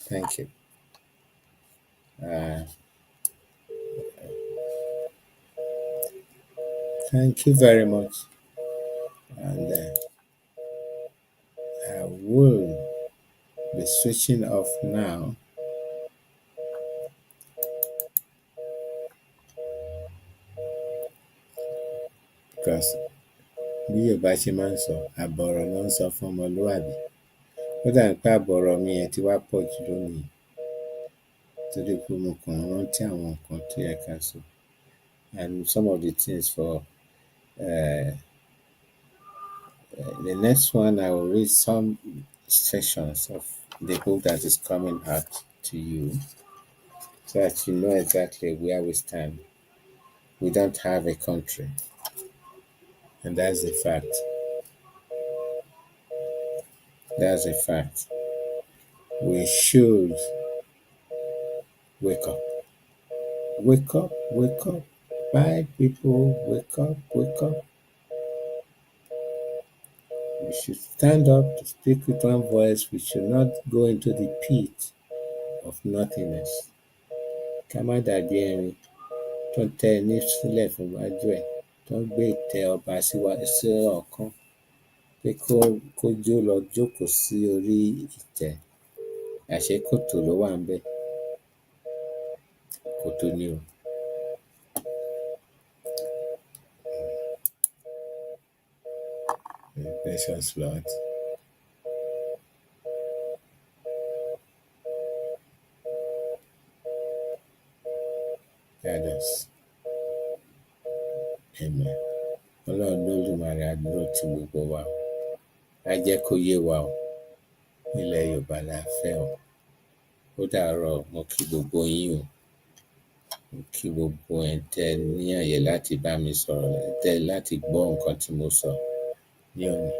Thank you. Uh, Thank you very much. And I will be switching off now. Because bí Yorùbá ṣe máa ń sọ, àbọ̀rọ̀ ló ń sọ fún ọmọlúwàbí. Ó dà pé àbọ̀rọ̀ mi yẹn ti wá pọ̀ jù lónìí. Torí pé mo kàn rántí àwọn nǹkan tó yẹ ká sọ. And some of the things for the next one, I will read some sections of the book that is coming out to you so that you know exactly where we stand. We don't have a country, and that's a fact. That's a fact. We should wake up. Wake up, wake up. Bye, people, wake up, wake up. We should stand up to speak with one voice. We should not go into the pit of nothingness. Ká má dàbí ẹrin tó ń tẹ́ ẹní sílẹ̀ fún iwájú ẹ̀, tó ń gbé ìtẹ́ ọba sí ọ̀kan pé kó jó lọ jókòó sí orí ìtẹ́. Àṣé kòtò ló wà ńbẹ̀. Kòtò ni o. Precious Lord. Guide us. Amen. Ọlọ́run Olódùmarè á dúró ti gbogbo wa o. Á jẹ́ kó yé wa o. Ilẹ̀ Yorùbá la fẹ́ o. Ó dàárọ̀, mo kí gbogbo yín o. Mo kí gbogbo ẹ̀ tẹ́ ní àyè láti bá mi sọ̀rọ̀, tẹ́ láti gbọ́ nǹkan tí mo sọ ní òní.